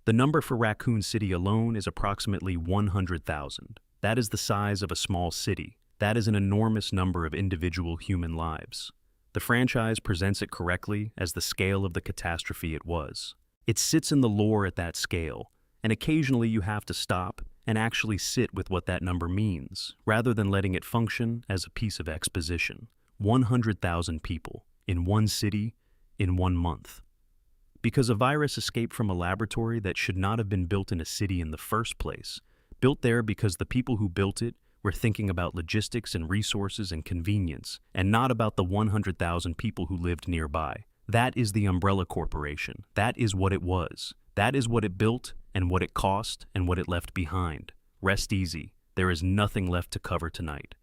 Speaker 1: The number for Raccoon City alone is approximately 100,000. That is the size of a small city. That is an enormous number of individual human lives. The franchise presents it correctly as the scale of the catastrophe it was. It sits in the lore at that scale, and occasionally you have to stop and actually sit with what that number means, rather than letting it function as a piece of exposition. 100,000 people, in one city, in 1 month. Because a virus escaped from a laboratory that should not have been built in a city in the first place, built there because the people who built it were thinking about logistics and resources and convenience, and not about the 100,000 people who lived nearby. That is the Umbrella Corporation. That is what it was. That is what it built and what it cost and what it left behind. Rest easy. There is nothing left to cover tonight.